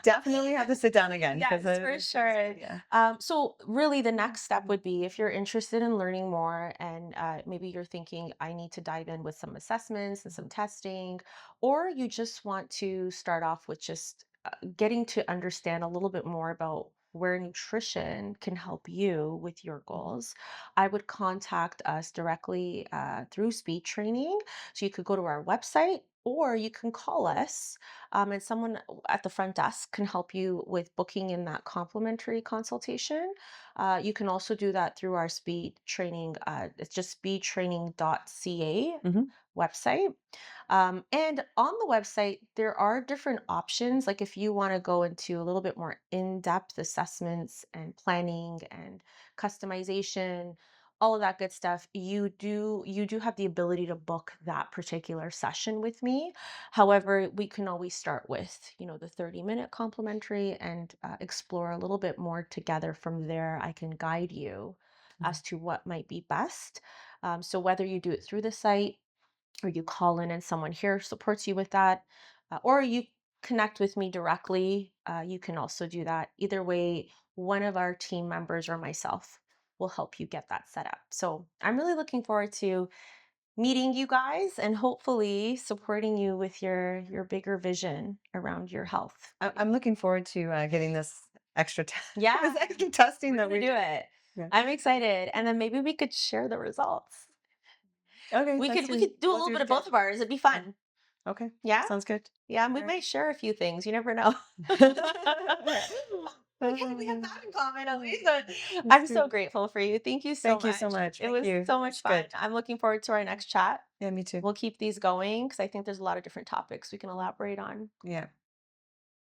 [SPEAKER 1] definitely have to sit down again because
[SPEAKER 2] Yes, for
[SPEAKER 1] this is,
[SPEAKER 2] sure.
[SPEAKER 1] yeah.
[SPEAKER 2] So really the next step would be if you're interested in learning more and maybe you're thinking I need to dive in with some assessments and some testing, or you just want to start off with just getting to understand a little bit more about where nutrition can help you with your
[SPEAKER 1] Mhm.
[SPEAKER 2] goals, I would contact us directly through speed training. So you could go to our website or you can call us, and someone at the front desk can help you with booking in that complimentary consultation. You can also do that through our speed training. It's just speedtraining.ca
[SPEAKER 1] Mhm.
[SPEAKER 2] website. And on the website, there are different options. Like if you want to go into a little bit more in-depth assessments and planning and customization, all of that good stuff, you do have the ability to book that particular session with me. However, we can always start with, the 30-minute complimentary and explore a little bit more together from there. I can guide you
[SPEAKER 1] Mhm.
[SPEAKER 2] as to what might be best. So whether you do it through the site or you call in and someone here supports you with that, or you connect with me directly, you can also do that. Either way, one of our team members or myself will help you get that set up. So I'm really looking forward to meeting you guys and hopefully supporting you with your bigger vision around your health.
[SPEAKER 1] I'm looking forward to getting this extra
[SPEAKER 2] Yeah,
[SPEAKER 1] this extra testing
[SPEAKER 2] we're
[SPEAKER 1] that
[SPEAKER 2] gonna
[SPEAKER 1] we
[SPEAKER 2] do it.
[SPEAKER 1] Yeah.
[SPEAKER 2] I'm excited, and then maybe we could share the results.
[SPEAKER 1] Okay,
[SPEAKER 2] We
[SPEAKER 1] let's
[SPEAKER 2] could we
[SPEAKER 1] do
[SPEAKER 2] could do a
[SPEAKER 1] we'll
[SPEAKER 2] little
[SPEAKER 1] do
[SPEAKER 2] bit
[SPEAKER 1] it
[SPEAKER 2] of both
[SPEAKER 1] again.
[SPEAKER 2] of ours. It'd be
[SPEAKER 1] Yeah.
[SPEAKER 2] fun.
[SPEAKER 1] Okay,
[SPEAKER 2] Yeah,
[SPEAKER 1] sounds good.
[SPEAKER 2] yeah. We
[SPEAKER 1] All
[SPEAKER 2] might share a few things. You never know. Okay, we have that in common at least. I'm so grateful for you. Thank you so
[SPEAKER 1] Thank you so
[SPEAKER 2] much.
[SPEAKER 1] much.
[SPEAKER 2] It
[SPEAKER 1] Thank
[SPEAKER 2] was
[SPEAKER 1] you.
[SPEAKER 2] so much
[SPEAKER 1] It's
[SPEAKER 2] fun.
[SPEAKER 1] good.
[SPEAKER 2] I'm looking forward to our next chat.
[SPEAKER 1] Yeah, me too.
[SPEAKER 2] We'll keep these going because I think there's a lot of different topics we can elaborate on.
[SPEAKER 1] Yeah.